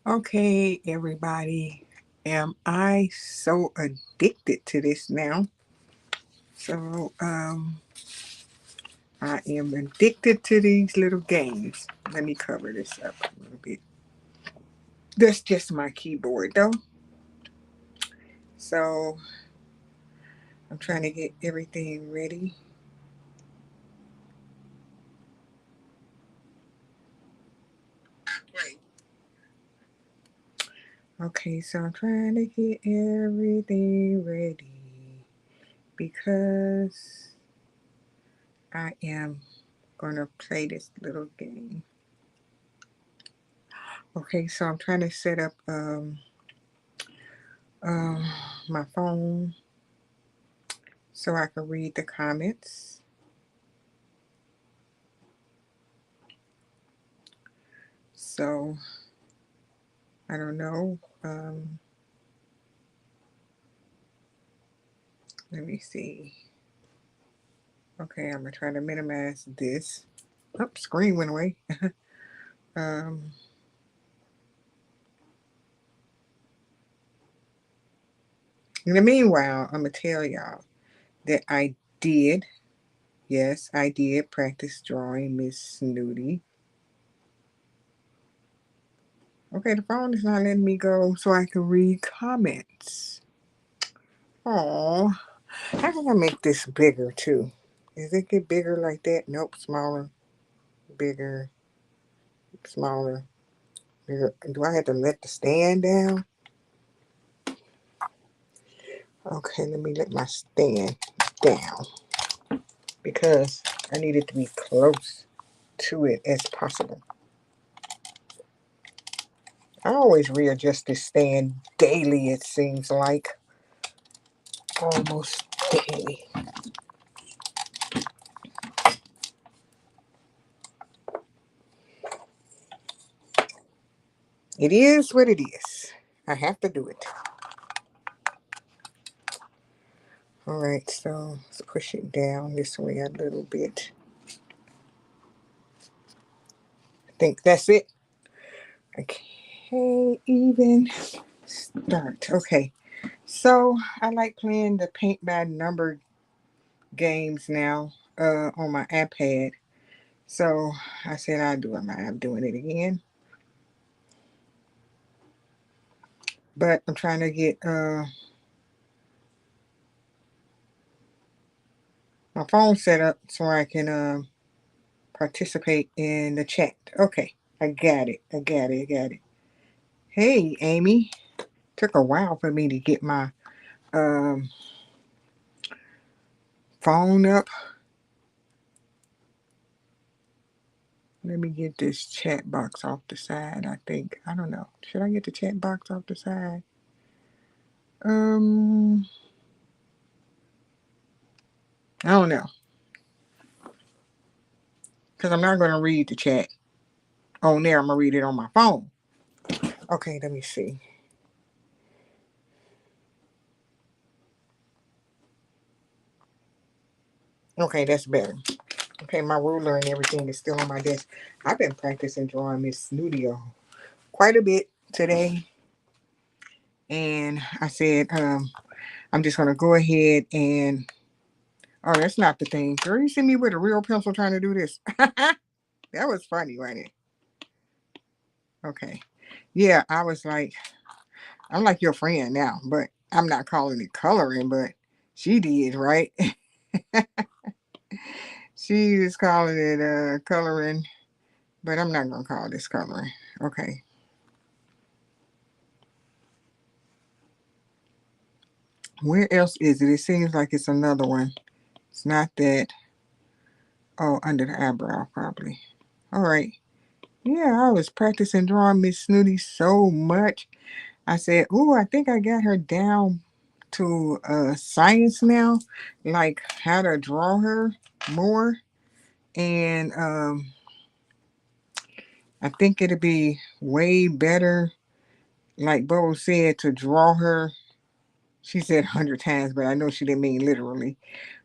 Okay, everybody. Am I so addicted to this now? So, I am addicted to these little games. Let me cover this up a little bit. That's just my keyboard, though. So, I'm trying to get everything ready. Okay, so I'm trying to get everything ready because I am going to play this little game. Okay, so I'm trying to set up um, my phone so I can read the comments. So I don't know. Let me see. Okay, I'm gonna try to minimize this. Oh, screen went away. um, in the meanwhile, I'm gonna tell y'all that I did. Yes, I did practice drawing Miss Snooty. Okay, the phone is not letting me go so I can read comments. Oh, how can I make this bigger too? Does it get bigger like that? Nope, smaller, bigger, smaller, bigger. Do I have to let the stand down? Okay, let me let my stand down because I need it to be close to it as possible. I always readjust this stand daily, it seems like. Almost daily. It is what it is. I have to do it. All right, so let's push it down this way a little bit. I think that's it. I can't even start. Okay, so I like playing the paint by number games now on my iPad. So I said I'd do it. I'm doing it again. But I'm trying to get my phone set up so I can participate in the chat. Okay, I got it. I got it. I got it. Hey, Amy. Took a while for me to get my um, phone up. Let me get this chat box off the side, I think. I don't know. Should I get the chat box off the side? Um, I don't know. Because I'm not going to read the chat on there. I'm going to read it on my phone. Okay, let me see. Okay, that's better. Okay, my ruler and everything is still on my desk. I've been practicing drawing Miss Snooty quite a bit today. And I said, I'm just going to go ahead and. Oh, that's not the thing. Girl, you see me with a real pencil trying to do this. That was funny, wasn't it? Okay. Yeah, I was like, I'm like your friend now, but I'm not calling it coloring, but she did, right? She is calling it coloring, but I'm not gonna call this coloring. Okay. Where else is it? It seems like it's another one. It's not that. Oh, under the eyebrow, probably. All right. Yeah, I was practicing drawing Miss Snooty so much. I said, "Ooh, I think I got her down to science now, like how to draw her more." And I think it'd be way better, like Bo said, to draw her. She said 100 times, but I know she didn't mean literally.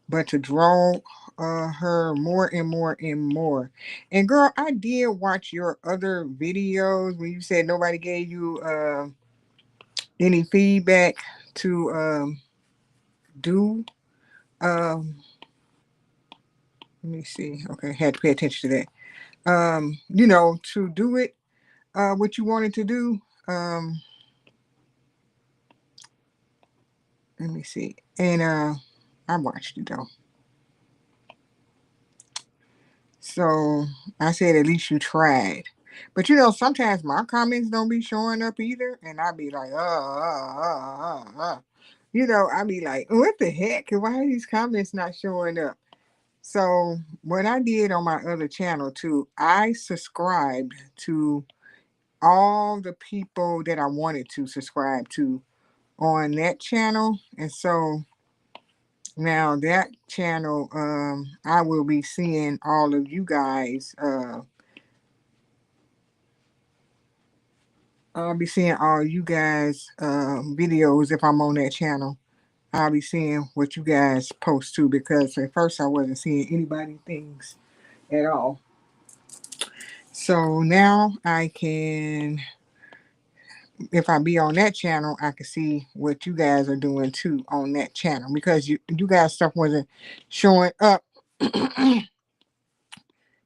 But to draw her more and more and more. And girl, I did watch your other videos when you said nobody gave you any feedback to do. Um, Let me see. Okay, had to pay attention to that. To do it, what you wanted to do. Um, Let me see. And I watched it though. So I said at least you tried. But sometimes my comments don't be showing up either, and I be like, I be like, what the heck? Why are these comments not showing up? So what I did on my other channel too, I subscribed to all the people that I wanted to subscribe to on that channel. And so now that channel, I will be seeing all of you guys. I'll be seeing all you guys videos if I'm on that channel. I'll be seeing what you guys post too, because at first I wasn't seeing anybody things at all. So now I can, if I be on that channel, I can see what you guys are doing too on that channel, because you guys stuff wasn't showing up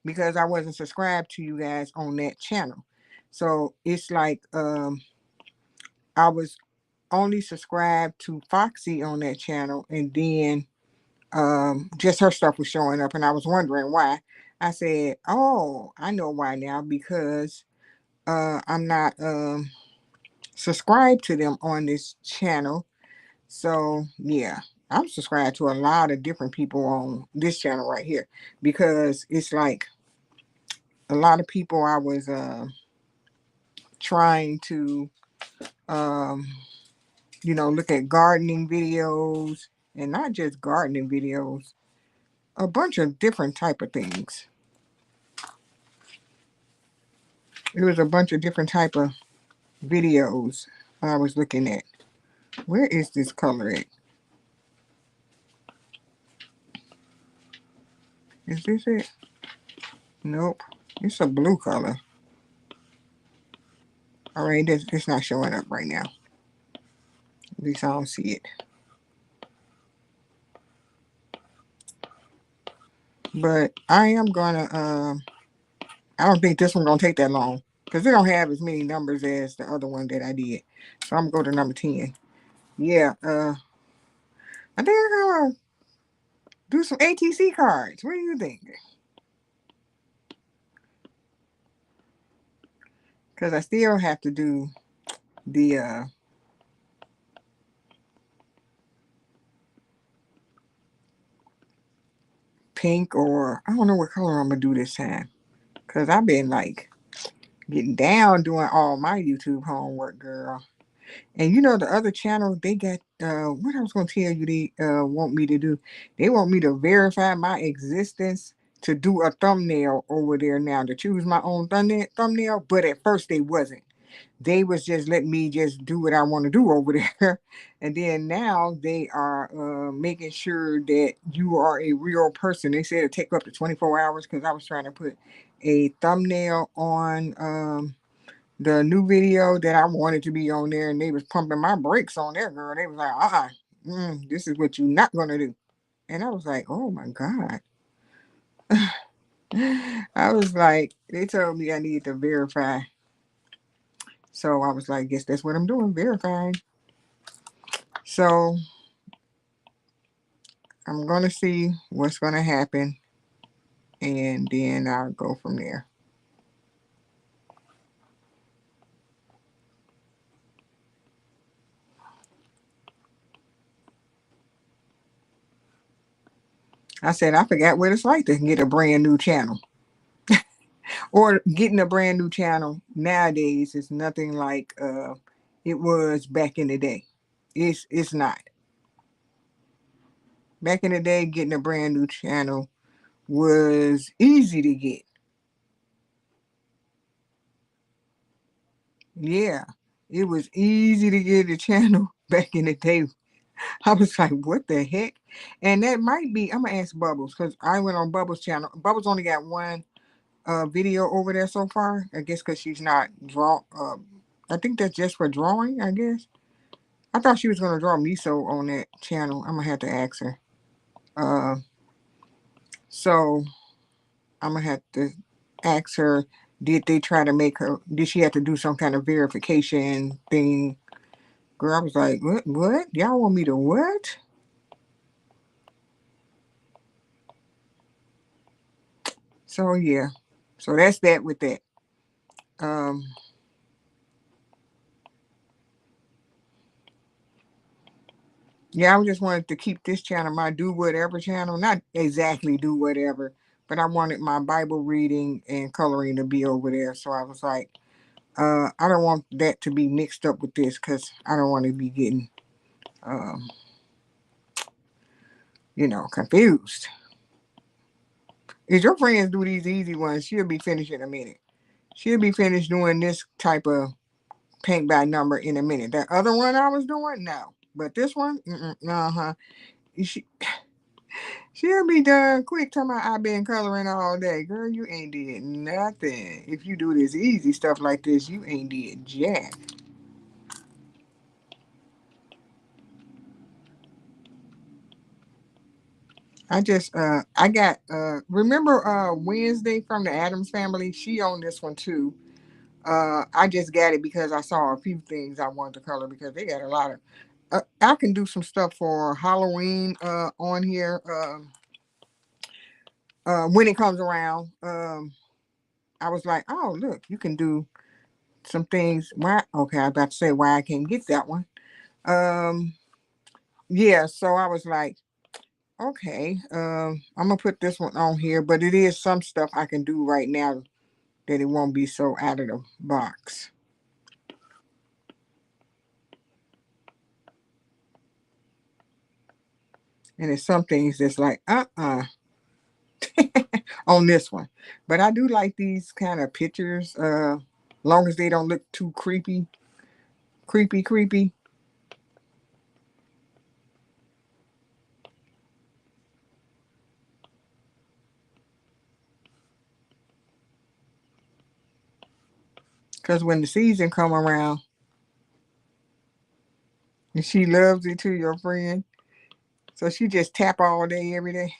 because I wasn't subscribed to you guys on that channel. So it's like I was only subscribed to Foxy on that channel, and then just her stuff was showing up, and I was wondering why. I said, "Oh, I know why now, because I'm not subscribed to them on this channel." So yeah, I'm subscribed to a lot of different people on this channel right here, because it's like a lot of people I was trying to um, look at gardening videos, and not just gardening videos, a bunch of different type of things. It was a bunch of different type of videos I was looking at. Where is this color at? Is this it? Nope. It's a blue color. All right, it's not showing up right now. At least I don't see it. But I am gonna. I don't think this one's gonna take that long, because they don't have as many numbers as the other one that I did. So I'm gonna go to number 10. Yeah. I think I'm gonna do some ATC cards. What do you think? Because I still have to do the pink, or I don't know what color I'm gonna do this time. Because I've been like getting down doing all my YouTube homework, girl. And the other channel, they got what I was gonna tell you they want me to do. They want me to verify my existence to do a thumbnail over there now, to choose my own thumbnail. But at first they wasn't. They was just letting me just do what I want to do over there. And then now they are making sure that you are a real person. They said it take up to 24 hours, because I was trying to put a thumbnail on the new video that I wanted to be on there, and they was pumping my brakes on there, girl. They was like, this is what you're not gonna do. And I was like, oh my God. I was like, they told me I needed to verify. So I was like, guess that's what I'm doing, verifying. So I'm gonna see what's gonna happen, and then I'll go from there. I said I forgot what it's like to get a brand new channel. Or getting a brand new channel nowadays is nothing like it was back in the day. It's not. Back in the day, getting a brand new channel was easy to get. Yeah, it was easy to get a channel back in the day. I was like, what the heck? And that might be, I'm gonna ask Bubbles because I went on Bubbles' channel. Bubbles only got one video over there so far. I guess because she's not I think that's just for drawing, I guess. I thought she was gonna draw miso on that channel. I'm gonna have to ask her. Uh, so I'm gonna have to ask her. Did they try to make her? Did she have to do some kind of verification thing? Girl, I was like, what? What? Y'all want me to what? So yeah. So that's that with that. Um, yeah, I just wanted to keep this channel my do whatever channel. Not exactly do whatever, but I wanted my Bible reading and coloring to be over there. So I was like, I don't want that to be mixed up with this because I don't want to be getting, um, confused. If your friends do these easy ones, she'll be finished in a minute. She'll be finished doing this type of paint by number in a minute. That other one I was doing, no. But this one, uh-huh. She, she'll be done quick. Talking about I've been coloring all day. Girl, you ain't did nothing. If you do this easy stuff like this, you ain't did jack. I got remember Wednesday from the Adams Family? She on this one too. I just got it because I saw a few things I wanted to color because they got a lot of I can do some stuff for Halloween on here when it comes around. I was like, oh look, you can do some things. Why? Okay, I about to say why I can't get that one. Um, yeah, so I was like, okay, I'm gonna put this one on here, but it is some stuff I can do right now that it won't be so out of the box. And it's some things that's like, on this one. But I do like these kind of pictures, long as they don't look too creepy. Because when the season come around, and she loves it to your friend, so she just tap all day, every day.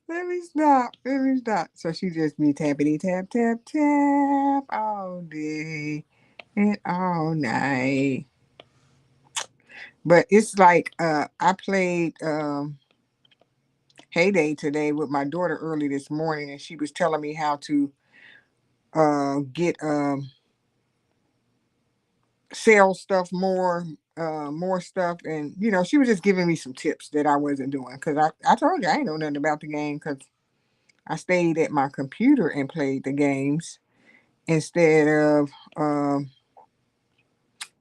Let me stop. Let me stop. So she just be tappity tap tap tap all day and all night. But it's like I played Heyday today with my daughter early this morning, and she was telling me how to get sell stuff more stuff, and she was just giving me some tips that I wasn't doing because I told you I ain't know nothing about the game because I stayed at my computer and played the games instead of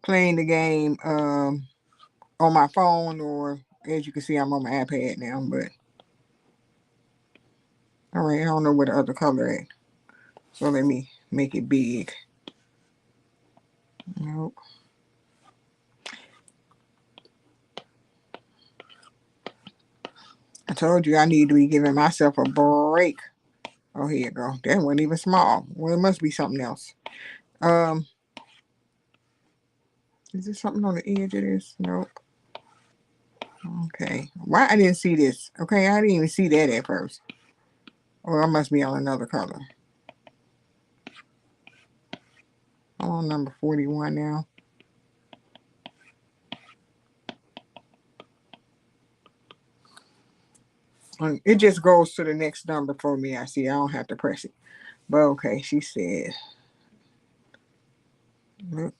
playing the game on my phone, or as you can see I'm on my iPad now. But all right, I don't know what the other color at, so let me make it big. Nope. I told you I need to be giving myself a break. Oh, here you go. That wasn't even small. Well, it must be something else. Um, is there something on the edge of this? Nope. Okay. Why I didn't see this? Okay, I didn't even see that at first. Or I must be on another color. I'm on number 41 now. It just goes to the next number for me. I see. I don't have to press it. But okay, she said. Look.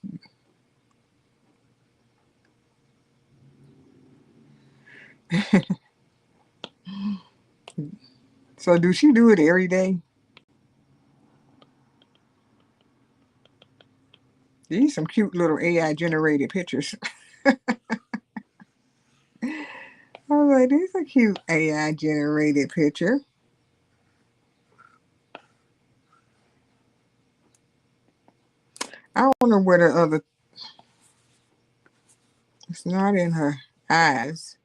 So do she do it every day? These some cute little AI generated pictures. I was like, these are cute AI generated picture. I don't know where the other. It's not in her eyes.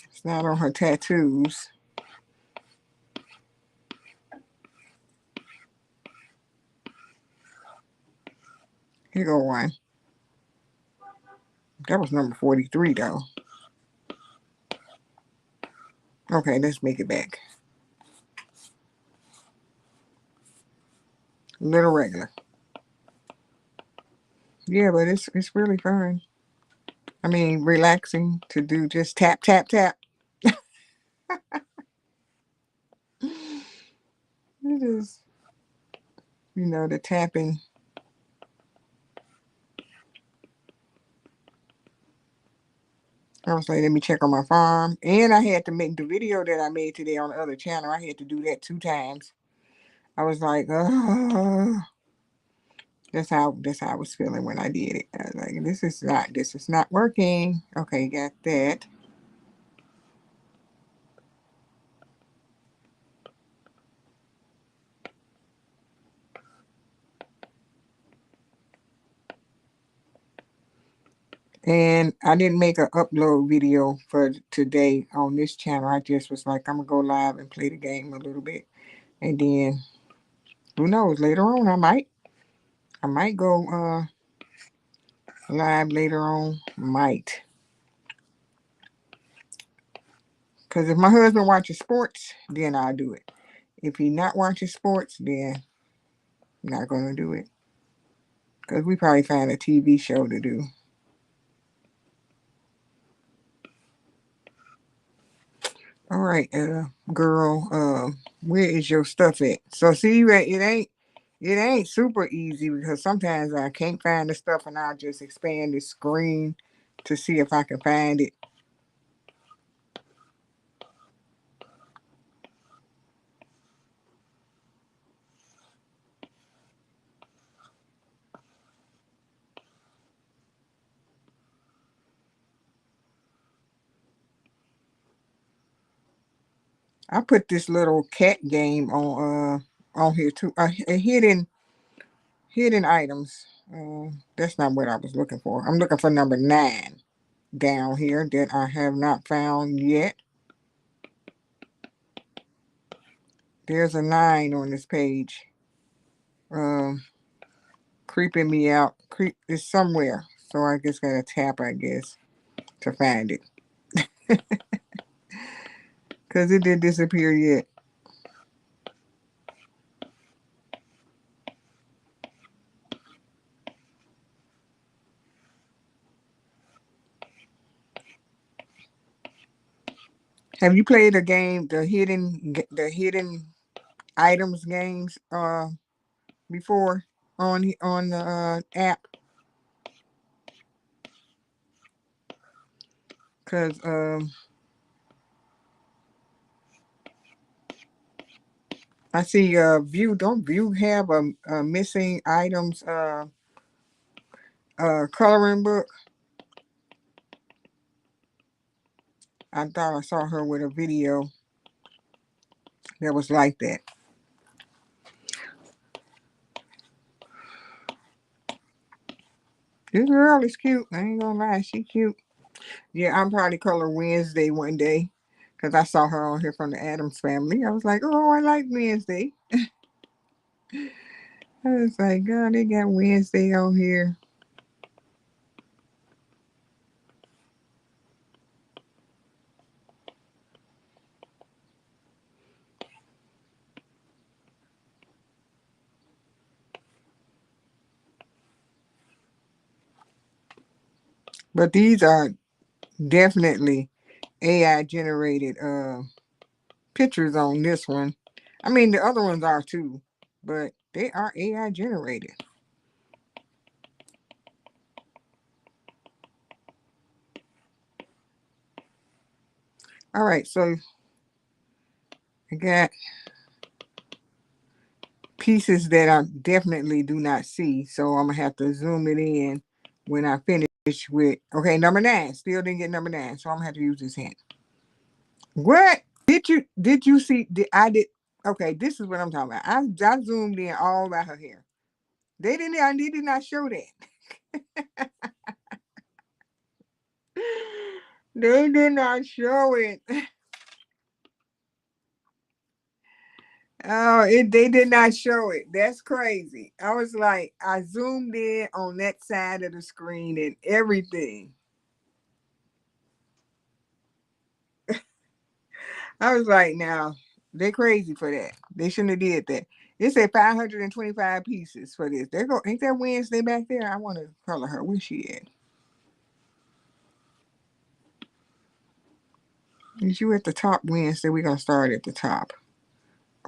It's not on her tattoos. Here go one. That was number 43, though. Okay, let's make it back. Little regular. Yeah, but it's really fun. I mean, relaxing to do just tap, tap, tap. It is, the tapping. I was like, let me check on my farm. And I had to make the video that I made today on the other channel. I had to do that 2 times. I was like, that's how I was feeling when I did it. I was like, this is not working. Okay, got that. And I didn't make an upload video for today on this channel. I just was like, I'm gonna go live and play the game a little bit. And then who knows, later on I might go live later on. Might. Because if my husband watches sports, then I'll do it. If he not watching sports, then I'm not gonna do it. Because we probably find a TV show to do. All right, girl, where is your stuff at? So see, it ain't super easy because sometimes I can't find the stuff and I'll just expand the screen to see if I can find it. I put this little cat game on here too. Hidden items. That's not what I was looking for. I'm looking for number 9 down here that I have not found yet. There's a 9 on this page. Creeping me out. It's somewhere. So I just gotta tap, I guess, to find it. Because it didn't disappear yet. Have you played a game, the hidden items games before on the app? Because I see View have a missing items coloring book? I thought I saw her with a video that was like that. This girl is cute. I ain't gonna lie, she cute. Yeah, I'm probably color Wednesday one day because I saw her on here from the Adams Family. I was like, oh, I like Wednesday. I was like, God, they got Wednesday on here. But these are definitely AI generated pictures on this one. I mean, the other ones are too, but they are AI generated. All right, so I got pieces that I definitely do not see, so I'm gonna have to zoom it in when I finish with. Okay, number 9. Still didn't get number 9, so I'm gonna have to use this hand. What did you see? I did. Okay, this is what I'm talking about. I zoomed in all by her hair. They did not show that. They did not show it. Oh, they did not show it. That's crazy. I was like, I zoomed in on that side of the screen and everything. I was like, now they crazy for that. They shouldn't have did that. It said 525 pieces for this. There go, ain't that Wednesday back there? I want to color her. Where's she at? Is you at the top Wednesday? We're gonna start at the top.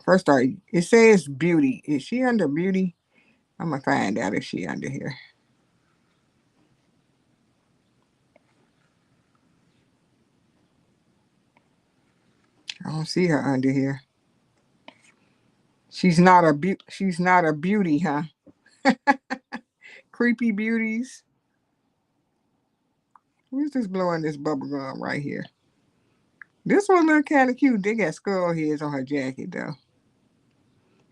First start. It says beauty. Is she under beauty? I'm gonna find out if she under here. I don't see her under here. She's not a beauty, huh? Creepy beauties. Who's this blowing this bubble gum right here? This one look kind of cute. They got skull heads on her jacket though.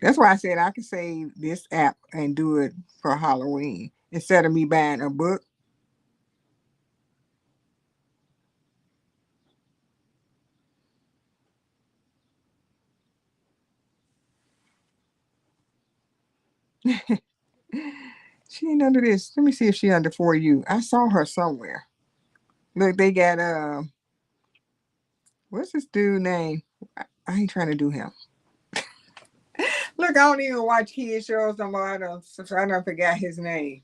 That's why I said I could save this app and do it for Halloween instead of me buying a book. She ain't under this. Let me see if she under For You. I saw her somewhere. Look, they got what's this dude name? I ain't trying to do him. Look, I don't even watch kid shows no more. I don't forgot his name.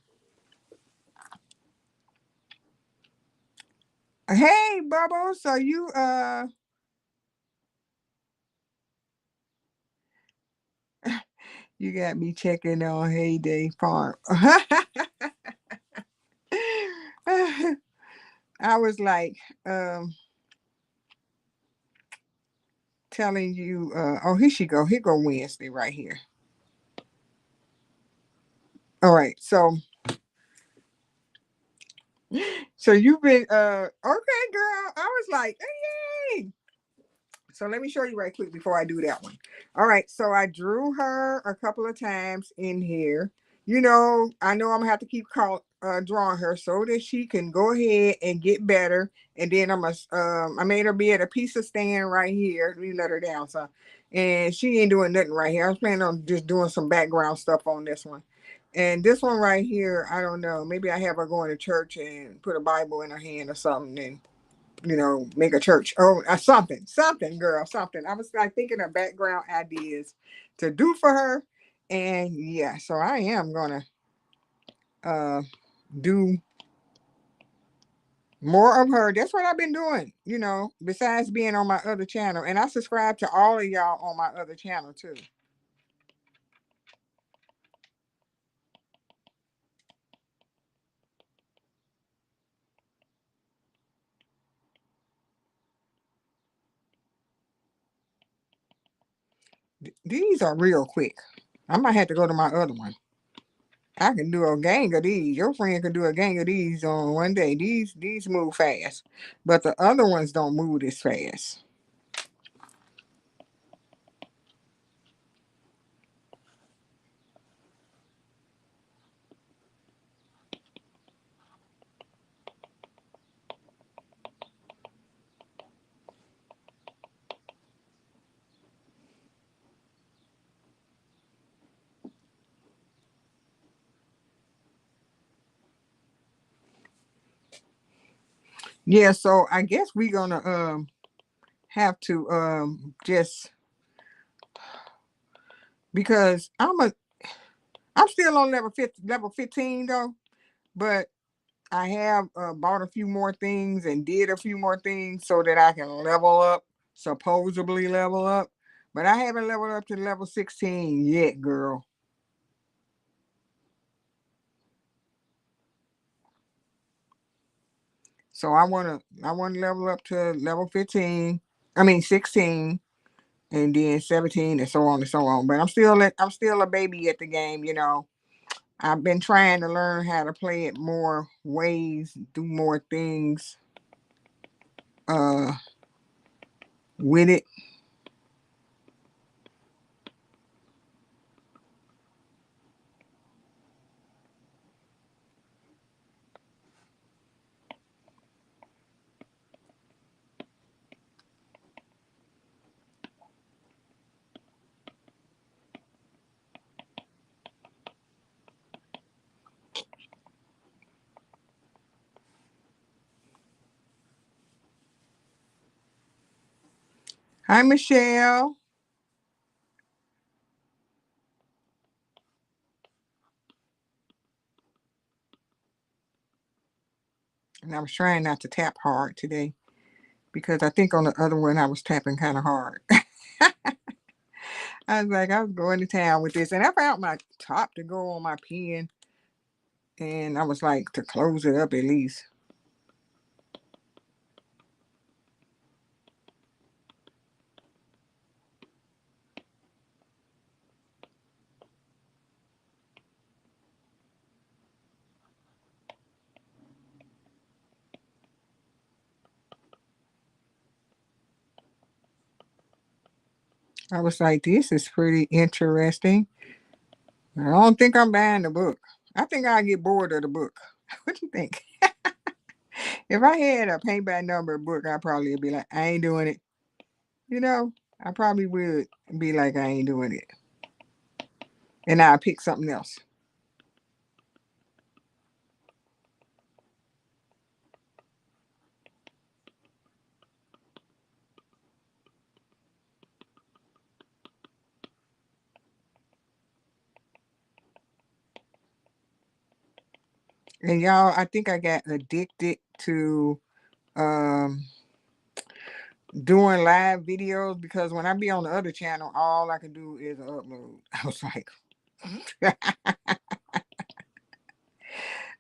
Hey, Bubble. So you got me checking on Heyday Farm. I was like, telling you, oh, here she go. Here go Wednesday right here. All right, so you've been okay, girl. I was like, hey. So let me show you right quick before I do that one. All right, so I drew her a couple of times in here. I know I'm gonna have to keep drawing her so that she can go ahead and get better. And then I made her be at a piece of stand right here. We let her down, so and she ain't doing nothing right here. I was planning on just doing some background stuff on this one. And this one right here, I don't know. Maybe I have her going to church and put a Bible in her hand or something, and make a church. Oh, something, girl, something. I was like thinking of background ideas to do for her, and yeah, so I am gonna uh do more of her. That's what I've been doing, besides being on my other channel, and I subscribe to all of y'all on my other channel too. These are real quick. I might have to go to my other one. I can do a gang of these. Your friend can do a gang of these on one day. These move fast, but the other ones don't move as fast. Yeah, so I guess we're gonna have to just because I'm still on level 15 though, but I have bought a few more things and did a few more things so that I can level up, supposedly level up. But I haven't leveled up to level 16 yet, girl. So I wanna level up to level 15. I mean 16 and then 17 and so on and so on. But I'm still a baby at the game. I've been trying to learn how to play it more ways, do more things uh with it. Hi, Michelle. And I was trying not to tap hard today because I think on the other one I was tapping kind of hard. I was like, I was going to town with this, and I found my top to go on my pen, and I was like, to close it up at least. I was like, this is pretty interesting. I don't think I'm buying the book. I think I'll get bored of the book. What do you think? If I had a paint by number book, I probably would be like, I ain't doing it. You know, I probably would be like, I ain't doing it. And I'll pick something else. And y'all, I think I got addicted to um doing live videos because when I be on the other channel, all I can do is upload. I was like,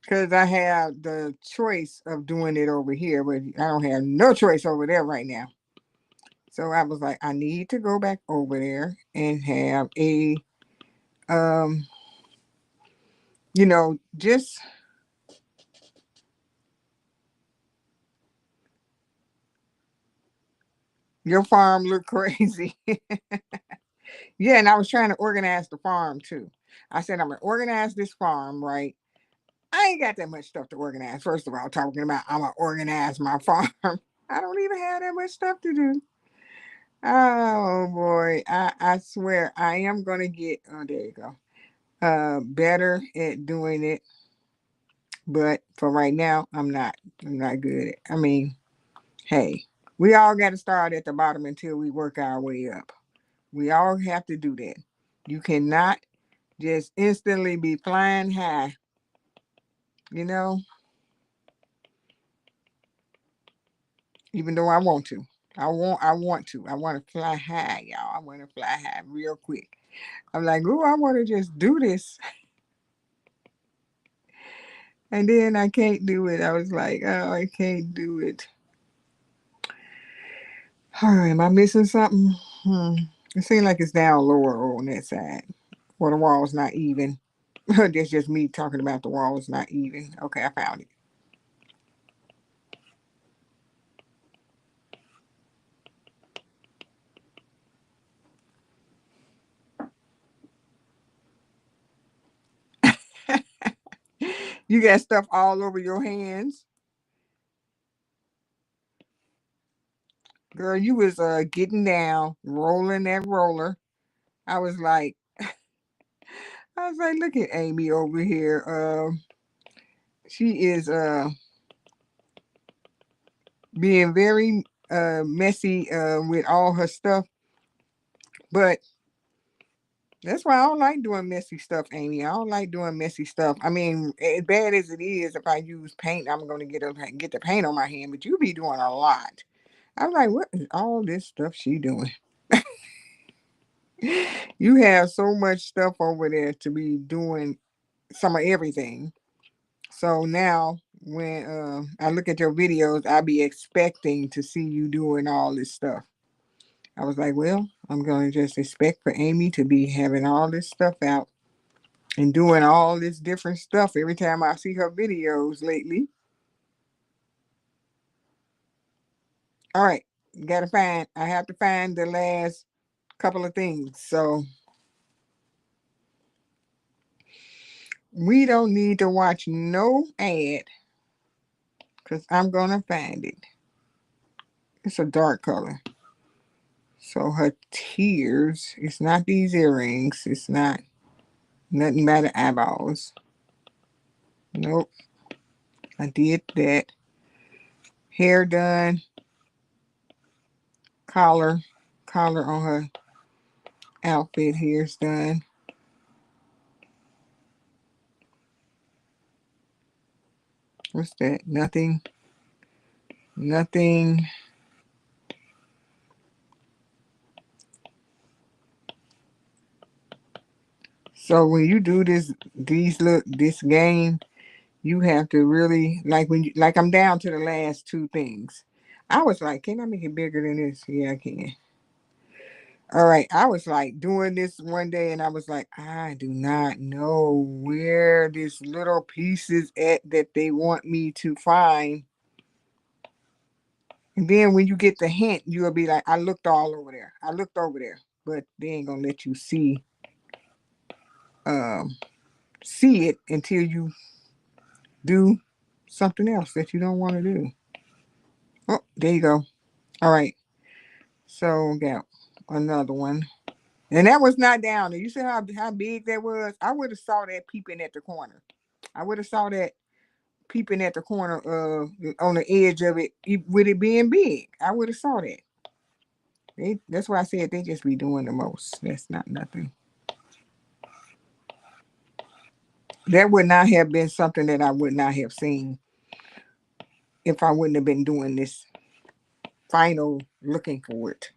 because I have the choice of doing it over here, but I don't have no choice over there right now. So I was like, I need to go back over there and have a, um, just your farm look crazy. Yeah, and I was trying to organize the farm too. I said, I'm gonna organize this farm, right? I ain't got that much stuff to organize. First of all, talking about I'm gonna organize my farm. I don't even have that much stuff to do. Oh boy, I swear I am gonna get. Oh, there you go. Better at doing it, but for right now, I'm not. I'm not good. I mean, hey, we all got to start at the bottom until we work our way up. We all have to do that. You cannot just instantly be flying high. You know, even though I want to. I want to. I want to fly high, y'all. I want to fly high real quick. I'm like, oh, I want to just do this. And then I can't do it. I was like, oh, I can't do it. All right, am I missing something? It seems like it's down lower on that side. Or the wall's not even. That's just me talking about the wall is not even. Okay, I found it. You got stuff all over your hands. Girl, you was getting down, rolling that roller. I was like, look at Amy over here. She is being very messy with all her stuff. But that's why I don't like doing messy stuff, Amy. I don't like doing messy stuff. I mean, as bad as it is, if I use paint, I'm gonna get the paint on my hand. But you be doing a lot. I'm like, what is all this stuff she doing? You have so much stuff over there to be doing some of everything. So now when I look at your videos, I be expecting to see you doing all this stuff. I was like, well, I'm going to just expect for Amy to be having all this stuff out and doing all this different stuff every time I see her videos lately. All right, I have to find the last couple of things. So we don't need to watch no ad because I'm going to find it. It's a dark color. So her tears, it's not these earrings. It's not nothing but the eyeballs. Nope. I did that. Hair done. Collar. collar on her outfit here is done. What's that? Nothing. Nothing. So when you do this game, you have to really like when you like I'm down to the last two things. I was like, can I make it bigger than this? Yeah, I can. All right. I was like doing this one day and I was like, I do not know where this little piece is at that they want me to find. And then when you get the hint, you'll be like, I looked all over there. I looked over there. But they ain't gonna let you um see it until you do something else that you don't want to do. Oh, there you go. All right. So we got another one. And that was not down there. You see how big that was? I would have saw that peeping at the corner. I would have saw that peeping at the corner on the edge of it with it being big. I would have saw that. That's why I said they just be doing the most. That's not nothing. That would not have been something that I would not have seen if I wouldn't have been doing this final looking for it.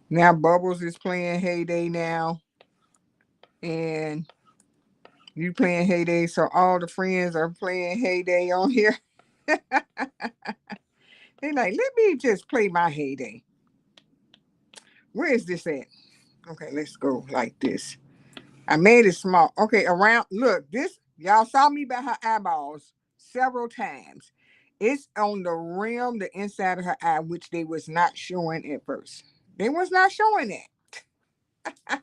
Now Bubbles is playing Heyday now, and you playing Heyday, so all the friends are playing Heyday on here. They like, let me just play my Heyday. Where is this at? Okay, let's go like this. I made it small. Okay, around. Look, this y'all saw me by her eyeballs several times. It's on the rim, the inside of her eye, which they was not showing at first. They was not showing that.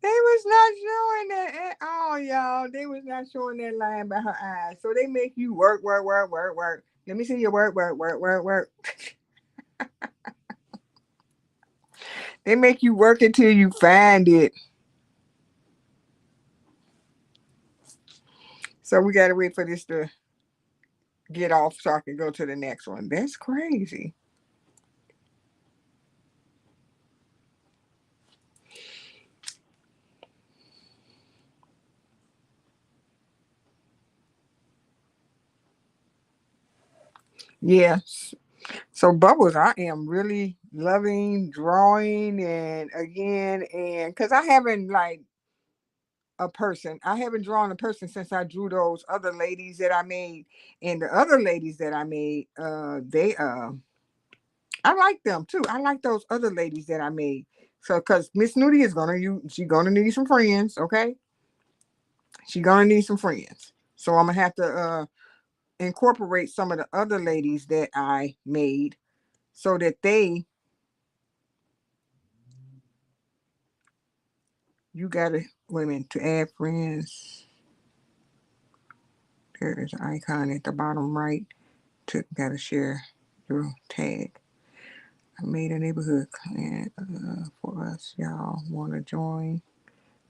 They was not showing that at all, y'all. They was not showing that line by her eyes. So they make you work, work, work, work, work. Let me see your work, work, work, work, work. They make you work until you find it. So we gotta wait for this to get off so I can go to the next one. That's crazy. Yes. So Bubbles, I am really loving drawing and again and because I haven't like a person. I haven't drawn a person since I drew those other ladies that I made. And the other ladies that I made, they I like them too. I like those other ladies that I made. So because Miss Nudie is she gonna need some friends, okay? She gonna need some friends. So I'm gonna have to incorporate some of the other ladies that I made so that they you gotta wait a minute to add friends. There is an icon at the bottom right to gotta share your tag. I made a neighborhood clan for us. Y'all wanna join?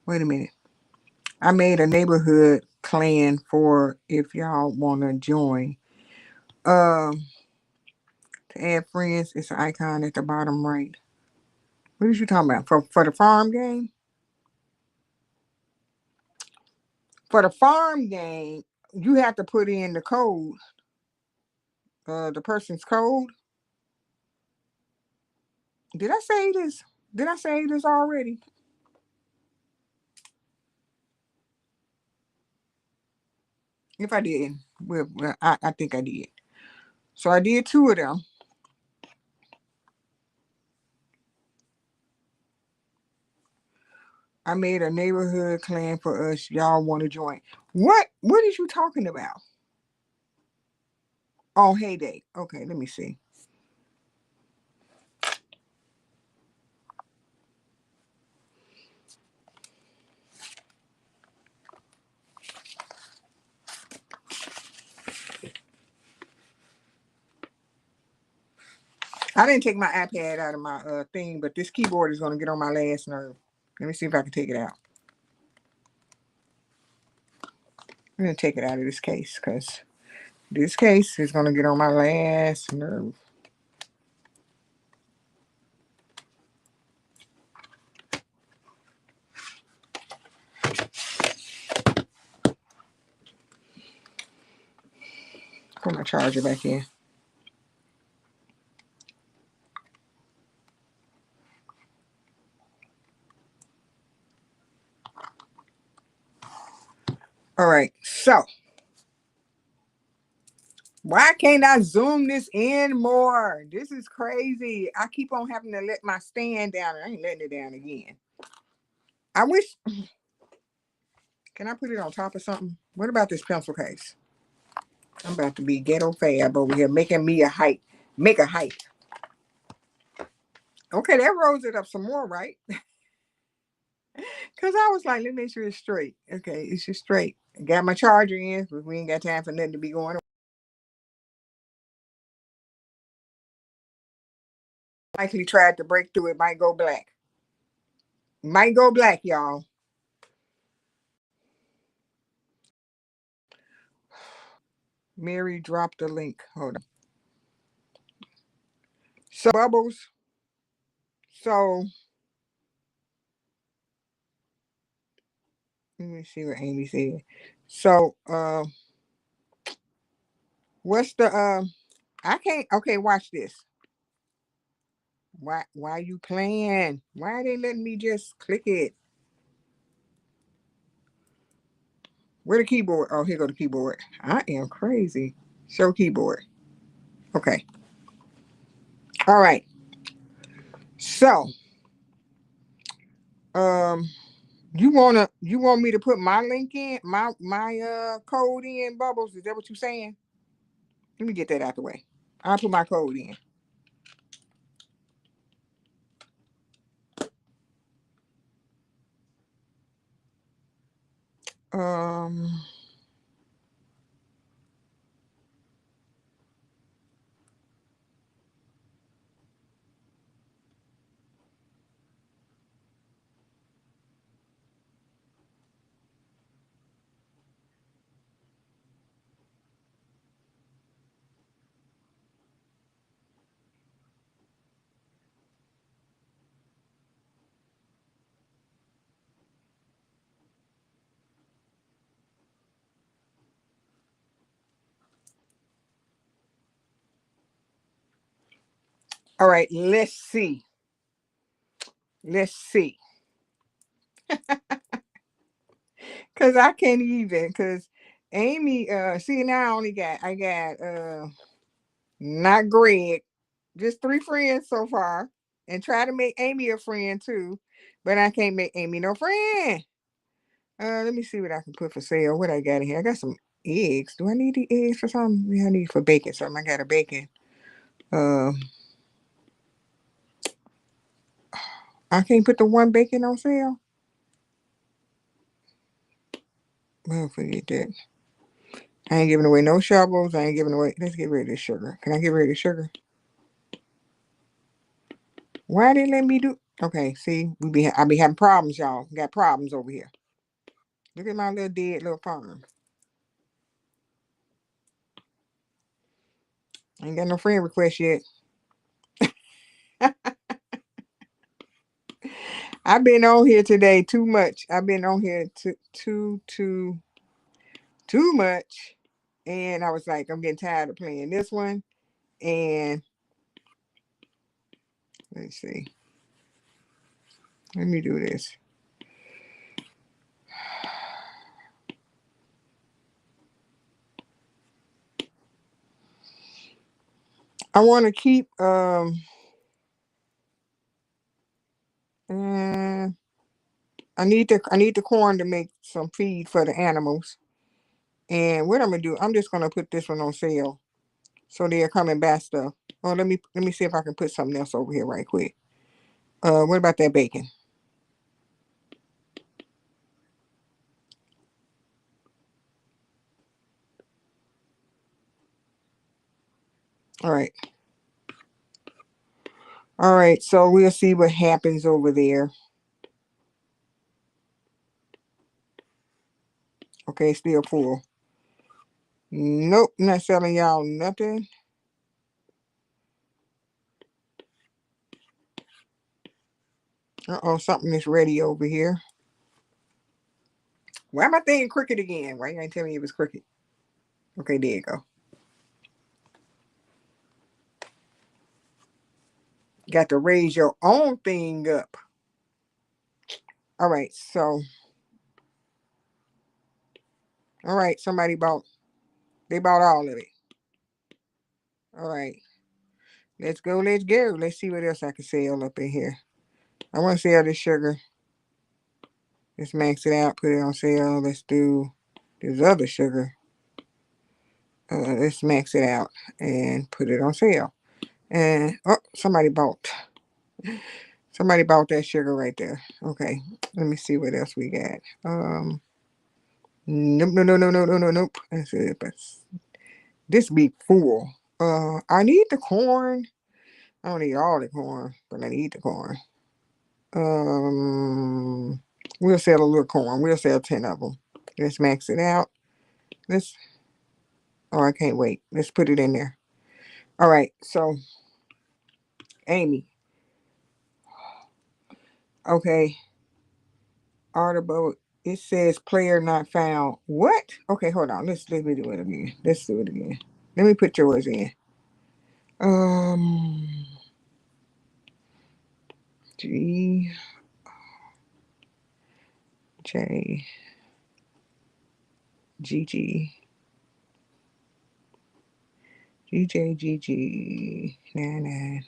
Wait a minute. I made a neighborhood clan for if y'all wanna join. Um to add friends, it's an icon at the bottom right. What are you talking about? For the farm game? For the farm game, you have to put in the code, the person's code. Did I say this? Did I say this already? If I didn't, well I think I did. So I did two of them. I made a neighborhood clan for us. Y'all want to join? What is you talking about? Oh, Heyday. Okay, let me see. I didn't take my iPad out of my thing, but this keyboard is gonna get on my last nerve. Let me see if I can take it out. I'm gonna take it out of this case because this case is gonna get on my last nerve. Put my charger back in. All right, so why can't I zoom this in more? This is crazy. I keep on having to let my stand down. I ain't letting it down again. I wish. Can I put it on top of something? What about this pencil case? I'm about to be ghetto fab over here, making me a height. Make a height. Okay, that rolls it up some more, right? Because I was like, let me make sure it's straight. Okay, it's just straight. I got my charger in, but we ain't got time for nothing to be going on. Likely tried to break through, it might go black. Might go black, y'all. Mary dropped the link. Hold on. So Bubbles. So let me see what Amy said. So what's the I can't, okay, watch this. Why you playing? Why are they letting me just click it? Where the keyboard? Oh, here go the keyboard. I am crazy. Show keyboard. Okay. All right. So, you want me to put my link in, my code in, Bubbles? Is that what you're saying? Let me get that out the way. I'll put my code in. Um all right, let's see. Let's see. Cause I can't even, cause Amy, see now I got not Greg, just 3 friends so far, and try to make Amy a friend too, but I can't make Amy no friend. Let me see what I can put for sale. What I got in here? I got some eggs. Do I need the eggs for something? Yeah, I need for bacon. Something. I got a bacon. Uh, I can't put the one bacon on sale. Well, forget that. I ain't giving away no shovels. I ain't giving away. Let's get rid of this sugar. Can I get rid of the sugar? Why they let me do? Okay, see, I be having problems, y'all. Got problems over here. Look at my little dead little farm. Ain't got no friend request yet. I've been on here today too much. I've been on here too much, and I was like, I'm getting tired of playing this one. And let's see. Let me do this. I want to keep I need the corn to make some feed for the animals. And what I'm gonna do, I'm just gonna put this one on sale. So they're coming back stuff. Oh, let me see if I can put something else over here right quick. What about that bacon? All right. All right, so we'll see what happens over there. Okay, still full. Nope, not selling y'all nothing. Uh-oh, something is ready over here. Why am I thinking crooked again? Why you ain't tell me it was crooked? Okay, there you go. Got to raise your own thing up. All right, so all right, they bought all of it. All right. Let's go, let's go. Let's see what else I can sell up in here. I want to sell this sugar. Let's max it out, put it on sale. Let's do this other sugar. Let's max it out and put it on sale. And oh, somebody bought that sugar right there. Okay, let me see what else we got. Nope, nope. That's it. But this be full. I need the corn. I don't need all the corn, but I need the corn. Um, we'll sell a little corn. We'll sell 10 of them. Let's max it out. Let's. Oh, I can't wait. Let's put it in there. All right. So, Amy. Okay. Audible. It says player not found. What? Okay, hold on. Let me do it again. Let's do it again. Let me put yours in. Um. G J G G G J G G 99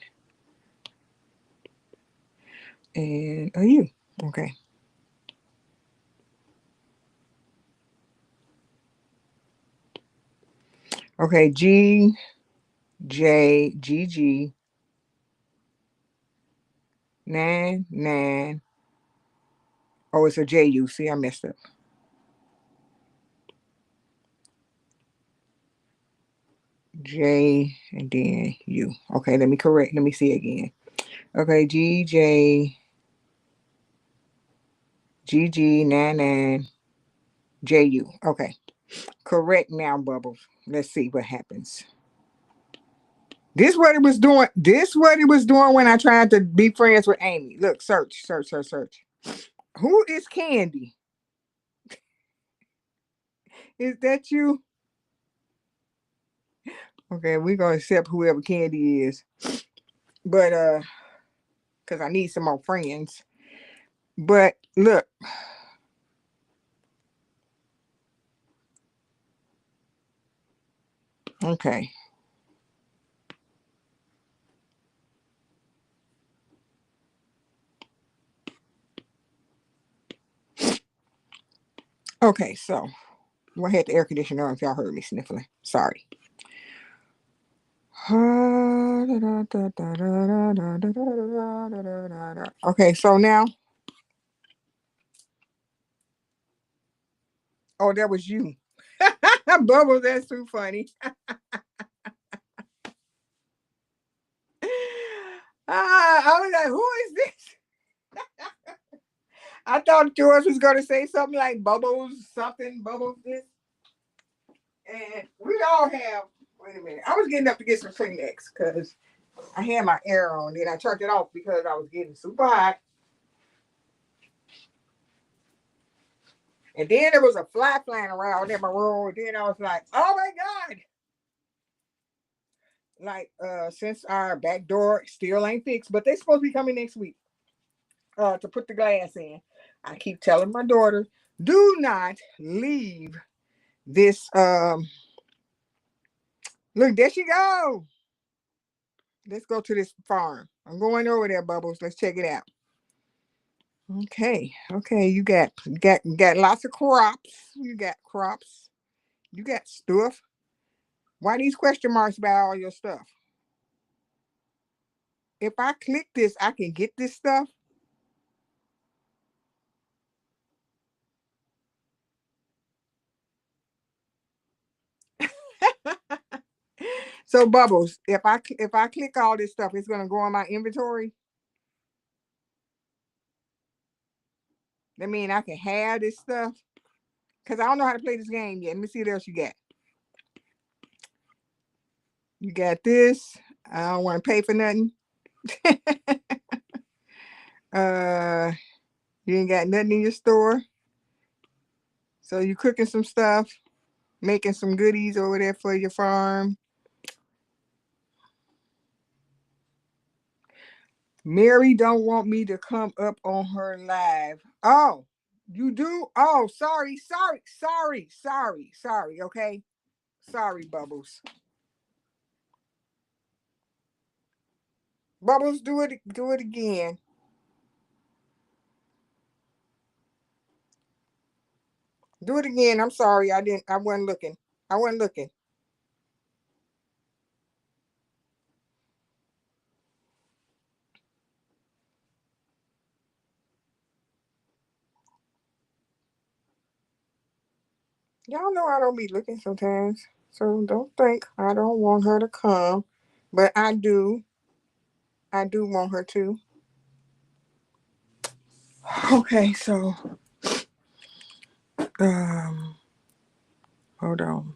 and a U. Okay. Okay. G J G G 99. Oh, it's a J U. See, I messed up. J and then U. Okay, let me correct. Let me see again. Okay, G J G G 99 J U. Okay, correct now, Bubbles. Let's see what happens. This what it was doing. This what it was doing when I tried to be friends with Amy. Look, search, search, search, search. Who is Candy? Is that you? Okay, we're gonna accept whoever Candy is. But because I need some more friends. But look, okay. Okay, so I had the air conditioner on if y'all heard me sniffling. Sorry. Okay, so now, oh, that was you. Bubbles, that's too funny. I was like, who is this? I thought George was going to say something like Bubbles, something, Bubbles this. And we all have, wait a minute, I was getting up to get some Kleenex because I had my air on. Then I turned it off because I was getting super hot. And then there was a fly flying around in my room. And then I was like, oh my God. Like, since our back door still ain't fixed, but they supposed to be coming next week to put the glass in. I keep telling my daughter, do not leave this. Look, there she go. Let's go to this farm. I'm going over there, Bubbles. Let's check it out. Okay. You got lots of crops. You got crops. You got stuff. Why these question marks about all your stuff? If I click this, I can get this stuff. So Bubbles, if I click all this stuff, it's gonna go on my inventory. That mean I can have this stuff because I don't know how to play this game yet. Let me see what else you got. You got this. I don't want to pay for nothing. uh, you ain't got nothing in your store. So you cooking some stuff, making some goodies over there for your farm. Mary don't want me to come up on her live. Oh, you do? Oh, sorry. Okay, sorry, Bubbles. Bubbles, do it again. Do it again. I'm sorry. I didn't. I wasn't looking. I wasn't looking. Y'all know I don't be looking sometimes, so don't think I don't want her to come, but I do. I do want her to. Okay, so um, hold on.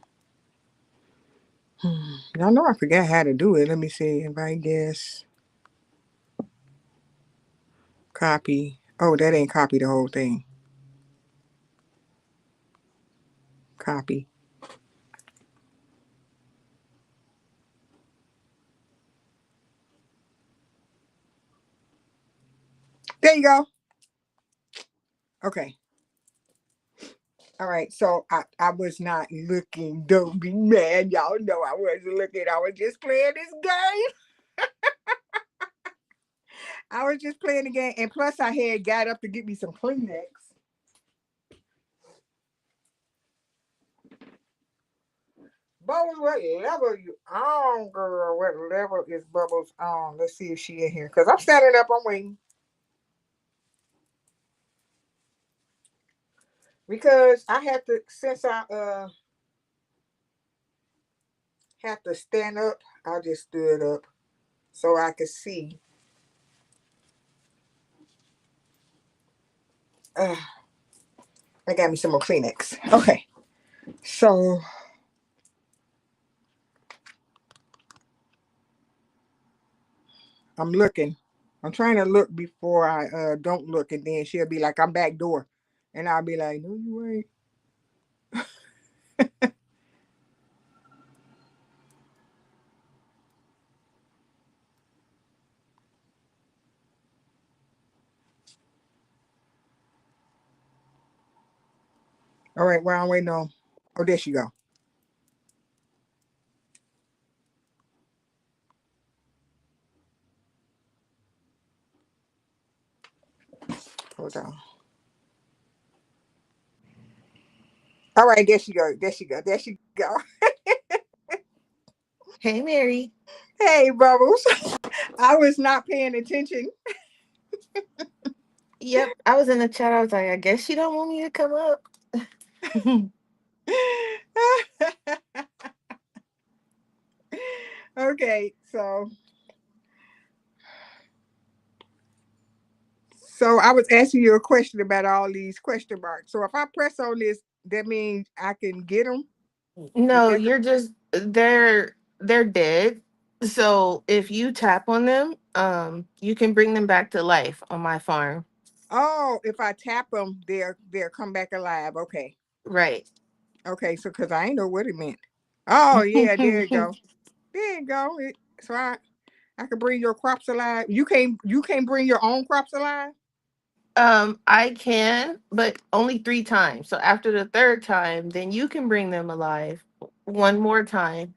Y'all know I forgot how to do it. Let me see. Invite guests. Copy. Oh, that ain't copy the whole thing. Copy. There you go. Okay. All right. So I was not looking. Don't be mad. Y'all know I wasn't looking. I was just playing this game. I was just playing the game. And plus, I had got up to get me some Kleenex. Bubbles, what level you on, girl? What level is Bubbles on? Let's see if she in here. Because I'm standing up. I'm waiting. Because I have to, since I have to stand up, I just stood up so I could see. Uh, I got me some more Kleenex. Okay. So I'm looking. I'm trying to look before I don't look, and then she'll be like, "I'm back door," and I'll be like, "No, you ain't." All right, well, I'm waiting on. Oh, there she go. Hold on. All right, there she go. There she go. There she go. Hey, Mary. Hey, Bubbles. I was not paying attention. Yep, I was in the chat. I was like, I guess she don't want me to come up. Okay, so I was asking you a question about all these question marks. So if I press on this, that means I can get them. Is No, that you're just they're dead. So if you tap on them, you can bring them back to life on my farm. Oh, if I tap them, they'll come back alive. Okay, Right. okay. So because I ain't know what it meant. Oh yeah, there you go. There you go. So I can bring your crops alive. You can't bring your own crops alive. I can, but only 3 times. So after the third time, then you can bring them alive one more time,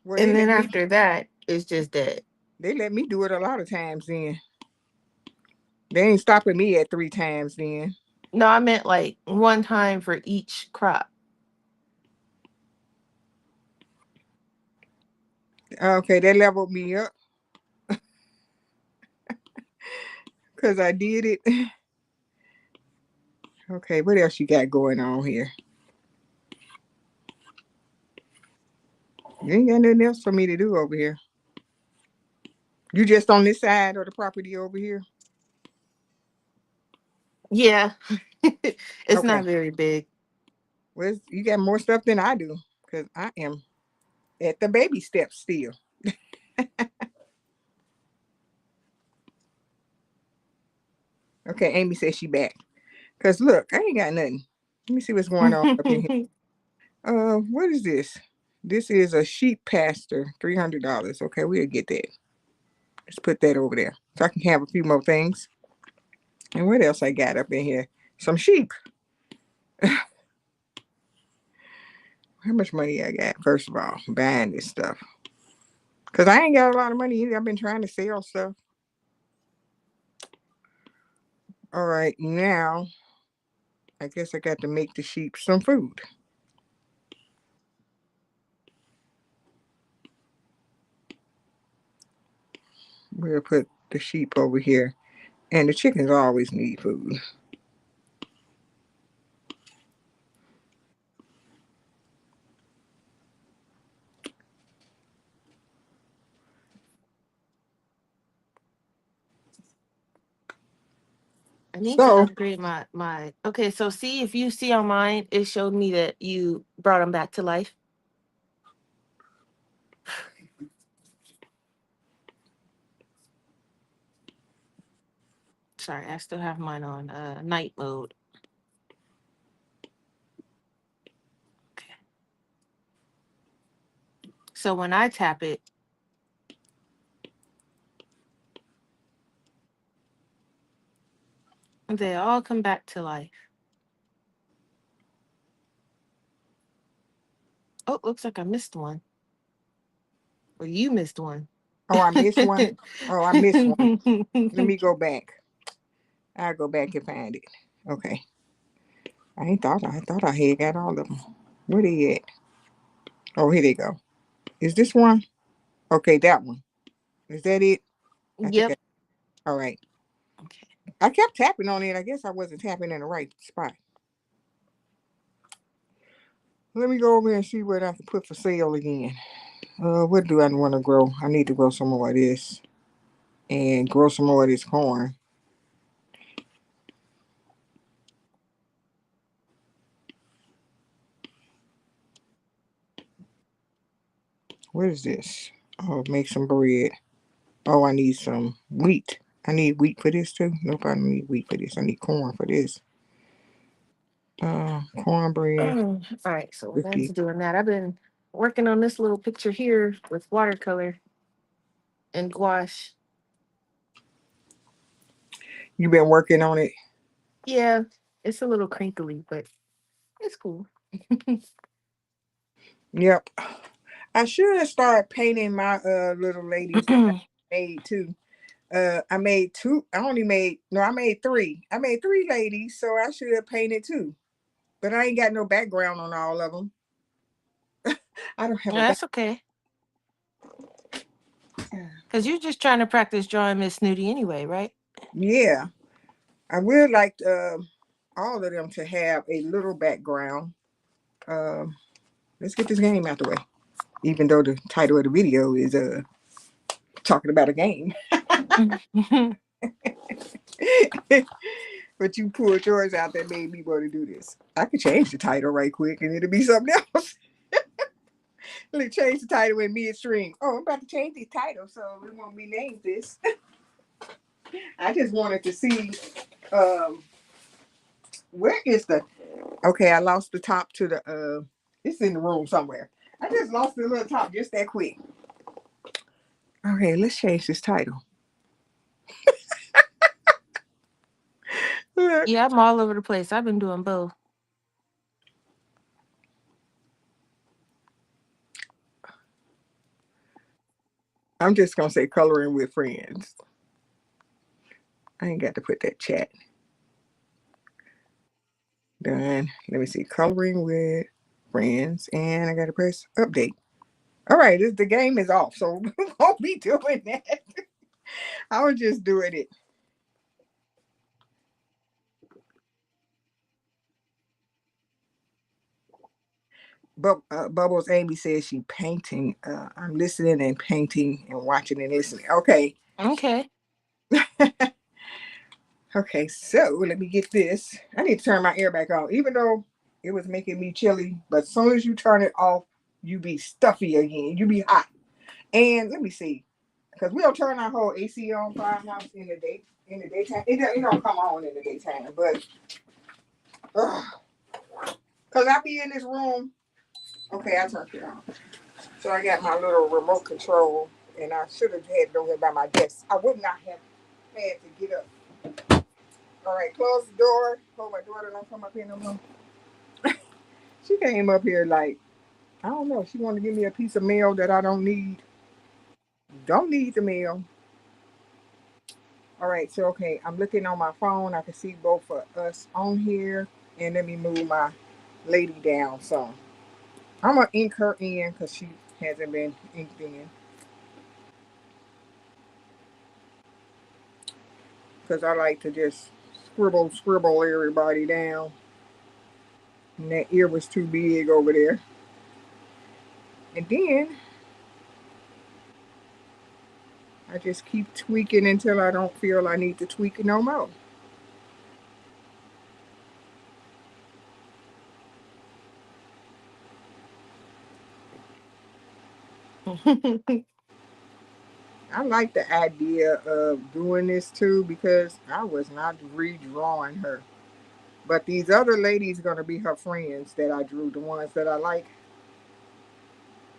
Well, and then after that, it's just dead. they let me do it a lot of times. Then they ain't stopping me at 3 times. Then No, I meant like one time for each crop. okay, they leveled me up because I did it. Okay, what else you got going on here? You ain't got nothing else for me to do over here. You just on this side of the property over here? Yeah, it's not Okay. very big. Well, you got more stuff than I do because I am. at the baby steps still. Okay, Amy says she back. Cause look, I ain't got nothing. Let me see what's going on up in here. What is this? This is a sheep pasture, $300. Okay, we'll get that. Let's put that over there so I can have a few more things. And what else I got up in here? Some sheep. How much money I got? First of all, buying this stuff. Cause I ain't got a lot of money either. I've been trying to sell stuff. All right, now I guess I got to make the sheep some food. We'll put the sheep over here. And the chickens always need food. I need to So, upgrade my. Okay, so see if you see on mine, it showed me that you brought them back to life. Sorry, I still have mine on night mode. Okay. So when I tap it, they all come back to life. Oh, looks like I missed one. Or you missed one. oh, I missed one. Oh, I missed one. Let me go back. I'll go back and find it. Okay. I thought I had got all of them. Where they at? Oh, here they go. Is this one? Okay, that one. Is that it? I think Yep. all right. Okay. I kept tapping on it. I guess I wasn't tapping in the right spot. Let me go over and see what I can put for sale again. What do I want to grow? I need to grow some more of this and grow some more of this corn. What is this? Oh, make some bread. Oh, I need some wheat. I need wheat for this too. Nope, I don't need wheat for this. I need corn for this. Cornbread. All right, so we're done Cookie. to doing that. I've been working on this little picture here with watercolor and gouache. You been working on it? Yeah, it's a little crinkly, but it's cool. Yep. I should have started painting my little ladies that I made too. I made two. I only made no. I made three. I made three ladies, so I should have painted two. But I ain't got no background on all of them. I don't have a back. That's okay. Because you're just trying to practice drawing Miss Snooty anyway, right? Yeah, I would like all of them to have a little background. Um, let's get this game out the way. Even though the title of the video is talking about a game, but you pulled yours out that made me want to do this. I could change the title right quick and it'll be something else. Let me change the title in midstream. Oh, I'm about to change the title, so it won't be named this. I just wanted to see um, where is the. Okay, I lost the top to the. It's in the room somewhere. I just lost the little top just that quick. Okay, let's change this title. Look, Yeah, I'm all over the place. I've been doing both. I'm just gonna say coloring with friends. I ain't got to put that chat. Done. Let me see. Coloring with friends, and I gotta press update. All right, the game is off, so we won't be doing that. I was just doing it. But Bubbles Amy says she painting. I'm listening and painting and watching and listening. Okay. Okay. Okay, so let me get this. I need to turn my air back on, even though it was making me chilly. But as soon as you turn it off, you be stuffy again. You be hot. And let me see, because we'll turn our whole AC on Farmhouse in the daytime. It don't come on in the daytime, but because I be in this room. Okay, I turned it on. So I got my little remote control, and I should have had it over here by my desk. I would not have had to get up. All right, close the door. Hope my daughter don't come up here no more. She came up here like, I don't know. She wanted to give me a piece of mail that I don't need. Don't need the mail. All right, so okay, I'm looking on my phone. I can see both of us on here, and let me move my lady down some. I'm gonna ink her in because she hasn't been inked in. Because I like to just scribble everybody down. And that ear was too big over there. And then I just keep tweaking until I don't feel I need to tweak it no more. I like the idea of doing this too because I was not redrawing her. But these other ladies are gonna be her friends that I drew, the ones that I like.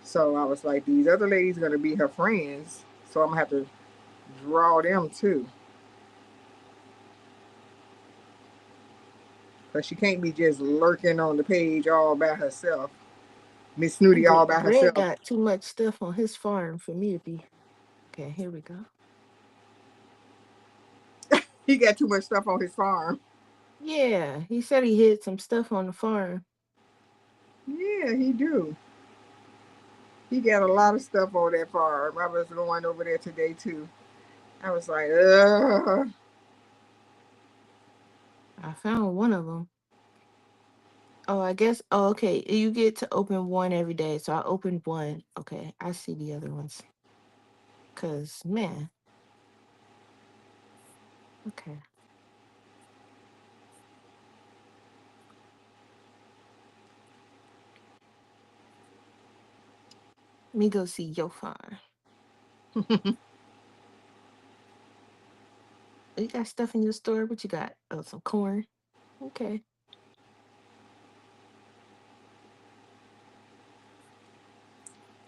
So I was like, these other ladies are gonna be her friends. So I'm gonna have to draw them too. Cause she can't be just lurking on the page all by herself. Miss Snooty all by Greg herself. got too much stuff on his farm for me to be. Okay, here we go. He got too much stuff on his farm. Yeah, he said he hid some stuff on the farm. Yeah, he do. He got a lot of stuff on that farm. I was going over there today too. I was like, ugh. I found one of them. Oh, I guess. Oh, okay. You get to open one every day. So I opened one. Okay, I see the other ones. Cause man, okay. Let me go see your farm. You got stuff in your store? What you got? Oh, some corn. Okay.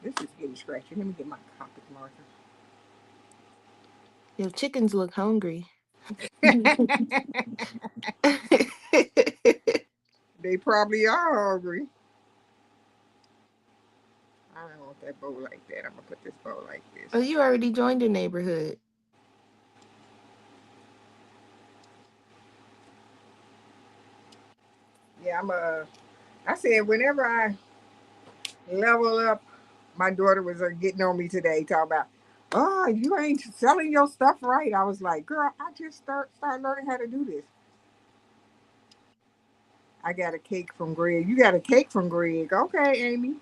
This is getting scratchy. Let me get my Copic Your chickens look hungry. marker. They probably are hungry. I don't want that bow like that. I'm gonna put this bow like this. Oh, you already joined the neighborhood. Yeah, I said whenever I level up, my daughter was getting on me today, talking about, oh, you ain't selling your stuff right. I was like, girl, I just start learning how to do this. I got a cake from Greg. You got a cake from Greg. Okay, Amy.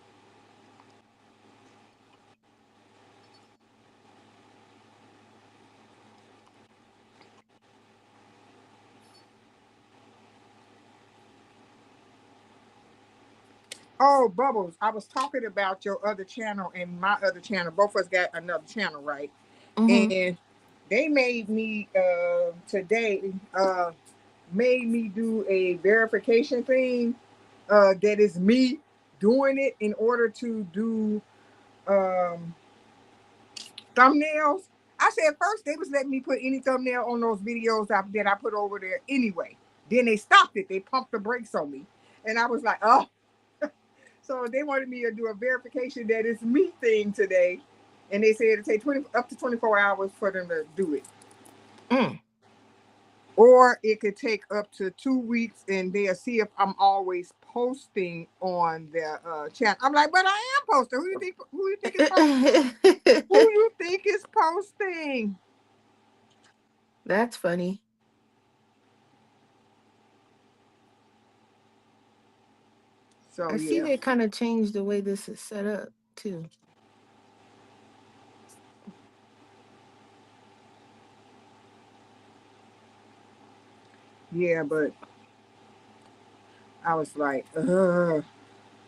Oh, Bubbles, I was talking about your other channel and my other channel. Both of us got another channel, right? Mm-hmm. And they made me today made me do a verification thing that is me doing it in order to do um, thumbnails. I said first they was letting me put any thumbnail on those videos that I put over there anyway. Then they stopped it. They pumped the brakes on me, and I was like, oh. So they wanted me to do a verification that it's me thing today, and they said it take 20 up to 24 hours for them to do it. Mm. Or it could take up to 2 weeks, and they'll see if I'm always posting on their channel. I'm like, but I am posting. Who you think? Who you think is posting? Who you think is posting? That's funny. So I see yeah, they kind of changed the way this is set up too. yeah. But I was like,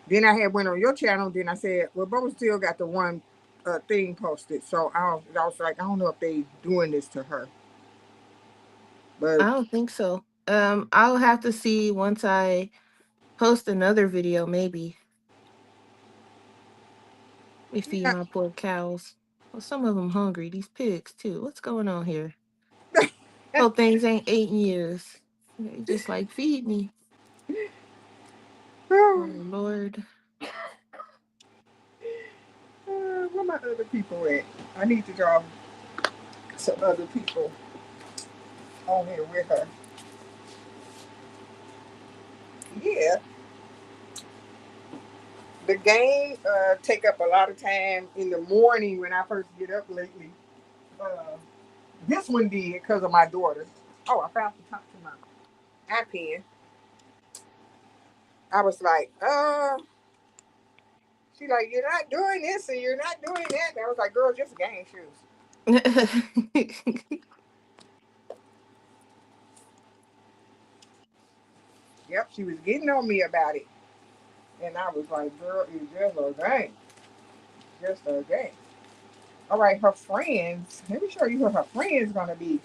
Then I had went on your channel. Then I said, well, Bubba still got the one thing posted. So I was like, I don't know if they doing this to her, but I don't think so. I'll have to see once I post another video, maybe. Let me feed yeah. my poor cows. Well, some of them hungry. These pigs too. What's going on here? Whole things ain't 8 years. They just like feed me. Oh Lord. Where my other people at? I need to draw some other people on here with her. Yeah, the game take up a lot of time in the morning when I first get up lately. Uh, this one did because of my daughter. Oh, I found to talk to my iPad. I was like, she like, you're not doing this and you're not doing that. And I was like, girl, just game shoes. Yep, she was getting on me about it. And I was like, girl, it's just a game. Just a game. All right, her friends. Let me show you who her friends gonna be.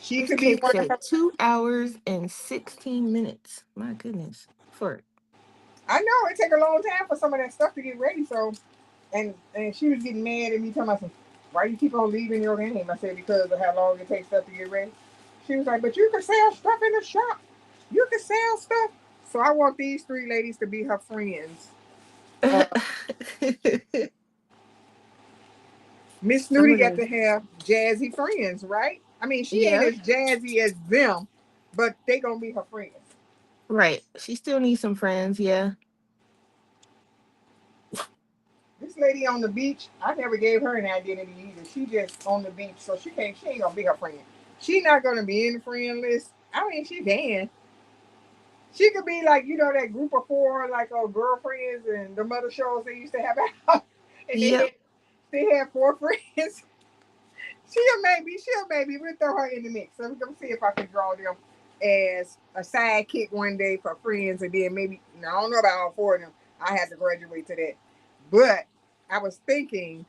She This could be cake one of said her. 2 hours and 16 minutes. My goodness. For I know it take a long time for some of that stuff to get ready. So, and she was getting mad at me, telling me, "Why you keep on leaving your game?" I said, "Because of how long it takes stuff to get ready." She was like, "But you can sell stuff in the shop. You can sell stuff." So I want these three ladies to be her friends. Uh, Miss some Snooty of got the to have jazzy friends, right? I mean, she ain't yeah. as jazzy as them, but they gonna be her friends. Right. She still needs some friends, yeah. This lady on the beach, I never gave her an identity either. She just on the beach, so she ain't gonna be her friend. She not gonna be in the friend list. I mean, she can. She could be like, that group of four, like girlfriends and the mother shows they used to have out, and Yep. they had four friends. She'll maybe we'll throw her in the mix. So we're gonna see if I can draw them as a sidekick one day for friends, and then maybe I don't know about all four of them. I had to graduate to that, but I was thinking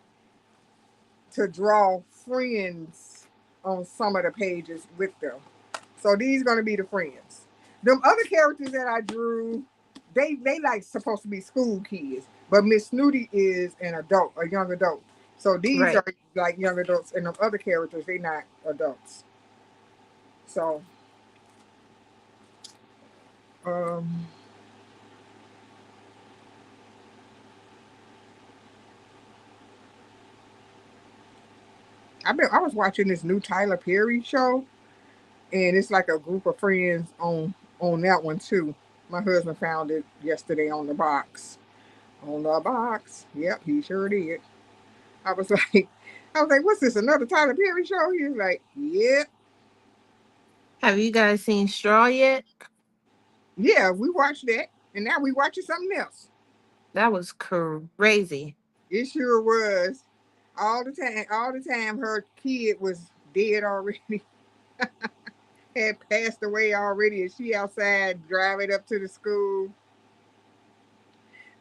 to draw friends on some of the pages with them. So these gonna be the friends. Them other characters that I drew, they like supposed to be school kids, but Miss Snooty is an adult, a young adult. So these Right. are like young adults, and the other characters they not adults. So um, I was watching this new Tyler Perry show, and it's like a group of friends on that one too. My husband found it yesterday on the box. On the box. Yep, he sure did. I was like, what's this? Another Tyler Perry show? He was like, yep, Have you guys seen Straw yet? yeah, we watched that, and now we watching something else. That was crazy. It sure was. All the time, her kid was dead already, had passed away already, and she outside driving up to the school,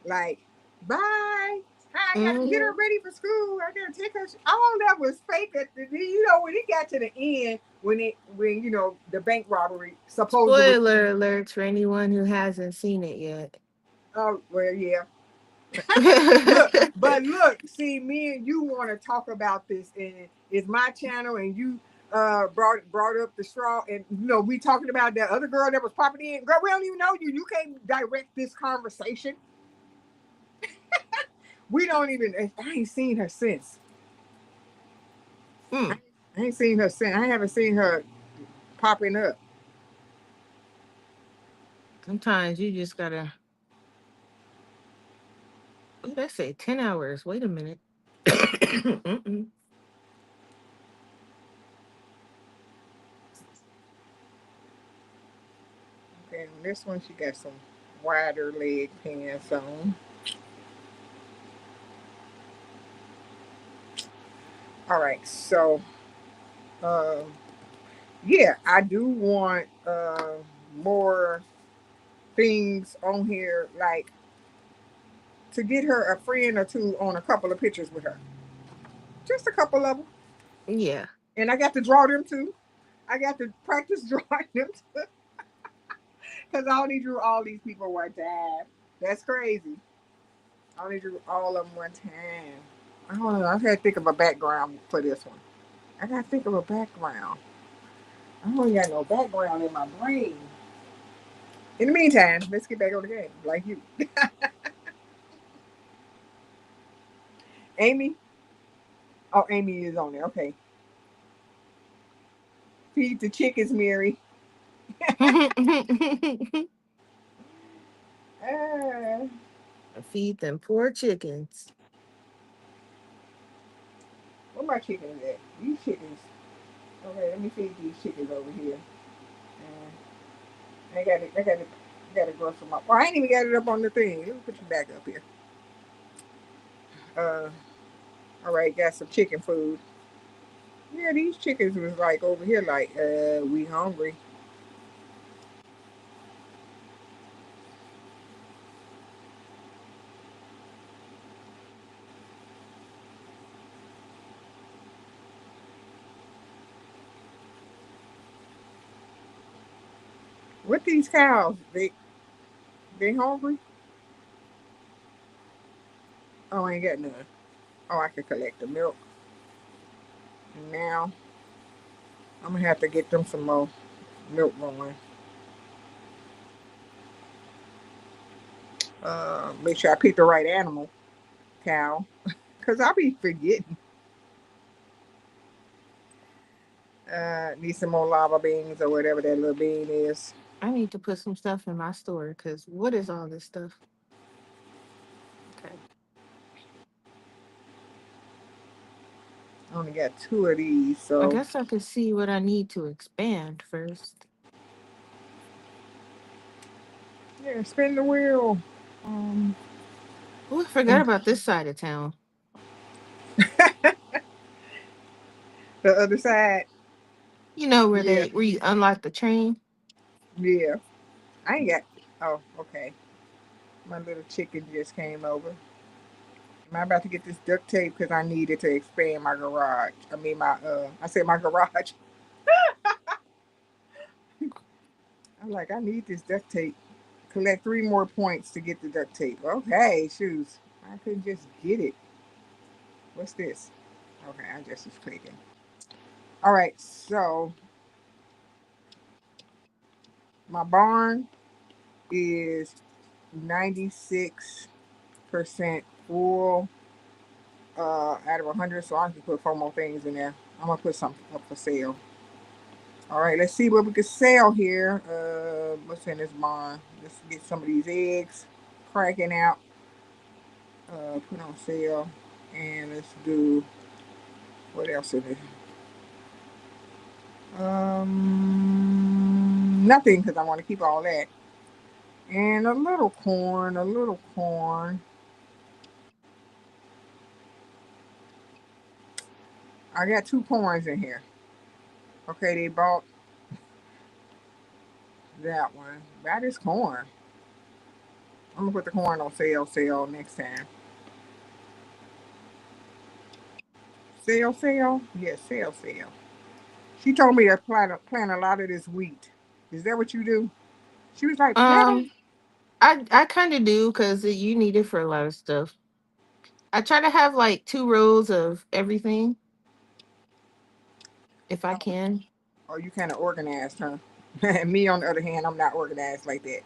like, bye. I gotta get her Hmm. ready for school. I gotta take her. All that was fake. When it got to the end, when the bank robbery supposedly. Spoiler alert for anyone who hasn't seen it yet. Oh well, yeah. Look, but look, see, me and you want to talk about this, and it's my channel, and you brought up the straw, and we talking about that other girl that was popping in. Girl, we don't even know you. You can't direct this conversation. We don't even. I ain't seen her since. I, Mm. I ain't seen her since. I haven't seen her popping up. Sometimes you just gotta. What did I say? 10 hours. Wait a minute. Mm-mm. Okay, on this one she got some wider leg pants on. All right, so uh, yeah, I do want more things on here, like to get her a friend or two on a couple of pictures with her. Just a couple of them. Yeah. And I got to draw them too. I got to practice drawing them too. Because I only drew all these people one time. That's crazy. I only drew all of them one time. I don't know. I had to think of a background for this one. I got to think of a background. I don't got no background in my brain. In the meantime, let's get back on the game. Like you. Amy. Oh, Amy is on there. Okay. Feed the chickens, Mary. Uh, Feed them poor chickens. where my chickens at? These chickens. Okay, let me feed these chickens over here. I got to grow some up. Well, I ain't even got it up on the thing. Let me put you back up here. Uh, all right, got some chicken food. Yeah, these chickens was like over here, like, we hungry. What these cows? They hungry? Oh, I ain't got none. Oh, I can collect the milk. Now I'm gonna have to get them some more milk going. Make sure I pick the right animal, cow, cause I'll be forgetting. Need some more lava beans or whatever that little bean is. I need to put some stuff in my store because what is all this stuff? Okay. I only got two of these, I so guess I could see what I need to expand first. yeah, spin the wheel. Um, oh, I forgot And about this side of town. the other side, You know yeah, where you unlock the train? yeah. I ain't got. Oh, okay. My little chicken just came over. Am I about to get this duct tape because I need it to expand my garage? I mean, I said my garage. I'm like, I need this duct tape. Collect three more points to get the duct tape. Okay, shoes. I couldn't just get it. What's this? Okay, I just was clicking. All right, so my barn is 96% full out of 100, so I can put four more things in there. I'm gonna put something up for sale. All right, let's see what we can sell here. What's in this barn? Let's get some of these eggs cracking out. Put on sale, and let's do what else is it? Nothing because I want to keep all that. And a little corn, a little corn. I got two corns in here. Okay, they bought that one. That is corn. I'm gonna put the corn on sale next time. Sale. Yes, sale. She told me to plant a lot of this wheat. Is that what you do? She was like, plant them. Um, I kind of do because you need it for a lot of stuff. I try to have like 2 rows of everything if I can. Oh, you kind of organized, huh? Me, on the other hand, I'm not organized like that.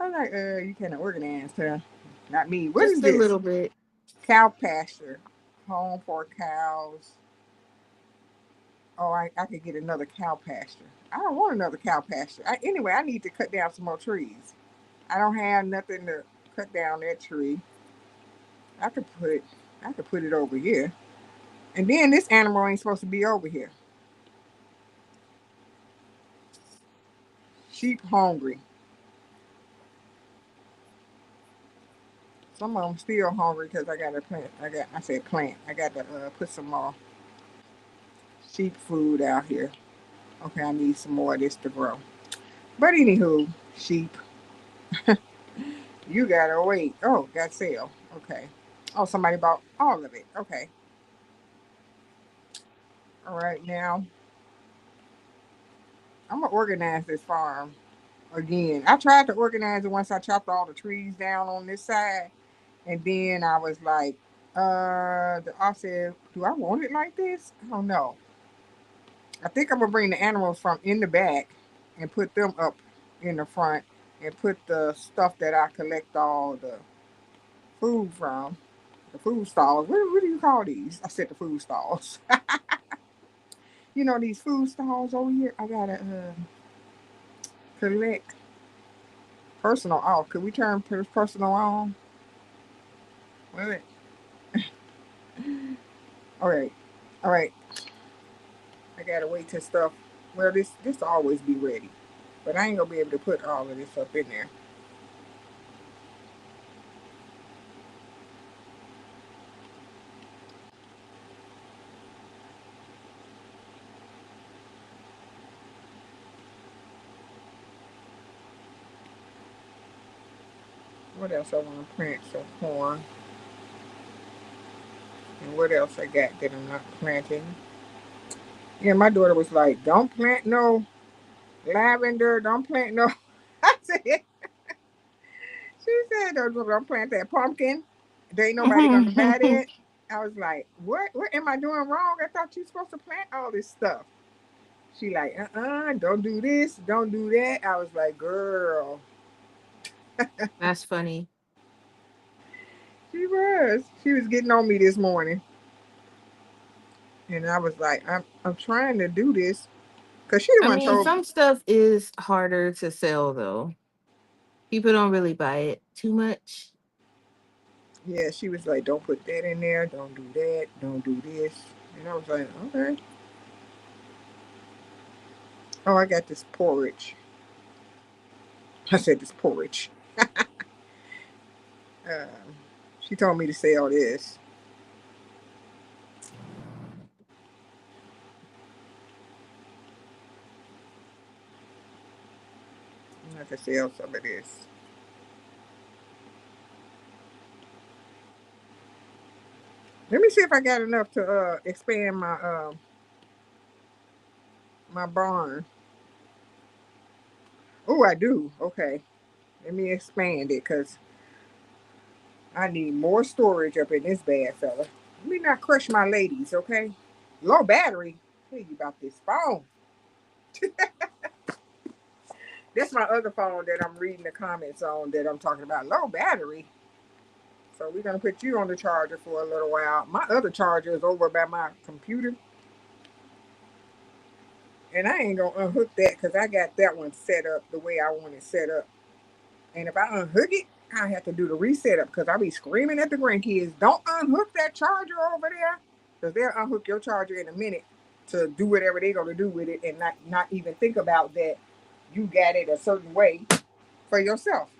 I'm like, you kind of organized, huh? Not me. What is Just a this? little bit. Cow pasture. Home for cows. Oh, I could get another cow pasture. I don't want another cow pasture. Anyway, I need to cut down some more trees. I don't have nothing to cut down that tree. I could put I could put it over here. And then this animal ain't supposed to be over here. Sheep hungry. Some of them still hungry because I got to plant. I said plant. I got to put some more sheep food out here. Okay, I need some more of this to grow. But anywho, sheep. You gotta wait. Oh, got sale. Okay. Oh, somebody bought all of it. Okay. All right, now I'm gonna organize this farm again. I tried to organize it once I chopped all the trees down on this side, and then I was like, I said, do I want it like this? I don't know. I think I'm gonna bring the animals from in the back and put them up in the front, and put the stuff that I collect all the food from, the food stalls. What do you call these? I said the food stalls. You know these food stalls over here. I gotta collect personal off. Could we turn personal on? Wait. All right, all right. I gotta wait till stuff. Well, this will always be ready, but I ain't gonna be able to put all of this up in there. What else I want to plant? Some corn. And what else I got that I'm not planting? Yeah, my daughter was like, "Don't plant no lavender. Don't plant no." I said, she said, "Don't plant that pumpkin. There ain't nobody gonna buy that." I was like, "What? What am I doing wrong? I thought you supposed to plant all this stuff." She like, don't do this, don't do that. I was like, "Girl." That's funny. She was getting on me this morning, and I was like, I'm trying to do this because she the I one mean, told me. some stuff is harder to sell though. People don't really buy it too much. Yeah, she was like, "Don't put that in there. Don't do that. Don't do this." And I was like, "Okay." Oh, I got this porridge. I said this porridge. Um, she told me to sell this. I have to sell some of this. Let me see if I got enough to expand my barn. Oh, I do. Okay, let me expand it because I need more storage up in this bad fella. Let me not crush my ladies, okay? Low battery. Tell you about this phone. That's my other phone that I'm reading the comments on that I'm talking about. Low battery. So we're gonna put you on the charger for a little while. My other charger is over by my computer, and I ain't gonna unhook that because I got that one set up the way I want it set up. And if I unhook it, I have to do the reset up because I be screaming at the grandkids, "Don't unhook that charger over there," because they'll unhook your charger in a minute to do whatever they're gonna do with it, and not even think about that you got it a certain way for yourself.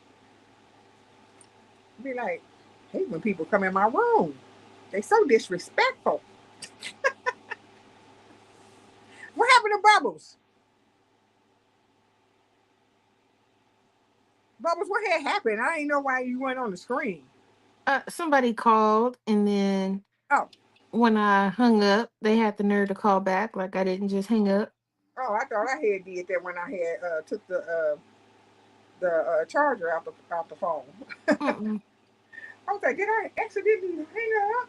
Be like, hate when people come in my room. They so disrespectful. What happened to Bubbles? Bubbles, what had happened? I didn't know why you went on the screen. Somebody called, and then Oh, when I hung up, they had the nerve to call back. Like I didn't just hang up. oh, I thought I had did that when I had took the charger out the phone. Mm-mm. I was like, did I accidentally hang up?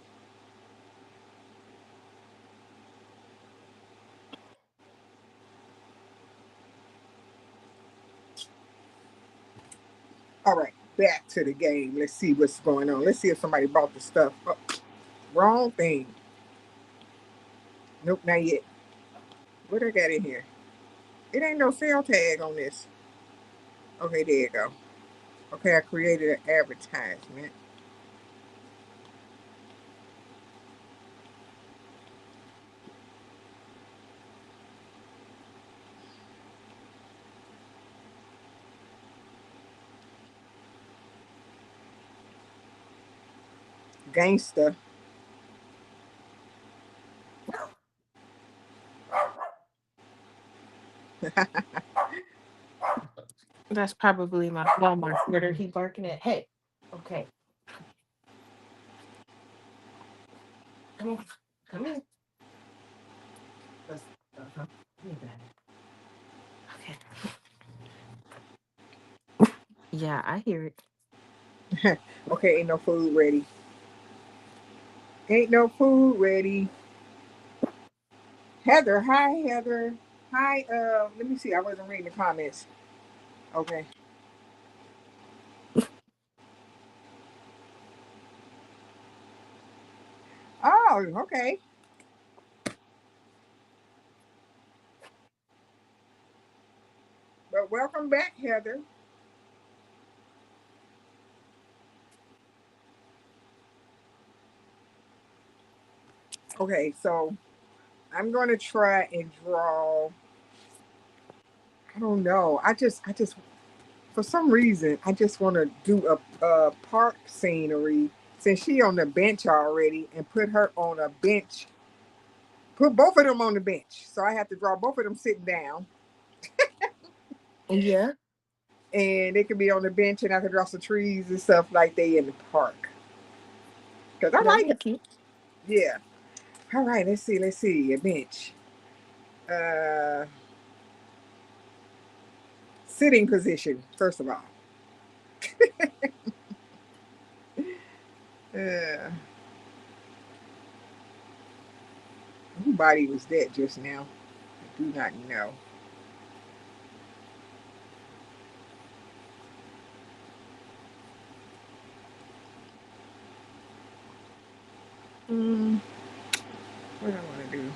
All right, back to the game. Let's see what's going on. Let's see if somebody bought the stuff. Oh, wrong thing. Nope, not yet. What I got in here? It ain't no sale tag on this. Okay, there you go. Okay, I created an advertisement. Gangster. That's probably my Walmart critter. He barking at. Hey, okay, come on, come in. Let's, uh-huh. Give me that. Okay. Yeah, I hear it. Okay, ain't no food ready. Ain't no food ready. Heather, hi Heather. Hi, let me see. I wasn't reading the comments. Okay. Oh, okay. But welcome back, Heather. Okay, so I'm gonna try and draw. I don't know. I just, for some reason, I just want to do a park scenery since she on the bench already, and put her on a bench. Put both of them on the bench. So I have to draw both of them sitting down, Yeah, and they could be on the bench, and I could draw some trees and stuff like they in the park. Cause I that'd like be that. cute. Yeah. All right. Let's see. Let's see. A bench. Uh, Sitting position. First of all. Uh, who body was that just now? I do not know. Hmm. What do I want to do?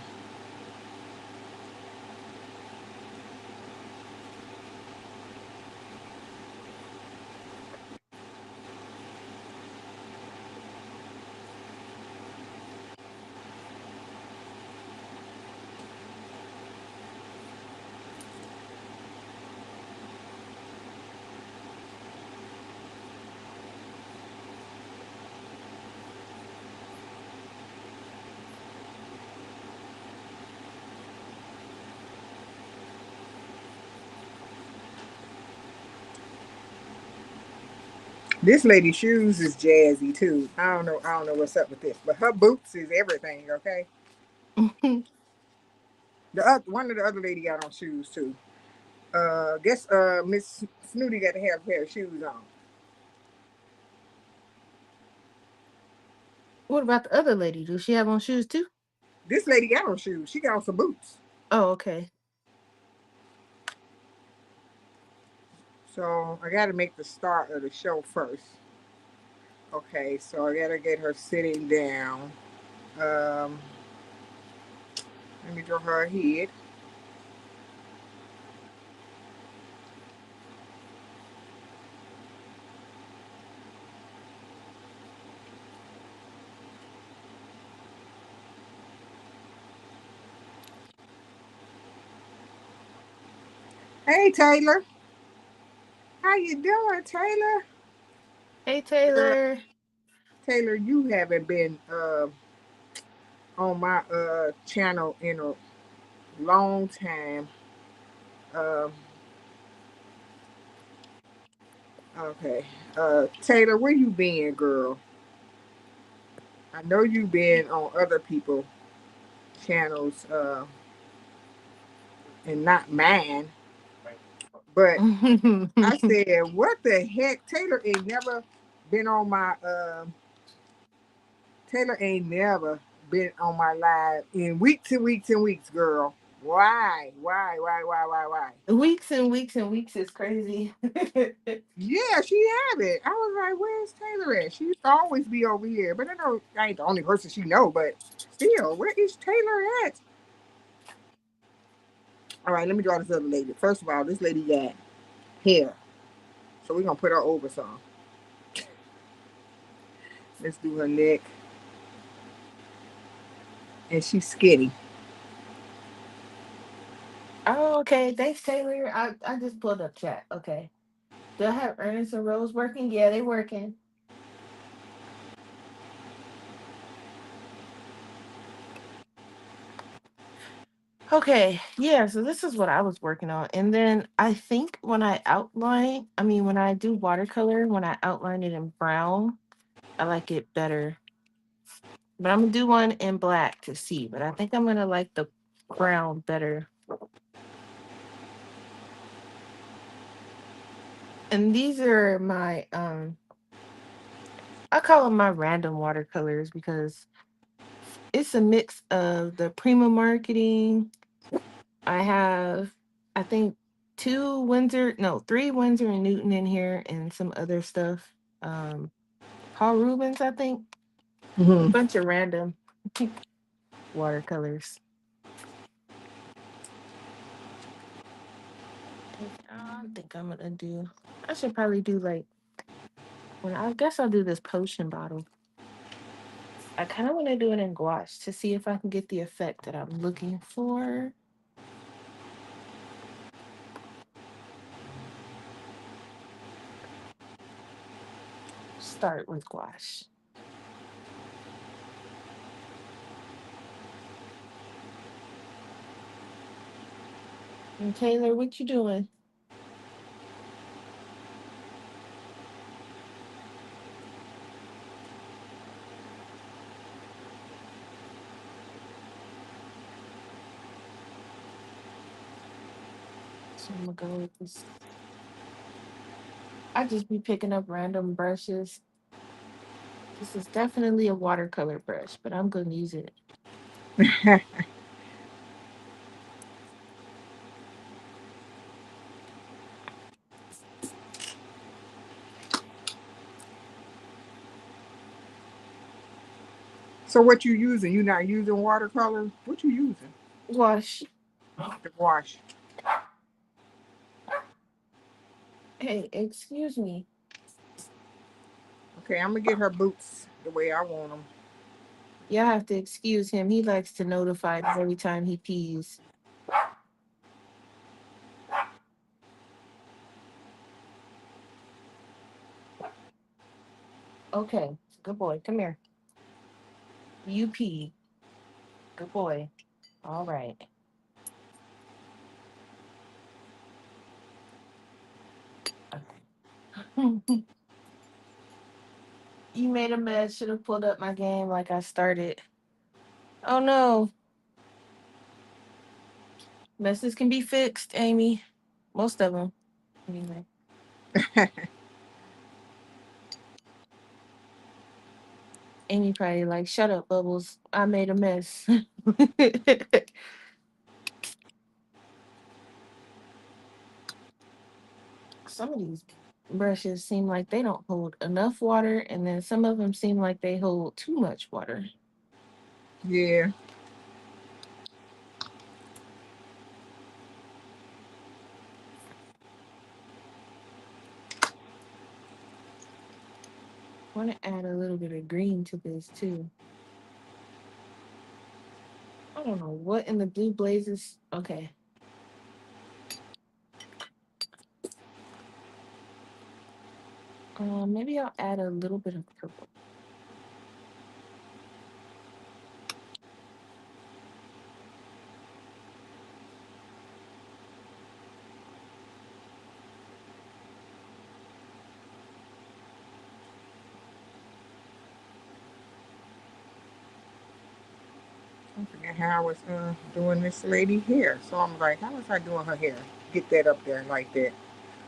This lady's shoes is jazzy too. I don't know. I don't know what's up with this, but her boots is everything. Okay. One of the other lady got on shoes too. Guess Miss Snooty got to have a pair of shoes on. What about the other lady? Does she have on shoes too? This lady got on shoes. She got on some boots. Oh, okay. So I got to make the start of the show first. Okay, so I got to get her sitting down. Um, Let me draw her head. Hey Taylor, how you doing, Taylor? Hey, Girl, Taylor. Taylor, you haven't been on my channel in a long time. Um, okay, Taylor, where you been, girl? I know you been on other people channels, and not mine. But I said, what the heck? Taylor ain't never been on my live in weeks and weeks and weeks, girl. Why? Why? Weeks and weeks and weeks is crazy. Yeah, she have it. I was like, where's Taylor at? She used to always be over here. But I know I ain't the only person she know, but still, where is Taylor at? All right, let me draw this other lady. First of all, this lady got hair. So we're gonna put her over some. Let's do her neck. And she's skinny. Oh, okay. Thanks, Taylor. I just pulled up chat. Okay. Do I have Ernest and Rose working? Yeah, they working. Okay, yeah, so this is what I was working on. And then I think when I outline, I mean, when I do watercolor, when I outline it in brown, I like it better. But I'm gonna do one in black to see, but I think I'm gonna like the brown better. And these are my I call them my random watercolors because it's a mix of the Prima marketing. I have, I think, three Windsor and Newton in here and some other stuff. Um, Paul Rubens, I think. A Hmm. bunch of random watercolors. I think I'm gonna do. I should probably do like when I guess I'll do this potion bottle. I kind of want to do it in gouache to see if I can get the effect that I'm looking for. Start with gouache. And Taylor, what you doing? So I'm gonna go with this. I just be picking up random brushes. This is definitely a watercolor brush, but I'm gonna use it. So what you using? You not using watercolor? What you using? Wash. The wash. Hey, excuse me. Okay, I'm gonna get her boots the way I want them. Y'all have to excuse him. He likes to notify me every time he pees. Okay, good boy. Come here. You pee. Good boy. All right. Okay. You made a mess. Should have pulled up my game like I started. Oh no. Messes can be fixed, Amy. Most of them. Anyway. Amy probably like, shut up, Bubbles. I made a mess. Some of these brushes seem like they don't hold enough water, and then some of them seem like they hold too much water. Yeah. I want to add a little bit of green to this too. I don't know what in the blue blazes. Okay. Maybe I'll add a little bit of purple. I forget how I was doing this lady hair. So I'm like, how was I doing her hair? Get that up there like that.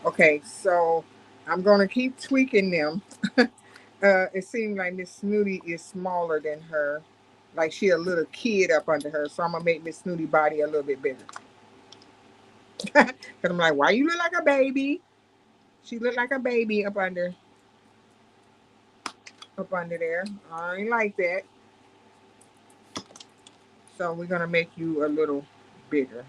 Okay, so I'm gonna keep tweaking them. It seems like Miss Snooty is smaller than her, like she a little kid up under her. So I'm gonna make Miss Snooty body a little bit bigger. Cause I'm like, why you look like a baby? She look like a baby up under there. I ain't like that. So we're gonna make you a little bigger.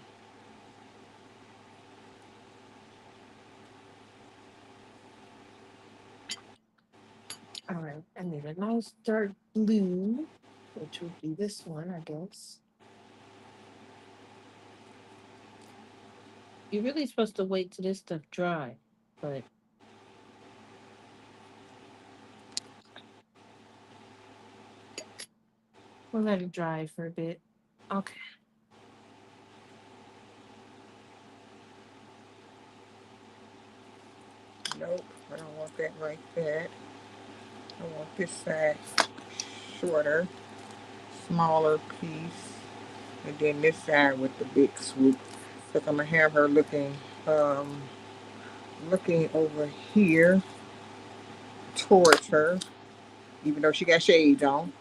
All right. I need a nice dark blue, which would be this one, I guess. You're really supposed to wait till this stuff dry, but we'll let it dry for a bit. Okay. Nope, I don't want that like that. I want this side shorter, smaller piece, and then this side with the big swoop. Because I'm gonna have her um, looking over here towards her, even though she got shades on.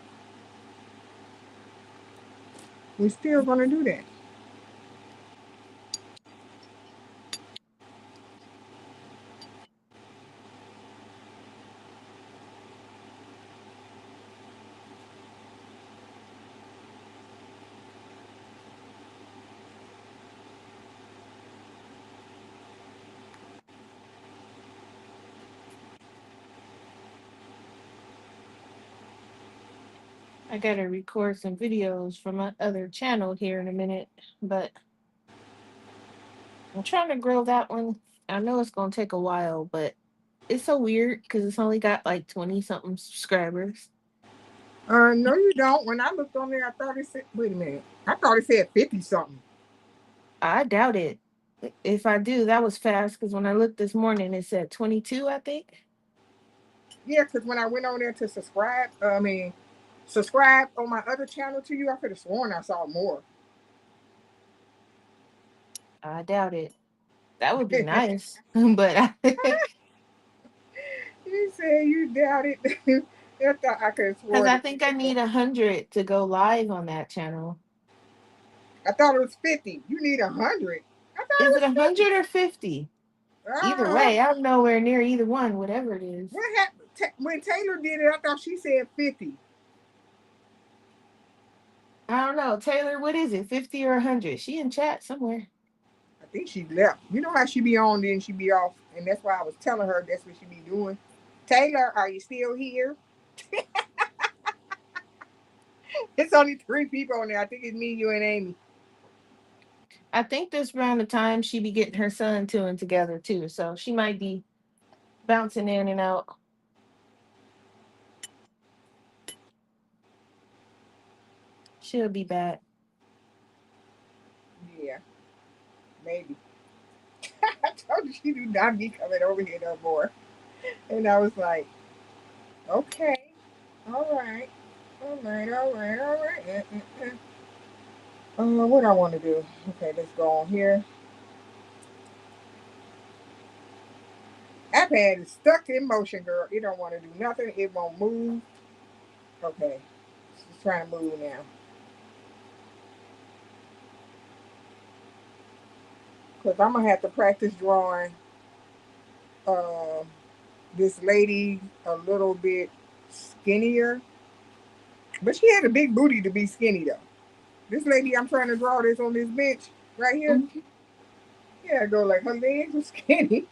We still gonna do that. I gotta record some videos for my other channel here in a minute, but I'm trying to grow that one. I know it's gonna take a while, but it's so weird because it's only got like 20 something subscribers. No, you don't. When I looked on there, I thought it said. Wait a minute. I thought it said 50 something. I doubt it. If I do, that was fast because when I looked this morning, it said 22, I think. Yeah, because when I went on there to subscribe on my other channel to you, I could have sworn I saw more. I doubt it. That would be You nice, but said you doubt it. I thought I could have because sworn I it think I was more. need 100 to go live on that channel. I thought it was 50. You need 100. I thought Is it it was 100 or 50? 50. Either way, I'm nowhere near either one, whatever it is. What happened? When Taylor did it, I thought she said 50. I don't know. Taylor, what is it? 50 or 100? She in chat somewhere. I think she left. You know how she be on, then she be off. And that's why I was telling her that's what she be doing. Taylor, are you still here? It's only three people on there. I think it's me, you, and Amy. I think this around the time she be getting her son two and together too. So she might be bouncing in and out. She'll be back. Yeah, maybe. I told you she do not be coming over here no more. And I was like, okay, all right, all right, all right, all right. What I want to do? Okay, let's go on here. iPad is stuck in motion, girl. It don't want to do nothing. It won't move. Okay, it's trying to move now. Cause I'm gonna have to practice drawing uh, this lady a little bit skinnier, but she had a big booty to be skinny though. This lady I'm trying to draw this on this bench right here. Mhm. Yeah, go like her legs were skinny.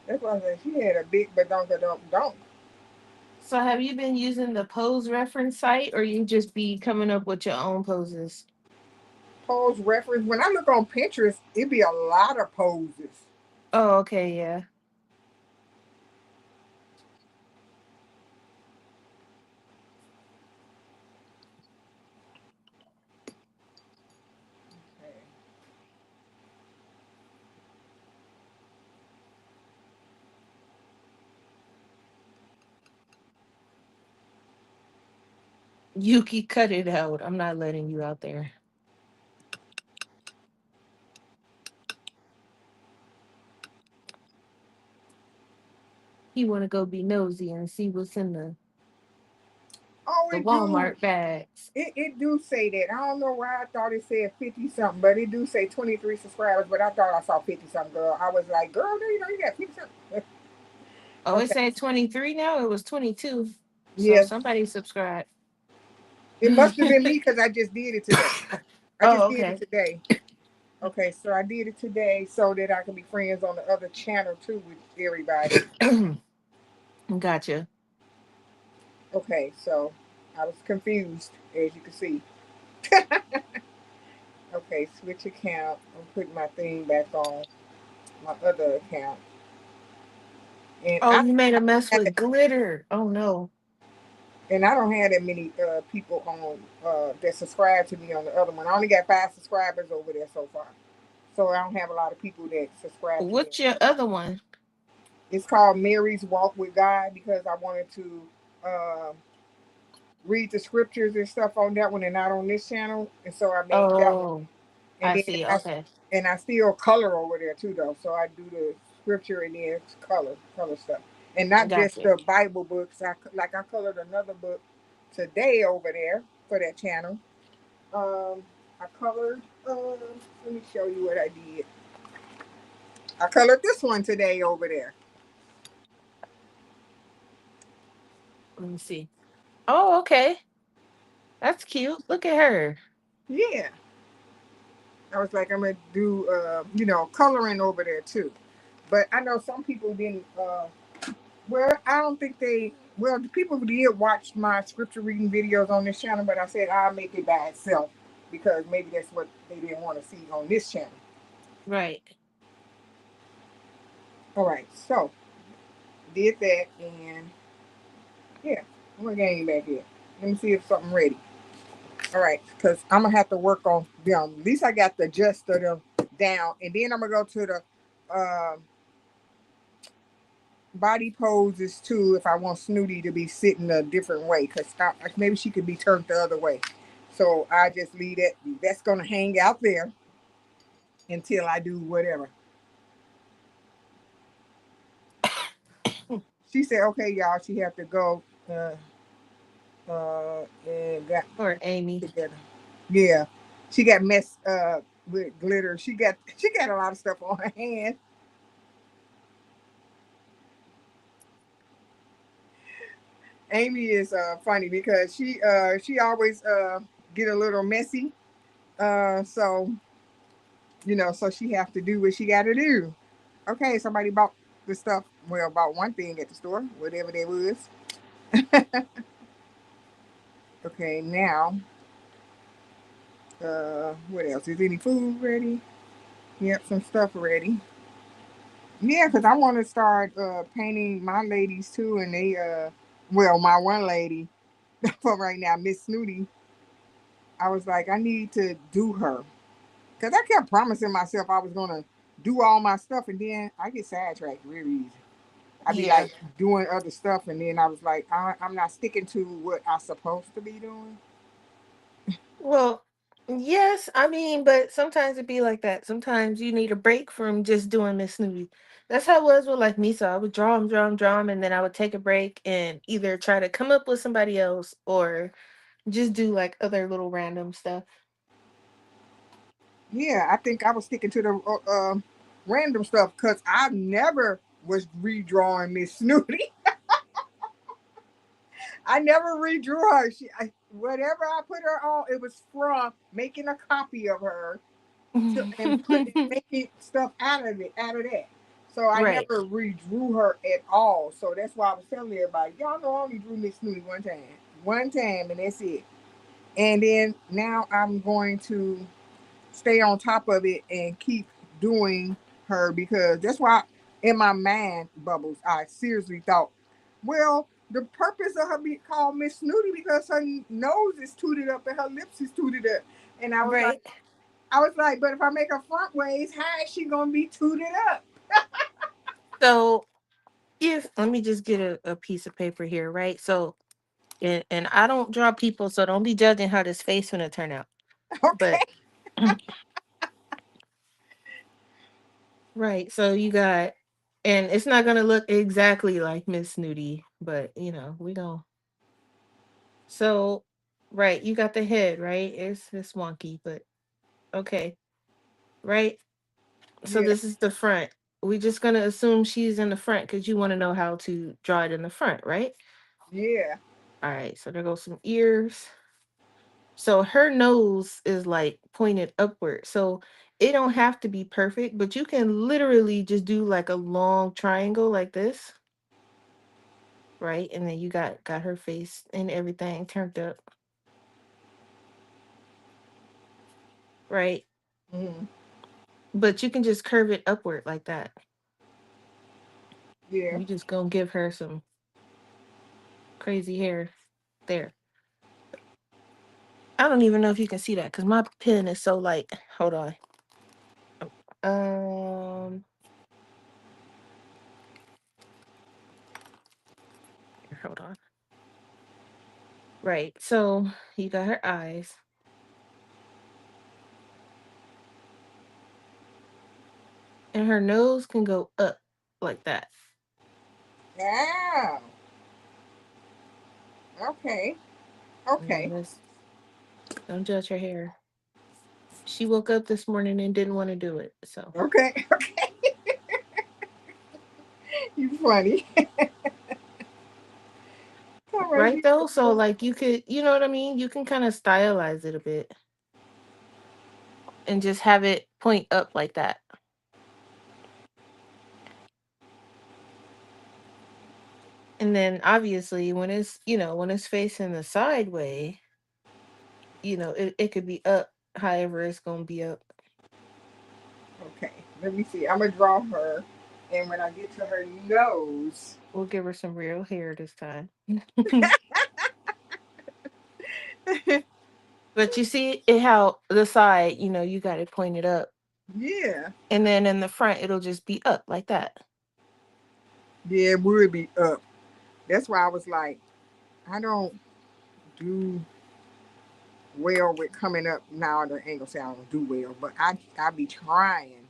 That's why I said she had a big badonka don't. So have you been using the pose reference site or you just be coming up with your own poses? Pose reference. When I look on Pinterest, it be a lot of poses. Oh, okay, yeah. Okay. Yuki, cut it out. I'm not letting you out there. He want to go be nosy and see what's in Oh, the it do. Walmart bags. It do say that. I don't know why I thought it said 50 something, but it do say 23 subscribers. But I thought I saw 50 something, girl. I was like, girl, no, you got 50 something. Oh, it Okay. said 23 now. It was 22. So Yes, somebody subscribed. it must have been me because I just did it today. I Oh, just did it okay. today. Okay, so I did it today so that I can be friends on the other channel too with everybody. Gotcha. Okay, so I was confused as you can see. Okay, switch account. I'm putting my thing back on my other account, and Oh, you made a mess with glitter. Oh no. I don't have that many people on that subscribe to me on the other one. I only got 5 subscribers over there so far, so I don't have a lot of people that subscribe to me. What's your other one? It's called Mary's Walk with God because I wanted to uh, read the scriptures and stuff on that one and not on this channel, and so I made that one. Oh, And I then see. I Okay. and I still color over there too though. So I do the scripture and then color stuff, and not just Gotcha. the Bible books. I colored another book today over there for that channel. I colored. Let me show you what I did. I colored this one today over there. Let me see. Oh, okay. That's cute. Look at her. Yeah, I was like, I'm gonna do coloring over there too. But I know some people didn't. Well, I don't think they. Well, the people did watch my scripture reading videos on this channel, but I said I'll make it by itself because maybe that's what they didn't want to see on this channel. Right. All right, so did that, and yeah, I'm gonna get back here. Let me see if something ready. All right, because I'm gonna have to work on them. At least I got the gist of them down, and then I'm gonna go to the body poses too if I want Snooty to be sitting a different way because maybe she could be turned the other way. So I just leave that. That's gonna hang out there until I do whatever. She said, "Okay, y'all." She have to go and got Or Amy. together. Yeah, she got messed with glitter. She got a lot of stuff on her hand. Amy is funny because she always get a little messy. So so she have to do what she got to do. Okay, somebody bought the stuff. Well, bought one thing at the store, whatever that was. Okay, now, what else? Is any food ready? Yep, some stuff ready. Yeah, because I want to start painting my ladies too, and my one lady for right now, Miss Snooty. I was like, I need to do her because I kept promising myself I was gonna do all my stuff, and then I get sidetracked really easy. I'd be Yeah. like doing other stuff, and then I was like, I'm not sticking to what I'm supposed to be doing. Well, yes, I mean, but sometimes it be like that. Sometimes you need a break from just doing Miss Snoopy. That's how it was with like Misa. I would draw 'em, and then I would take a break and either try to come up with somebody else or just do like other little random stuff. Yeah, I think I was sticking to the random stuff because I never was redrawing Miss Snooty. I never redrew her. Whatever I put her on, it was from making a copy of her and making stuff out of that. So I Right. never redrew her at all. So that's why I was telling everybody, y'all know I only drew Miss Snooty one time, and that's it. And then now I'm going to stay on top of it and keep doing her because that's why in my mind bubbles I seriously thought, well, the purpose of her being called Miss Snooty because her nose is tooted up and her lips is tooted up. And Right. I was like, but if I make her front ways, how is she gonna be tooted up? So if let me just get a piece of paper here, right? So and I don't draw people, so don't be judging how this face gonna turn out. But Okay. right, so you got, and it's not gonna look exactly like Miss Snooty, but we don't. So, right, you got the head, right? It's wonky, but okay, right. So Yeah, this is the front. We just gonna assume she's in the front because you want to know how to draw it in the front, right? yeah, All right, so there goes some ears. So her nose is like pointed upward. So it don't have to be perfect, but you can literally just do like a long triangle like this, right? And then you got her face and everything turned up, right? hmm, But you can just curve it upward like that. yeah. You just gonna give her some crazy hair there. I don't even know if you can see that because my pen is so light. Hold on. Um, Hold on. Right. So you got her eyes, and her nose can go up like that. Oh, okay. And then Okay. this, don't judge her hair. She woke up this morning and didn't want to do it. So, Okay. Okay. You funny. All right. right though? So, like, you could, you know what I mean? You can kind of stylize it a bit and just have it point up like that. And then obviously, when it's, when it's facing the side way, it could be up however it's going to be up. Okay. Let me see. I'm gonna draw her, and when I get to her nose. We'll give her some real hair this time. But you see it how the side, you got it pointed up. Yeah. And then in the front, it'll just be up like that. Yeah, it would be up. That's why I was like, I don't do well with coming up now. The ain't gonna say I don't do well, but I be trying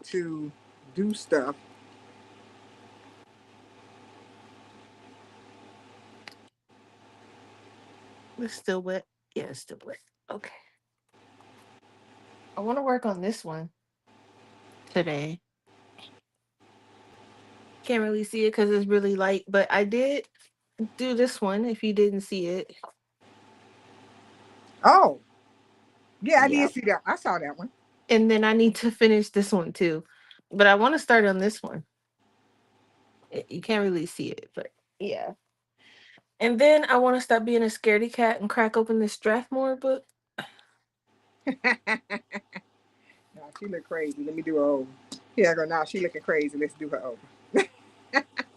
to do stuff. It's still wet. Yeah, it's still wet. Okay. I want to work on this one today. Can't really see it because it's really light, but I did do this one if you didn't see it. Oh, yeah, I did Yep. see that. I saw that one. And then I need to finish this one too. But I want to start on this one. You can't really see it, but yeah. And then I want to stop being a scaredy cat and crack open this Strathmore book. Nah, she look crazy. Let me do her over. Here I go. Now she looking crazy. Let's do her over.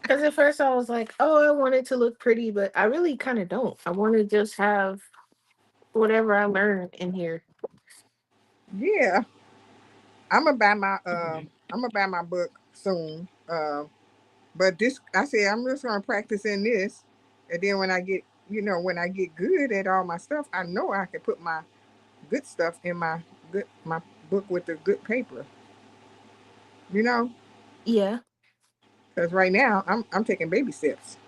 Because at first I was like, oh, I want it to look pretty, but I really kind of don't. I want to just have whatever I learned in here. Yeah, I'm gonna buy my book soon. But this I said I'm just gonna practice in this, and then when I get when I get good at all my stuff, I know I can put my good stuff in my book with the good paper. You know, Yeah. because right now I'm taking baby steps.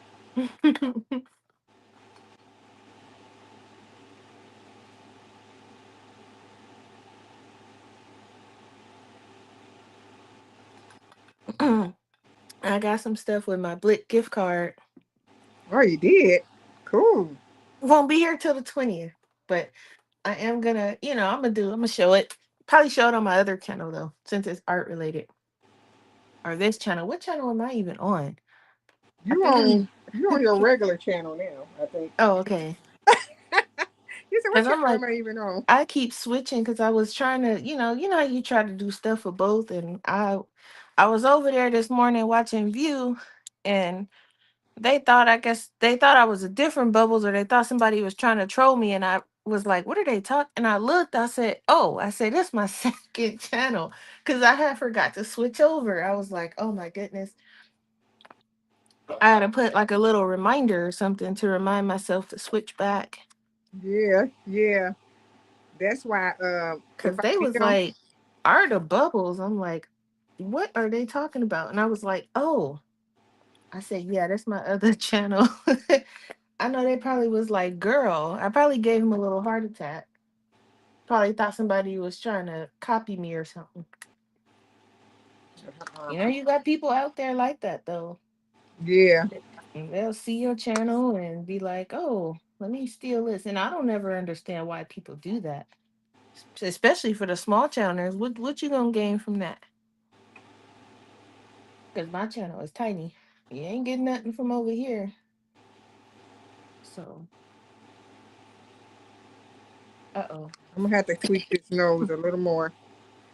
I got some stuff with my Blick gift card. Oh, you did? Cool. Won't be here till the 20th, but I am gonna, I'm gonna show it. Probably show it on my other channel though, since it's art related. Or this channel. What channel am I even on? I You think on I'm. you on your regular channel now? I think. Oh, okay. You said what Because I'm channel like, am I even on? I keep switching because I was trying to, how you try to do stuff for both, and I was over there this morning watching View, and I guess they thought I was a different Bubbles, or they thought somebody was trying to troll me, and I was like, what are they talking? And I looked, I said, oh, I said, this is my second channel because I had forgot to switch over. I was like, oh my goodness. I had to put like a little reminder or something to remind myself to switch back Yeah, yeah. That's why. If because I they be was on, like, art of bubbles. I'm like, what are they talking about? And I was like, oh, I said, yeah, that's my other channel. I know they probably was like, girl, I probably gave him a little heart attack. Probably thought somebody was trying to copy me or something. You got people out there like that though. yeah, And they'll see your channel and be like, oh, let me steal this. And I don't ever understand why people do that. Especially for the small channels. What you gonna gain from that? Because my channel is tiny. You ain't getting nothing from over here. So, uh-oh. I'm gonna have to tweak this nose a little more.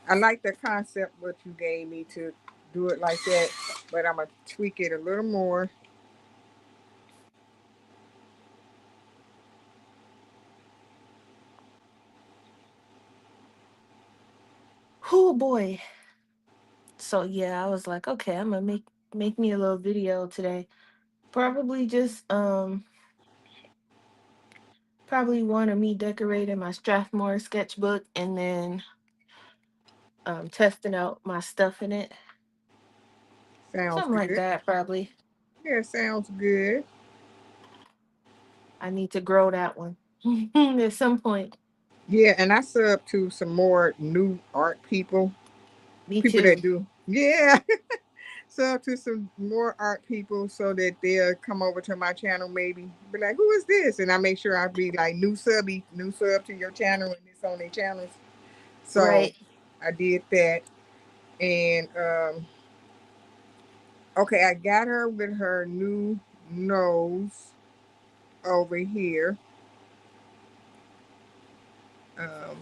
I like the concept what you gave me to do it like that, but I'm gonna tweak it a little more. Oh boy. So yeah, I was like, okay, I'm gonna make me a little video today. Probably just probably one of me decorating my Strathmore sketchbook and then testing out my stuff in it. Sounds Something like good. that probably. Yeah, sounds good. I need to grow that one at some point. Yeah, and I sub to some more new art people, Me people that too. do. Yeah, sub to some more art people so that they'll come over to my channel. Maybe be like, "Who is this?" And I make sure I be like, new sub to your channel, and it's on their channels." So Right. I did that, and okay, I got her with her new nose over here. Um,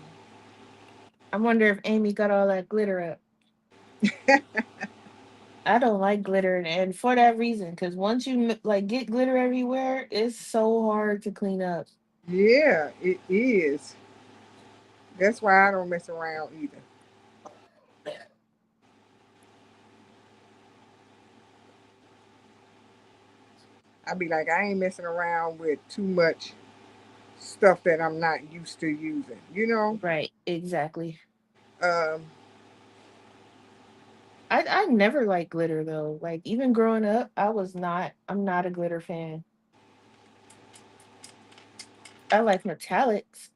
I wonder if Amy got all that glitter up. I don't like glitter, and for that reason, because once you like get glitter everywhere, it's so hard to clean up. yeah, it is. That's why I don't mess around either. I be like, I ain't messing around with too much stuff that I'm not used to using. You know. Right, exactly. Um, I never liked glitter though. Like even growing up, I'm not a glitter fan. I like metallics,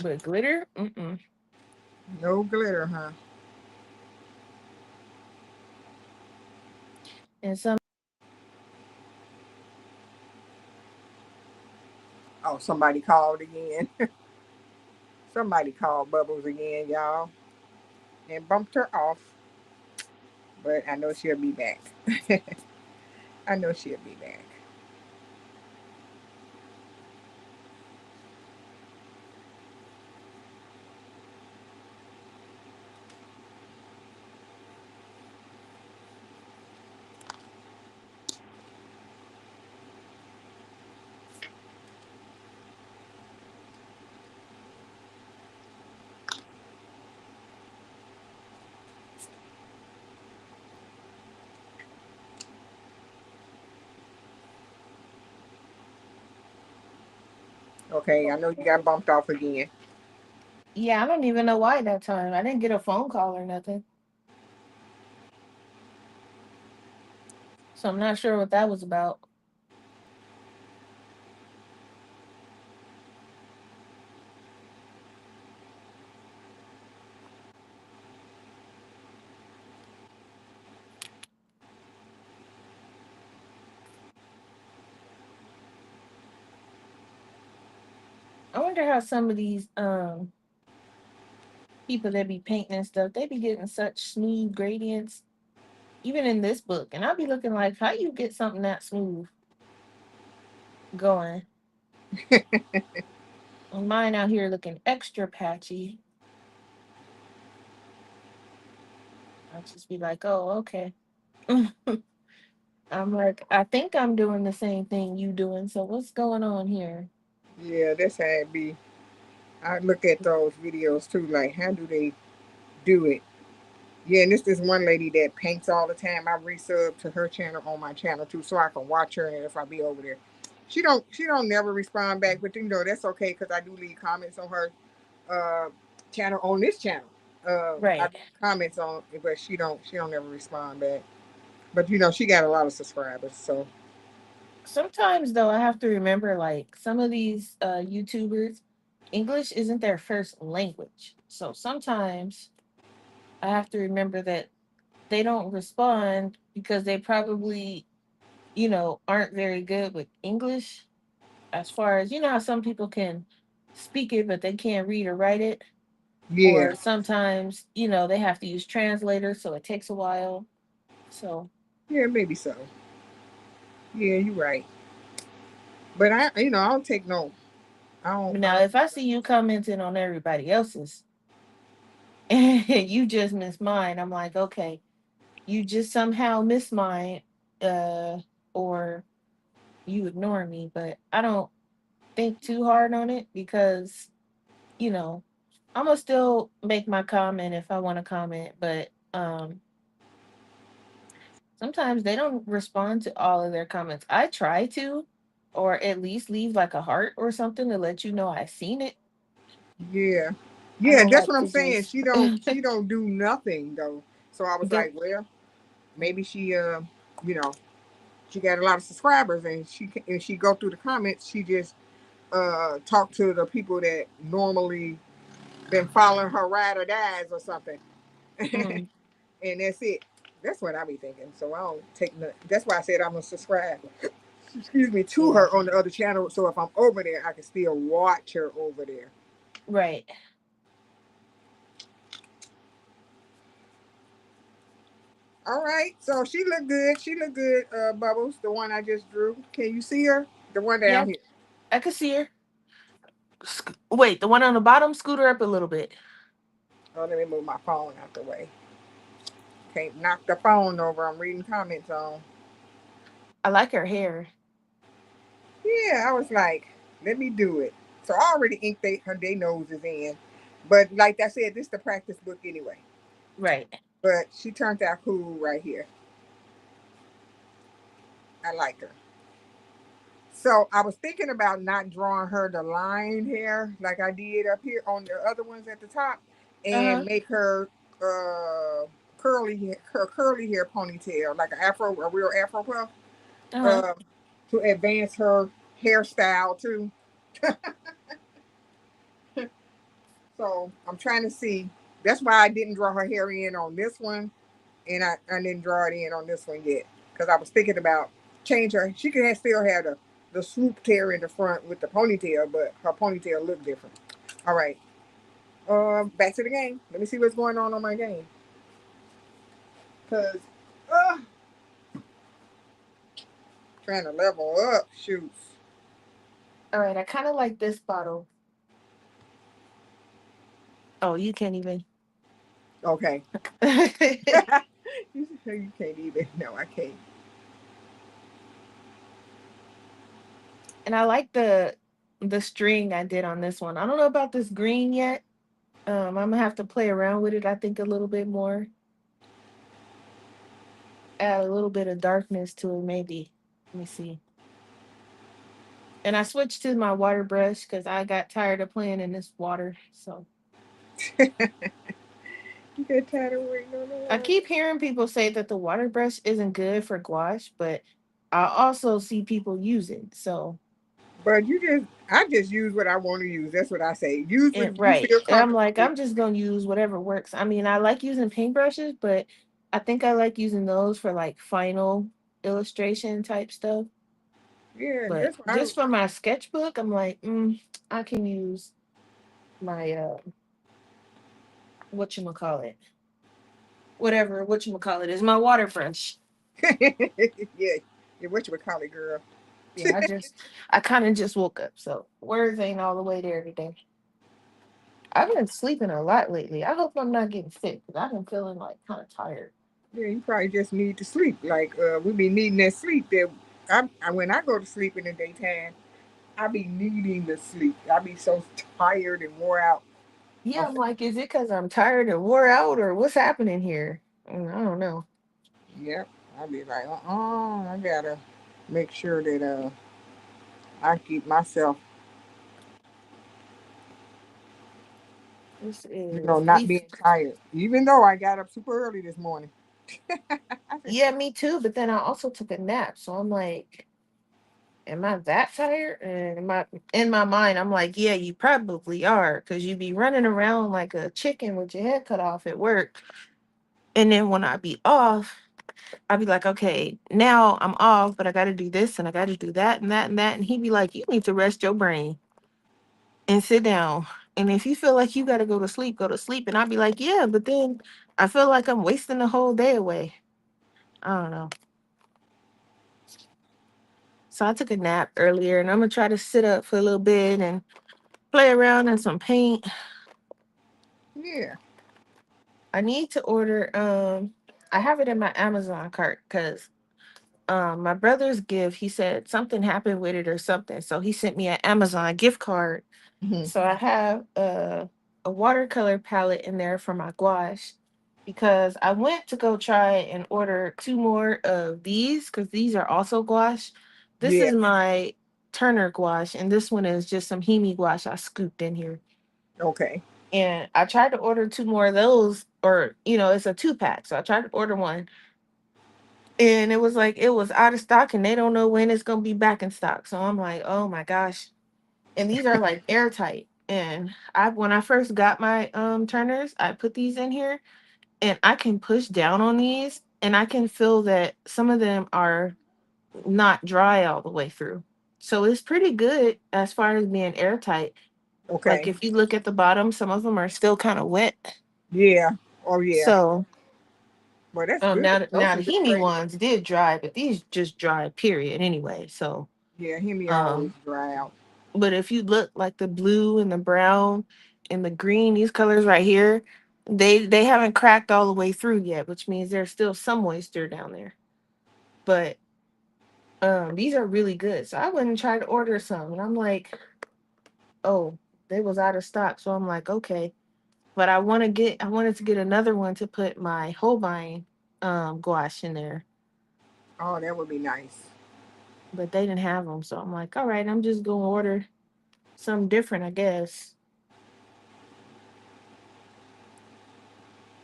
but glitter, mm-mm. no glitter, huh? And some Oh, somebody called again. Somebody called Bubbles again, y'all, and bumped her off. But I know she'll be back. I know she'll be back. Okay, I know you got bumped off again. yeah, I don't even know why that time. I didn't get a phone call or nothing. So I'm not sure what that was about. I wonder how some of these people that be painting and stuff, they be getting such smooth gradients, even in this book. And I'll be looking like, how you get something that smooth going? And mine out here looking extra patchy. I'll just be like, oh, okay. I'm like, I think I'm doing the same thing you doing. So what's going on here? Yeah, that's how it be. I look at those videos too, like how do they do it? Yeah, and this one lady that paints all the time. I resub to her channel on my channel too, so I can watch her if I be over there. She don't never respond back, but that's okay because I do leave comments on her uh channel on this channel. I Right. leave comments on, but she don't never respond back. But she got a lot of subscribers, so Sometimes though, I have to remember like some of these YouTubers, English isn't their first language. So sometimes I have to remember that they don't respond because they probably, aren't very good with English. As far as, how some people can speak it, but they can't read or write it. yeah, Or sometimes, they have to use translators, so it takes a while. So yeah, maybe so. Yeah, you're right. But I don't take no. I don't. I now, don't. if I see you commenting on everybody else's and you just miss mine, I'm like, okay, you just somehow miss mine, uh, or you ignore me. But I don't think too hard on it because, you know, I'm gonna still make my comment if I want to comment. But Sometimes they don't respond to all of their comments. I try to, or at least leave like a heart or something to let you know I seen it. Yeah. I Yeah, don't that's like what I'm to saying. just She don't do nothing though. So I was get. like, well, maybe she you know, she got a lot of subscribers and she go through the comments, she just talk to the people that normally been following her ride or dies or something. Mm, And that's it. That's what I be thinking. So I don't take nothing. That's why I said I'm gonna subscribe. Excuse me, to yeah, her on the other channel. So if I'm over there, I can still watch her over there. right. All right. So she looked good. She looked good. Bubbles, the one I just drew. Can you see her? The one Yeah, down here. I could see her. Wait, the one on the bottom, scooter up a little bit. Oh, let me move my phone out the way. Can't knock the phone over. I'm reading comments on. I like her hair. Yeah, I was like, let me do it. So I already inked her day noses in. But like I said, this is the practice book anyway. Right. But she turned out cool right here. I like her. So I was thinking about not drawing her the line hair like I did up here on the other ones at the top, Uh huh. and make her curly hair ponytail like an afro, a real afro puff, Uh huh. uh, to advance her hairstyle too. So I'm trying to see. That's why I didn't draw her hair in on this one, and I didn't draw it in on this one yet because I was thinking about change her. She could still have the swoop hair in the front with the ponytail, but her ponytail looked different. All right, back to the game. Let me see what's going on my game. Cause, uh, trying to level up. Shoots. All right. I kind of like this bottle. Oh, you can't even. Okay. You can't even. No, I can't. And I like the string I did on this one. I don't know about this green yet. I'm gonna have to play around with it. I think a little bit more, add a little bit of darkness to it, maybe. Let me see. And I switched to my water brush because I got tired of playing in this water. So You get tired of waiting on the I water. keep hearing people say that the water brush isn't good for gouache, but I also see people use it. So But I just use what I want to use. That's what I say. Use what and you right. feel And I'm comfortable like, with. I'm just gonna use whatever works. I mean, I like using paintbrushes, but I think I like using those for like final illustration type stuff. Yeah, But that's why. just for my sketchbook, I'm like, I can use my whatchamacallit. Whatever whatchamacallit is my water brush. Yeah, yeah. What you would call it, girl? Yeah, I kind of just woke up, so words ain't all the way there today. I've been sleeping a lot lately. I hope I'm not getting sick because I've been feeling like kind of tired. Yeah, you probably just need to sleep. Like we be needing that sleep. That when I go to sleep in the daytime, I be needing the sleep. I be so tired and wore out. Yeah, I'm I'm like, is it because I'm tired and wore out, or what's happening here? I don't know. Yep. I be like, I gotta make sure that I keep myself, This is not leaf. being tired. Even though I got up super early this morning. Yeah, me too. But then I also took a nap, so I'm like, am I that tired? And in my mind, I'm like, yeah, you probably are, because you be running around like a chicken with your head cut off at work. And then when I be off, I'd be like, okay, now I'm off, but I got to do this and I got to do that and that and that. And he'd be like, you need to rest your brain and sit down. And if you feel like you got to go to sleep, go to sleep. And I'd be like, yeah, but then I feel like I'm wasting the whole day away. I don't know. So I took a nap earlier and I'm going to try to sit up for a little bit and play around in some paint. Yeah. I need to order, I have it in my Amazon cart because my brother's gift, he said something happened with it or something. So he sent me an Amazon gift card. Hmm. So I have a watercolor palette in there for my gouache. because I went to go try and order two more of these because these are also gouache. This Yeah. is my Turner gouache, and this one is just some Hemi gouache I scooped in here. Okay. And I tried to order two more of those, or it's a 2 pack. So I tried to order one, and it was like it was out of stock, and they don't know when it's gonna be back in stock. So I'm like, oh my gosh. And these are like airtight. And when I first got my Turners, I put these in here, and I can push down on these, and I can feel that some of them are not dry all the way through. So it's pretty good as far as being airtight. Like Okay. if you look at the bottom, some of them are still kind of wet. Yeah. Oh yeah. So Well, that's good. Those now some the good Hemi training. ones did dry, but these just dry period anyway. So Yeah, Hemi always um dry out. but if you look like the blue and the brown and the green, these colors right here, they haven't cracked all the way through yet, which means there's still some moisture down there. But these are really good. So I went and tried to order some, and I'm like, oh, they was out of stock. So I'm like, okay. But I wanted to get another one to put my Holbein gouache in there, Oh, that would be nice. but they didn't have them. So I'm like, all right, I'm just gonna order some different, I guess.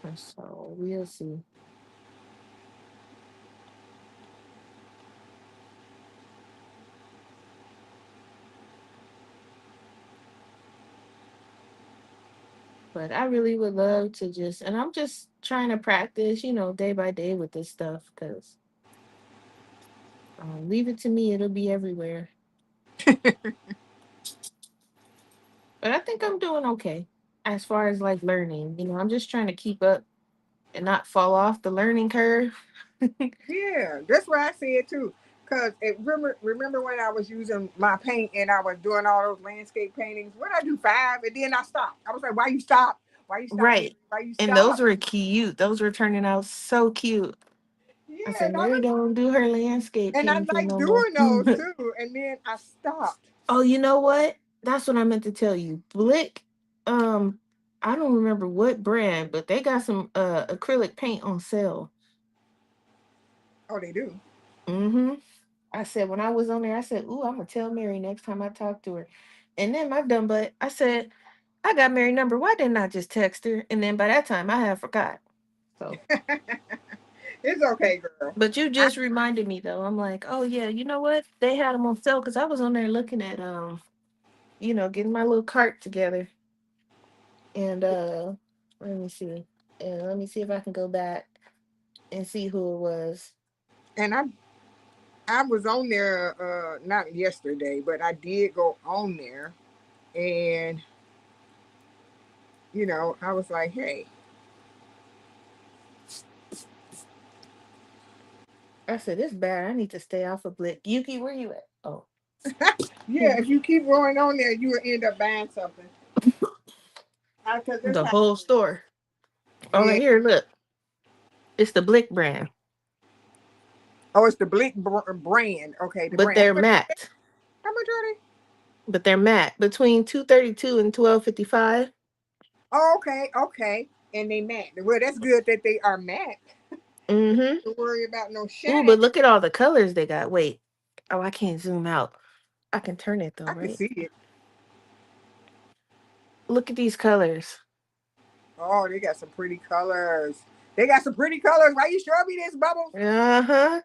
And so we'll see. But I really would love to and I'm just trying to practice, day by day with this stuff because leave it to me, it'll be everywhere. But I think I'm doing okay as far as like learning. I'm just trying to keep up and not fall off the learning curve. Yeah, that's what I said too. Cause remember when I was using my paint and I was doing all those landscape paintings? What I do 5 and then I stopped. I was like, "Why you stop? Why you stop? Right. Why you And those stop?" were cute. Those were turning out so cute. I Yeah, said, Mary don't do her landscape and I painting like no more. doing those too. And then I stopped. Oh, you know what? That's what I meant to tell you. Blick, um, I don't remember what brand, but they got some acrylic paint on sale. Oh, they do. Mm-hmm. I said when I was on there, I said, "Ooh, I'm gonna tell Mary next time I talk to her." And then my dumb butt, I said, "I got Mary number. Why didn't I just text her?" And then by that time, I had forgot. So, It's okay, girl. but you I just reminded me though. I'm like, "Oh yeah, you know what? They had them on sale because I was on there looking at getting my little cart together." And let me see. And let me see if I can go back and see who it was. and I was on there not yesterday, but I did go on there and I was like, "Hey, I said, "This bad. I need to stay off of Blick." Yuki, where you at? Oh, yeah, if you keep going on there, you will end up buying something." Cause that's the how. whole store. Oh, Yeah. right here, look. It's the Blick brand, Oh, it's the Blick brand. Okay, the but brand. they're matte. How much are they? But they're matte between 232 and 1255. Oh, okay, okay. And they matte. Well, that's good that they are matte. Mm-hmm. Don't worry about no Ooh, shine. but look at all the colors they got. Wait. Oh, I can't zoom out. I can turn it though, I can right? see it. Look at these colors. Oh, they got some pretty colors. They got some pretty colors. Why you show me this, Bubbles? Uh-huh.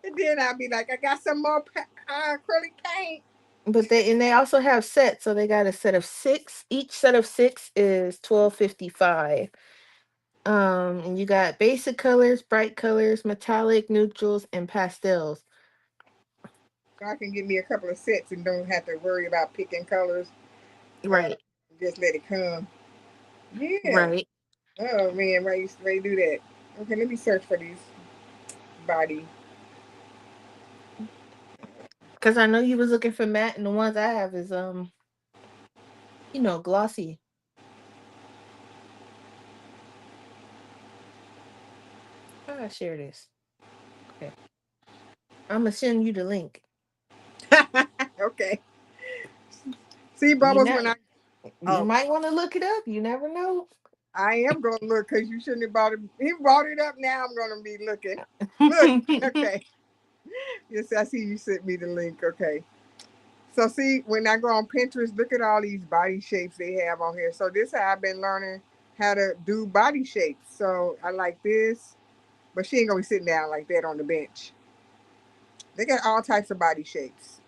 And then I'll be like, I got some more acrylic paint. But they also have sets, so they got a set of six. Each set of six is 1255. And you got basic colors, bright colors, metallic, neutrals, and pastels. So I can get me a couple of sets and don't have to worry about picking colors. Uh, Right, just let it come. Yeah. right. Oh man, why you do that? Okay, let me search for these body. Because I know you was looking for matte, and the ones I have is glossy. How do I share this? Okay, I'm gonna send you the link. Okay. See, You Bubbles, when know, I you oh might want to look it up. You never know. I am gonna look because you shouldn't have brought it. He brought it up. Now I'm gonna be looking. Look, okay. Yes, I see you sent me the link. Okay. So see, when I go on Pinterest, look at all these body shapes they have on here. So this how I've been learning how to do body shapes. So I like this, but she ain't gonna be sitting down like that on the bench. They got all types of body shapes.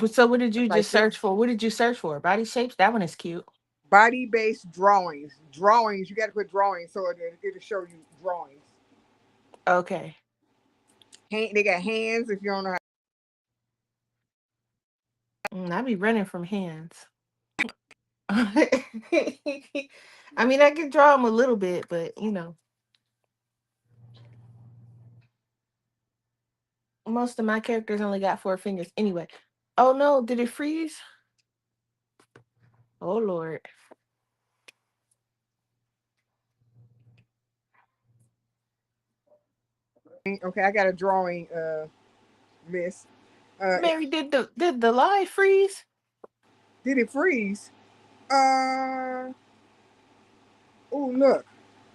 So what did you Like just this search for? What did you search for? Body shapes? That one is cute. body based drawings. Drawings, you got to put drawings so it'll show you drawings. Okay. They got hands if you don't know how. I be running from hands. I mean, I can draw them a little bit, but most of my characters only got 4 fingers anyway. Oh no, did it freeze? Oh Lord. Okay, I got a drawing list. Uh, Mary, did the live freeze? did it freeze? Uh, oh look.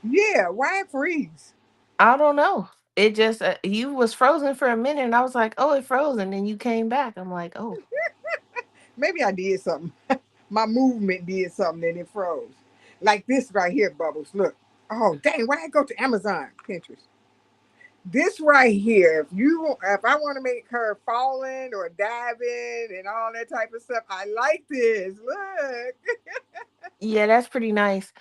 Yeah, why it freeze? I don't know. It just you was frozen for a minute, and I was like, "Oh, it froze," and then you came back. I'm like, "Oh, Maybe I did something. My movement did something and it froze. Like this right here, Bubbles. Look. Oh dang, why I go to Amazon, Pinterest? This right here, if I want to make her falling or diving and all that type of stuff, I like this. Look. yeah, that's pretty nice."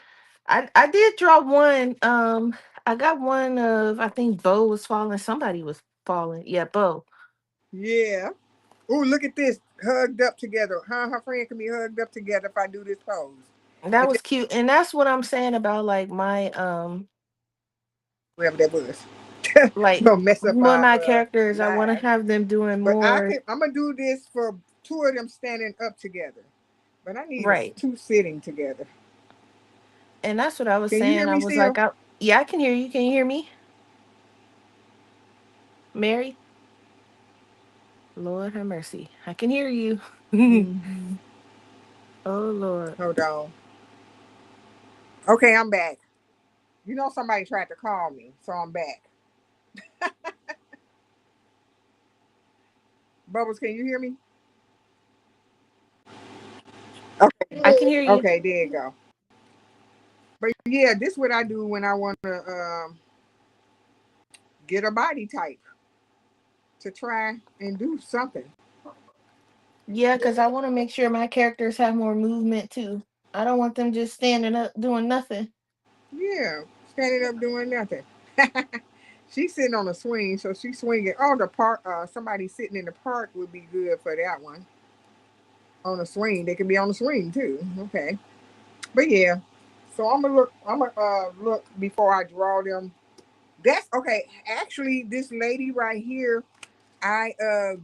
I did draw one. I got one of I think Bo was falling. Somebody was falling. Yeah, Bo. Yeah. Oh, look at this. Hugged up together. Her friend can be hugged up together if I do this pose. That And was just cute, and that's what I'm saying about like my whatever that was. like Gonna mess up one of our my characters. I want to live. have them doing But more I'm gonna do this for two of them standing up together. But I need right, two sitting together. and that's what I was Can you saying. hear I me was still? like, yeah, I can hear you. Can you hear me, Mary? Lord have mercy. I can hear you. Hmm. Oh Lord. Hold on. Okay, I'm back. You know somebody tried to call me, so I'm back. Bubbles, can you hear me? I can Okay. hear you. Okay, there you go. But yeah, this is what I do when I want to get a body type to try and do something. Yeah, because I want to make sure my characters have more movement too. I don't want them just standing up doing nothing. Yeah, standing up doing nothing. She's sitting on a swing, so she's swinging. Oh, the park. Somebody sitting in the park would be good for that one. On a swing, they can be on a swing too. Okay, but yeah. So I'm gonna look. I'm gonna look before I draw them. That's okay. Actually, this lady right here, I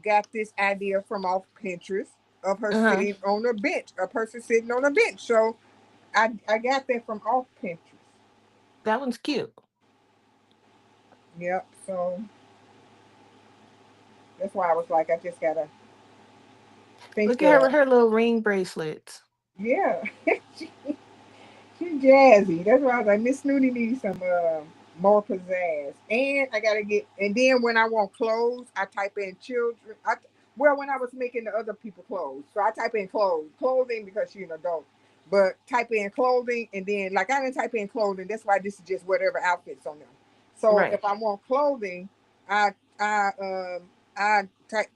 got this idea from off Pinterest of her Uh huh. sitting on a bench, a person sitting on a bench. So I got that from off Pinterest. That one's cute. Yep. So that's why I was like, I just gotta think Look at her of with her little ring bracelets. yeah. she, she's jazzy. That's why I was like, Miss Snooty needs some more pizzazz. And I gotta get. And then when I want clothes, I type in children. Well, when I was making the other people clothes, so I type in clothing because she's an adult. But type in clothing, and then like I didn't type in clothing. That's why this is just whatever outfits on them. So Right. if I want clothing, I I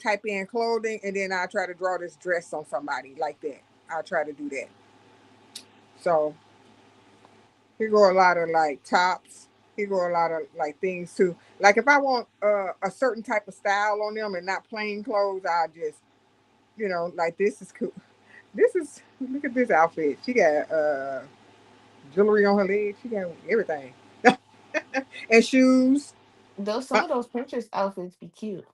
type in clothing, and then I try to draw this dress on somebody like that. I try to do that. So here go a lot of like tops. Here go a lot of like things too. Like if I want a certain type of style on them and not plain clothes, I just like this is cool. This is look at this outfit. She got jewelry on her legs. She got everything and shoes. Those some Uh, of those Pinterest outfits be cute.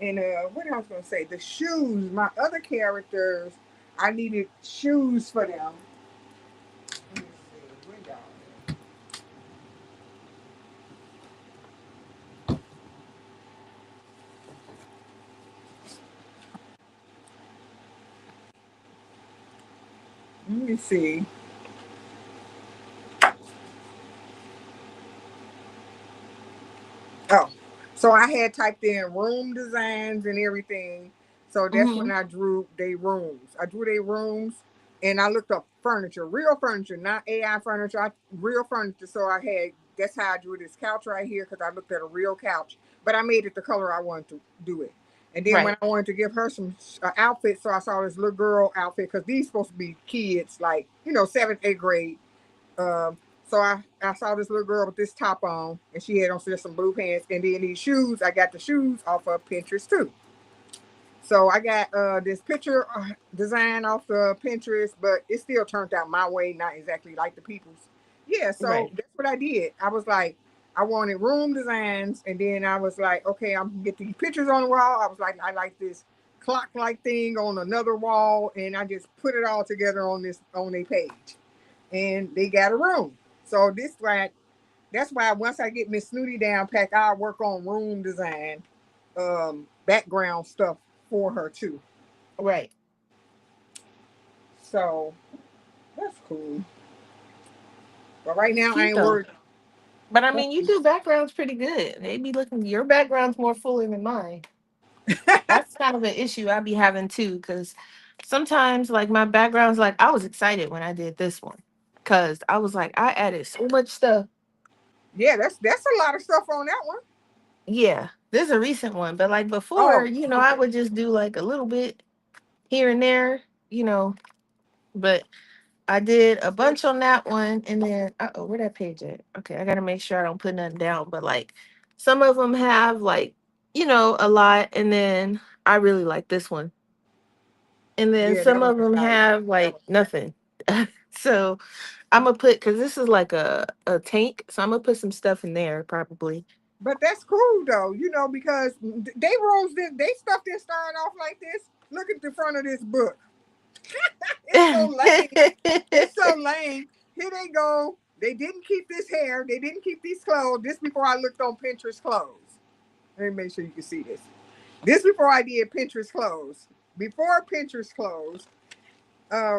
and what I was gonna say, the shoes. My other characters, I needed shoes for them. Let me see, where y'all Let me see. Oh, so I had typed in room designs and everything. So that's when Hmm. I drew their rooms. I drew their rooms, and I looked up furniture, real furniture, not AI furniture, real furniture. So I had, that's how I drew this couch right here because I looked at a real couch, but I made it the color I wanted to do it. And then when Right. I wanted to give her some outfit, so I saw this little girl outfit because these supposed to be kids, like, seventh, eighth grade. Um, so I saw this little girl with this top on, and she had on just some blue pants, and then these shoes. I got the shoes off of Pinterest too. So I got this picture design off the Pinterest, but it still turned out my way, not exactly like the people's. Yeah, so Right. that's what I did. I was like, I wanted room designs, and then I was like, okay, I'm gonna get these pictures on the wall. I was like, I like this clock like thing on another wall, and I just put it all together on a page, and they got a room. So that's why once I get Miss Snooty down pack, I'll work on room design, background stuff for her too. Right. So that's cool. But right now I Cute ain't though. worried. But I mean, you do backgrounds pretty good. They be looking. Your background's more fuller than mine. That's kind of an issue I be having too, because sometimes like my background's like I was excited when I did this one, because I was like I added so much stuff. Yeah, that's a lot of stuff on that one. Yeah, this is a recent one, but like before, Oh, I okay. would just do like a little bit here and there, you know. But I did a bunch on that one, and then oh, where that page at? Okay, I gotta make sure I don't put nothing down. But like some of them have like a lot, and then I really like this one, and then Yeah, some that one of was them nice. have That like was nice. nothing. So I'm gonna put, because this is like a tank, so I'm gonna put some stuff in there probably. But that's cool though, because they stuff didn't start off like this. Look at the front of this book. It's so lame. It's so lame. Here they go. They didn't keep this hair. They didn't keep these clothes. This before I looked on Pinterest clothes. Let me make sure you can see this. This before I did Pinterest clothes. Before Pinterest clothes,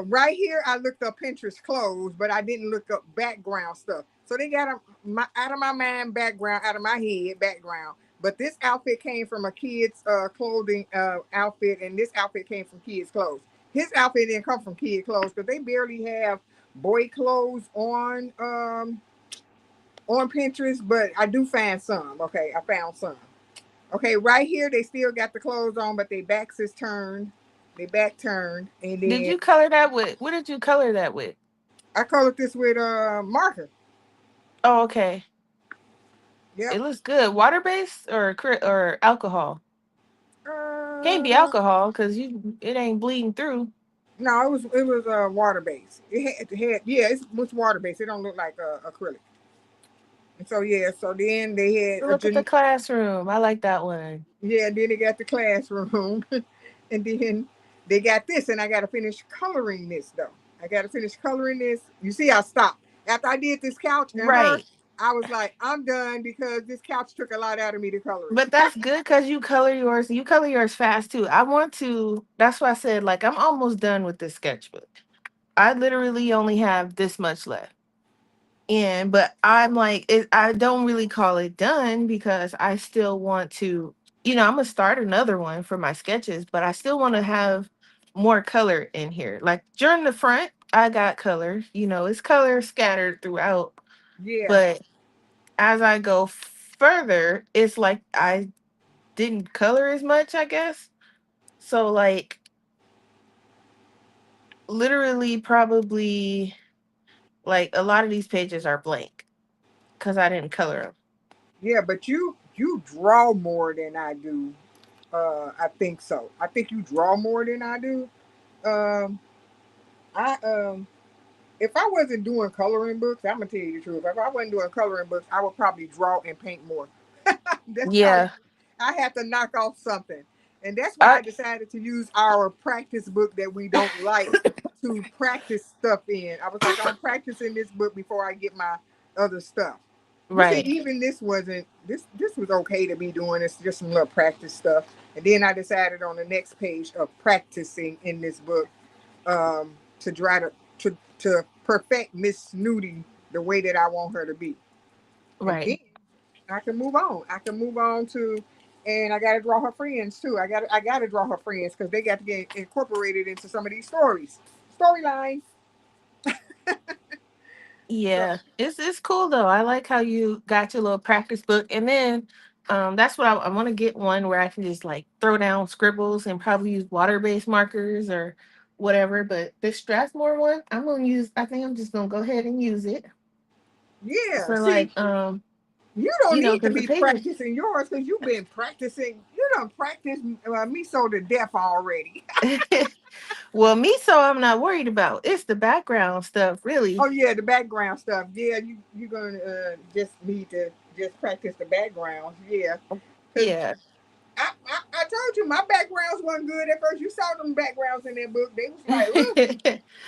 right here I looked up Pinterest clothes, but I didn't look up background stuff. So they got out of my mind background, out of my head background. But this outfit came from a kid's clothing outfit, and this outfit came from kids' clothes. His outfit didn't come from kid clothes because they barely have boy clothes on Pinterest, but I do find some. Okay, I found some. Okay, right here they still got the clothes on, but their backs is turned. They back turned, and Did then you color that with? What did you color that with? I colored this with marker. Oh, okay. Yep. It looks good. Water based or or alcohol? Can't be Uh, alcohol because it ain't bleeding through. no, it was water based. It had yeah, it was water based. It don't look like acrylic. And so yeah, so then they had Look at the classroom. I like that one. yeah, then they got the classroom, and then they got this, and I got to finish coloring this though. I got to finish coloring this. You see, I stopped after I did this couch and her. Right. I was like, I'm done because this couch took a lot out of me to color it. But that's good because you color yours. You color yours fast too. I want to. That's why I said like I'm almost done with this sketchbook. I literally only have this much left. And but I'm like I don't really call it done because I still want to, I'm gonna start another one for my sketches, but I still want to have more color in here. Like during the front, I got color, it's color scattered throughout, Yeah, but as I go further, it's like I didn't color as much, I guess. So like literally probably like a lot of these pages are blank because I didn't color them. yeah, but you draw more than I do. I think so. I think you draw more than I do. Um, I if I wasn't doing coloring books, I'm gonna tell you the truth. If I wasn't doing coloring books, I would probably draw and paint more. That's probably Yeah. I had to knock off something, and that's why I I decided to use our practice book that we don't like to practice stuff in. I was like, I'm practicing this book before I get my other stuff. You see, Right. even this wasn't this was okay to be doing. It's just some little practice stuff, and then I decided on the next page of practicing in this book to try to to perfect Miss Snooty the way that I want her to be, and Right. then I can move on. I can move on to, and I got to draw her friends too. I got to draw her friends because they got to get incorporated into some of these storyline. So Yeah, it's cool though. I like how you got your little practice book, and then that's what I want to get one where I can just like throw down scribbles and probably use water based markers or whatever. But this Strathmore one, I'm gonna use. I think I'm just gonna go ahead and use it yeah, for see, like you don't need to because the be paper. practicing yours because you've been practicing. You don't practice me so to death already. Well, me, so I'm not worried about. It's the background stuff, Oh really. yeah, the background stuff. Yeah, you're gonna just need to just practice the backgrounds. Yeah, because Yeah. I told you my backgrounds wasn't good at first. You saw them backgrounds in that book. They was like, ooh,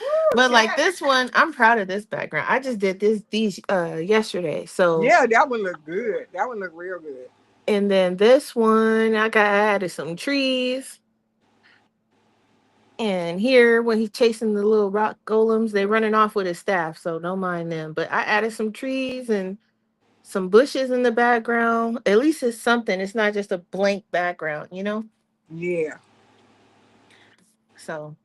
ooh, But like child. this one, I'm proud of this background. I just did these yesterday. So Yeah, that one looked good. That one looked real good. and then this one, I added some trees. And here, when he's chasing the little rock golems, they running off with his staff, so don't mind them. But I added some trees and some bushes in the background. At least it's something. It's not just a blank background. Yeah, So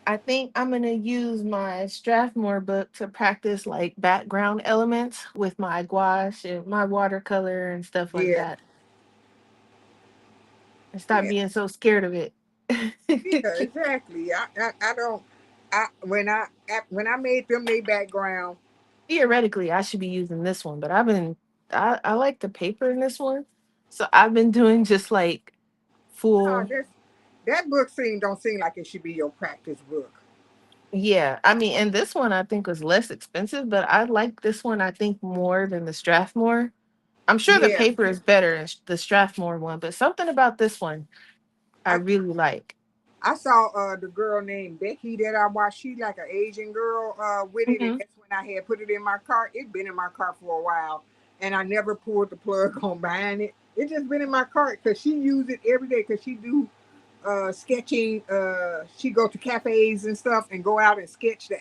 I think I'm gonna use my Strathmore book to practice like background elements with my gouache and my watercolor and stuff like yeah, that, and stop yeah, being so scared of it. yeah. Exactly. I don't. When I made them their background. Theoretically, I should be using this one, but I like the paper in this one, so I've been doing just like No, full. that book don't seem like it should be your practice book. Yeah, I mean, and this one I think was less expensive, but I like this one I think more than the Strathmore. I'm sure the Yeah, paper is better in the Strathmore one, but something about this one I I really like. I saw the girl named Becky that I watched. She like an Asian girl with it, and Hmm. that's when I had put it in my cart. It been in my cart for a while, and I never pulled the plug on buying it. It just been in my cart because she use it every day because she do sketching. She go to cafes and stuff and go out and sketch the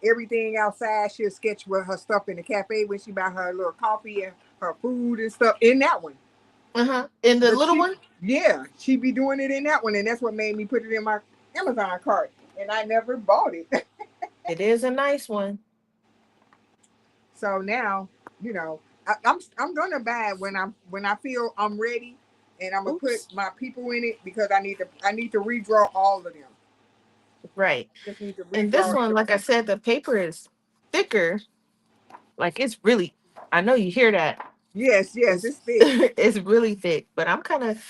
everything outside. She'll sketch with her stuff in the cafe when she buy her little coffee and her food and stuff in that one. Uh-huh. And the But little she, one, yeah, she be doing it in that one, and that's what made me put it in my Amazon cart, and I never bought it. it is a nice one. So now, I'm gonna buy it when I feel I'm ready, and I'm gonna put Oops. my people in it because I need to redraw all of them. Right. I just need to And this redraw one, the like I people. said, the paper is thicker. Like it's really, I know you hear that. Yes, yes, It's it's thick. it's really thick, but I'm kind of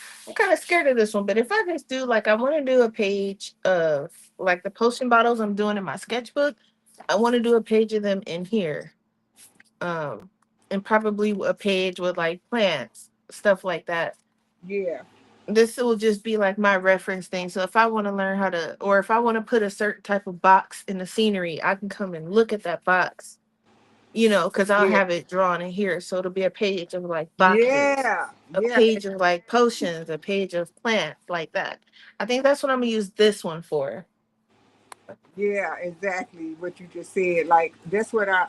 scared of this one. But if I just do like I want to do a page of like the potion bottles I'm doing in my sketchbook, I want to do a page of them in here. Um and probably a page with like plants, stuff like that. Yeah, This will just be like my reference thing. So if I want to learn how to or if I want to put a certain type of box in the scenery, I can come and look at that box, because I'll yeah, have it drawn in here. So it'll be a page of like boxes, yeah, a yeah. page of like potions, a page of plants, like that. I think that's what I'm gonna use this one for. Yeah, exactly what you just said. Like that's what I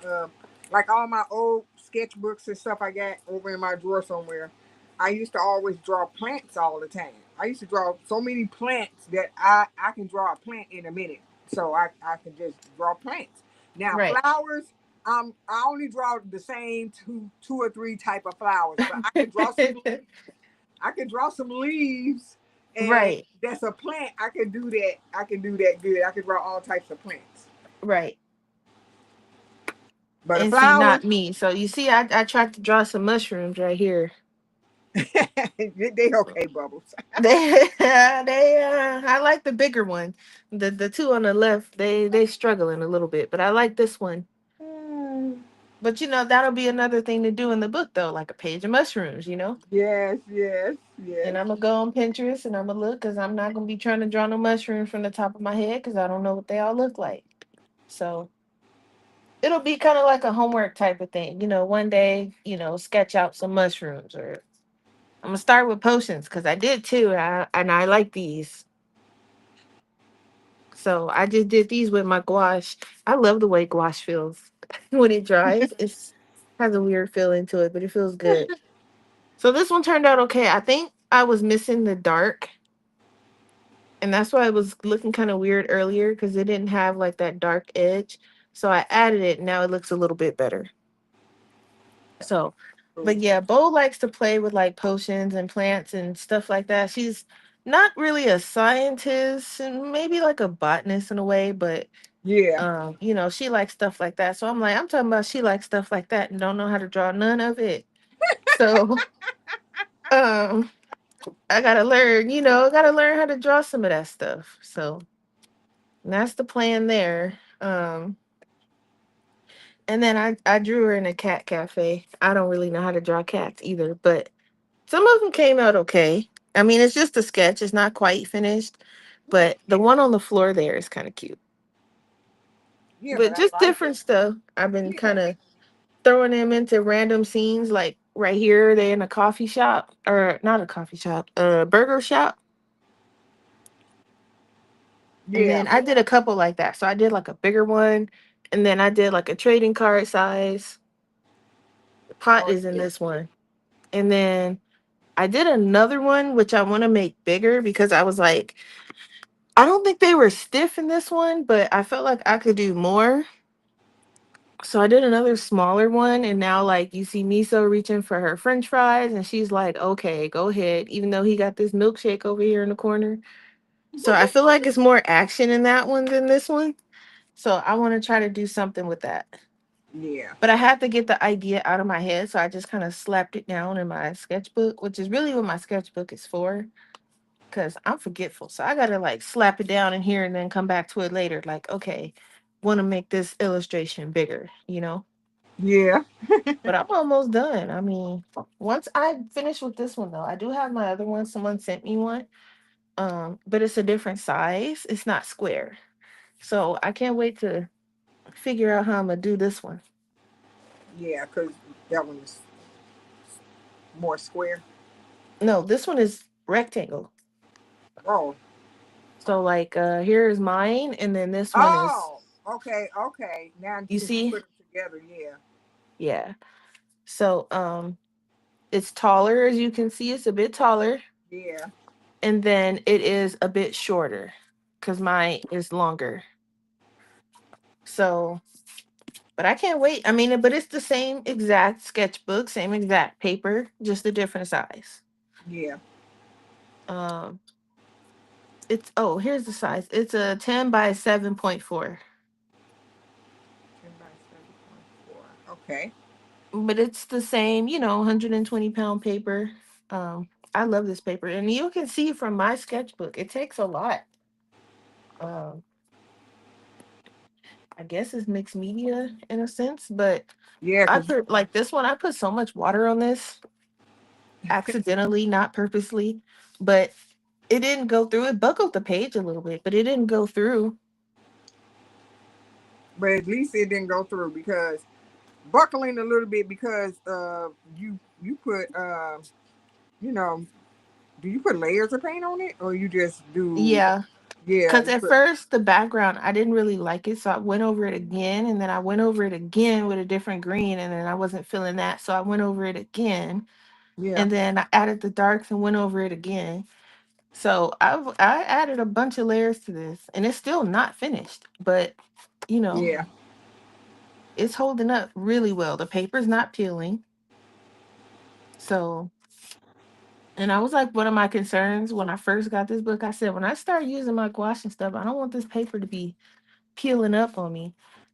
like all my old sketchbooks and stuff I got over in my drawer somewhere. I used to always draw plants all the time. I used to draw so many plants that I can draw a plant in a minute. So I can just draw plants. Now Right. flowers, I only draw the same two or three type of flowers, but I could draw some leaves, and Right. that's a plant. I can do that. I can do that good. I can draw all types of plants. Right. But a And see, flower, not me. So you see, I tried to draw some mushrooms right here. they okay, bubbles. I like the bigger one. The two on the left, they struggling a little bit, but I like this one. But that'll be another thing to do in the book though, like a page of mushrooms. Yes, yes, yes, And I'm gonna go on Pinterest and I'm gonna look because I'm not gonna be trying to draw no mushrooms from the top of my head because I don't know what they all look like. So it'll be kind of like a homework type of thing. One day, sketch out some mushrooms, or I'm gonna start with potions because I did too, and I like these. So I just did these with my gouache. I love the way gouache feels when it dries. It's has a weird feeling to it, but it feels good. So this one turned out okay. I think I was missing the dark, and that's why it was looking kind of weird earlier because it didn't have like that dark edge. So I added it. And now it looks a little bit better. So, but Cool. yeah, Bo likes to play with like potions and plants and stuff like that. She's not really a scientist and maybe like a botanist in a way, but Yeah. she likes stuff like that. So I'm like, I'm talking about she likes stuff like that and don't know how to draw none of it. So um I gotta learn how to draw some of that stuff. So that's the plan there. And then I drew her in a cat cafe. I don't really know how to draw cats either, but some of them came out okay. I mean, it's just a sketch. It's not quite finished, but the one on the floor there is kind of cute. Yeah, but But I just like it. different stuff. I've been Yeah. kind of throwing them into random scenes, like right here, they in a coffee shop, or not a coffee shop, a burger shop. And Yeah. then I did a couple like that. So I did like a bigger one, and then I did like a trading card size. The pot Oh is in yeah. this one. And then I did another one, which I want to make bigger because I was like, I don't think they were stiff in this one, but I felt like I could do more. So I did another smaller one, and now like you see Miso reaching for her French fries, and she's like, "Okay, go ahead." Even though he got this milkshake over here in the corner, so I feel like it's more action in that one than this one. So I want to try to do something with that, Yeah. but I had to get the idea out of my head, so I just kind of slapped it down in my sketchbook, which is really what my sketchbook is for. Cause I'm forgetful, so I gotta like slap it down in here and then come back to it later. Like, okay, want to make this illustration bigger. Yeah. But I'm almost done. I mean, once I finish with this one though, I do have my other one. Someone sent me one. But it's a different size. It's not square. So I can't wait to figure out how I'm gonna do this one. Yeah. Cause that one's more square. No, this one is rectangle. Oh. So like here is mine and then this one is, Oh. Okay. Okay. Now you since you see? put them together, yeah. Yeah. So it's taller as you can see, it's a bit taller. Yeah. And then it is a bit shorter because mine is longer. So but I can't wait. I mean, but it's the same exact sketchbook, same exact paper, just a different size. Yeah. Um, it's here's the size. It's a 10 by 7.4. 10 by 7.4. Okay. But it's the same, 120-pound paper. I love this paper, and you can see from my sketchbook, it takes a lot. Um, I guess it's mixed media in a sense, but Yeah. I Cause put like this one. I put so much water on this accidentally, not purposely, but it didn't go through. It buckled the page a little bit, but it didn't go through. but at least it didn't go through because buckling a little bit because you put you know do you put layers of paint on it or you just do Yeah, yeah because you at put first the background I didn't really like it, so I went over it again, and then I went over it again with a different green, and then I wasn't feeling that, so I went over it again, yeah and then I added the darks and went over it again. So I added a bunch of layers to this, and it's still not finished, but you know yeah it's holding up really well. The paper's not peeling, so. And I was like, one of my concerns when I first got this book, I said, when I start using my gouache and stuff, I don't want this paper to be peeling up on me.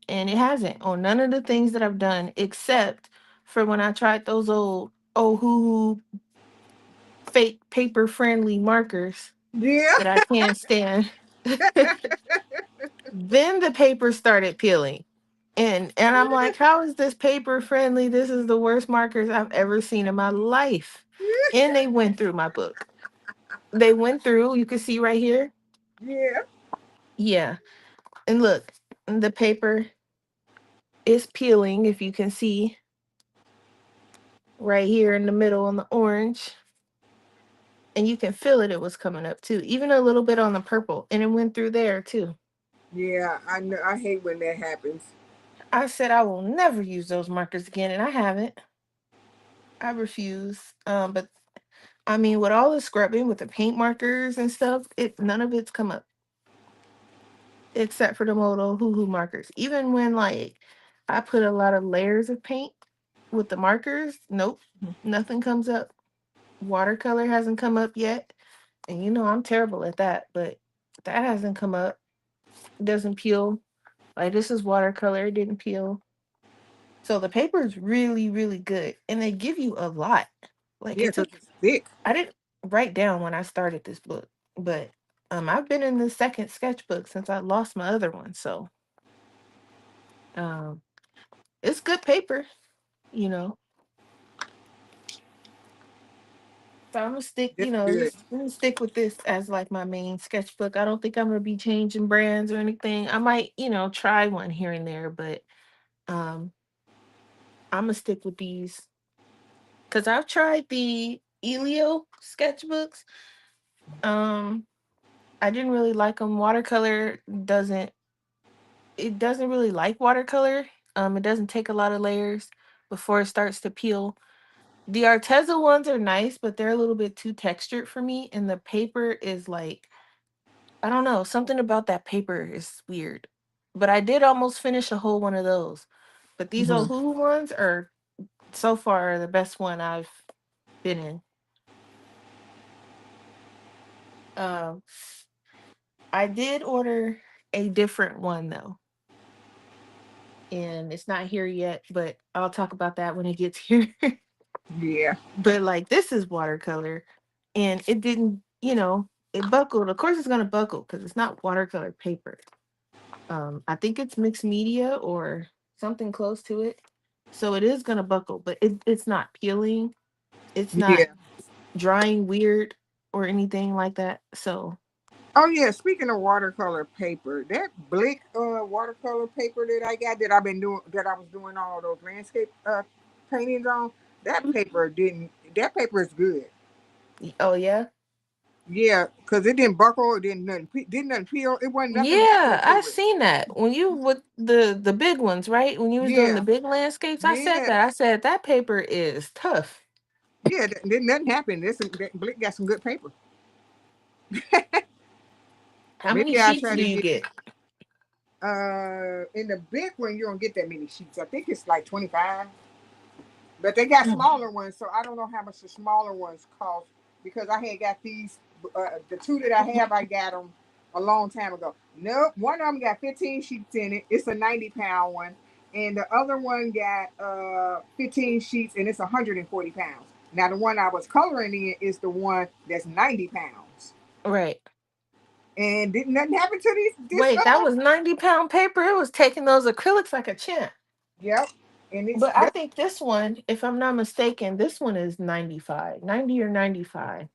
And it hasn't on none of the things that I've done, except for when I tried those old Ohuhu fake paper friendly markers yeah that I can't stand. Then the paper started peeling. And I'm like, how is this paper friendly? This is the worst markers I've ever seen in my life. And they went through my book. They went through, you can see right here. yeah Yeah. And look, the paper is peeling, if you can see right here in the middle on the orange. And you can feel it, it was coming up too, even a little bit on the purple. And it went through there too. Yeah, I know. I hate when that happens. I said I will never use those markers again, and I haven't. I refuse. But I mean, with all the scrubbing with the paint markers and stuff, it none of it's come up except for the Moto Hoo Hoo markers. Even when like I put a lot of layers of paint with the markers, nope, nothing comes up. Watercolor hasn't come up yet, and you know I'm terrible at that, but that hasn't come up. It doesn't peel. Like this is watercolor, it didn't peel. So the paper is really, really good, and they give you a lot. Like Yeah, it because took. it's thick. I didn't write down when I started this book, but I've been in the second sketchbook since I lost my other one, so um, it's good paper, you know. So I'm gonna stick, That's good. I'm gonna stick with this as like my main sketchbook. I don't think I'm gonna be changing brands or anything. I might, try one here and there, but um, I'm gonna stick with these because I've tried the Elio sketchbooks. Um, I didn't really like them. Watercolor doesn't it doesn't really like watercolor. It doesn't take a lot of layers before it starts to peel. The Arteza ones are nice, but they're a little bit too textured for me, and the paper is like I don't know, something about that paper is weird. But I did almost finish a whole one of those. But these Hmm. Ohuhu ones are so far the best one I've been in. Um, I did order a different one though, and it's not here yet, but I'll talk about that when it gets here. Yeah. But like this is watercolor, and it didn't, it buckled. Of course, it's gonna buckle because it's not watercolor paper. I think it's mixed media or something close to it. So it is gonna buckle, but it's not peeling. It's not Yeah. drying weird or anything like that. So Oh yeah. Speaking of watercolor paper, that Blick watercolor paper that I got that I've been doing that I was doing all those landscape paintings on. That Mhm. paper didn't. That paper is good. Oh yeah. Yeah, because it didn't buckle. It didn't nothing peel. It wasn't nothing happening Yeah, I to it. seen that. When you with the big ones, right? When you was doing the Yeah. big landscapes, I said Yeah. that. I said that paper is tough. Yeah. Didn't nothing happen. That Blick got some good paper. How many Maybe I sheets try do to you get get? in the big one you don't get that many sheets. I think it's like 25. But they got Mm. smaller ones, so I don't know how much the smaller ones cost because I had got these. The two that I have, I got them a long time ago. Nope, one of them got 15 sheets in it. It's a 90-pound one, and the other one got 15 sheets, and it's 140 pounds. Now the one I was coloring in is the one that's 90 pounds, Right. and didn't nothing happen to these. This Wait, that was 90-pound paper. It was taking those acrylics like a champ. yep, and it's But I think this one, if I'm not mistaken, this one is 95, 90 or 95.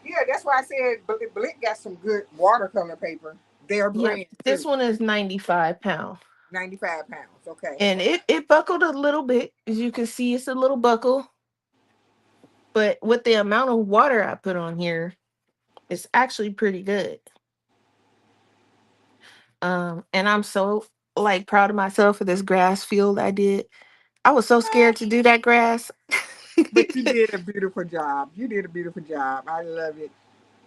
yeah. That's why I said Blick got some good watercolor paper. Their Yep. brand This too. one is 95 pound. 95 pounds. Okay. And it buckled a little bit. As you can see, it's a little buckle. But with the amount of water I put on here, it's actually pretty good. And I'm so like proud of myself for this grass field I did. I was so scared to do that grass. But you did a beautiful job. You did a beautiful job. I love it.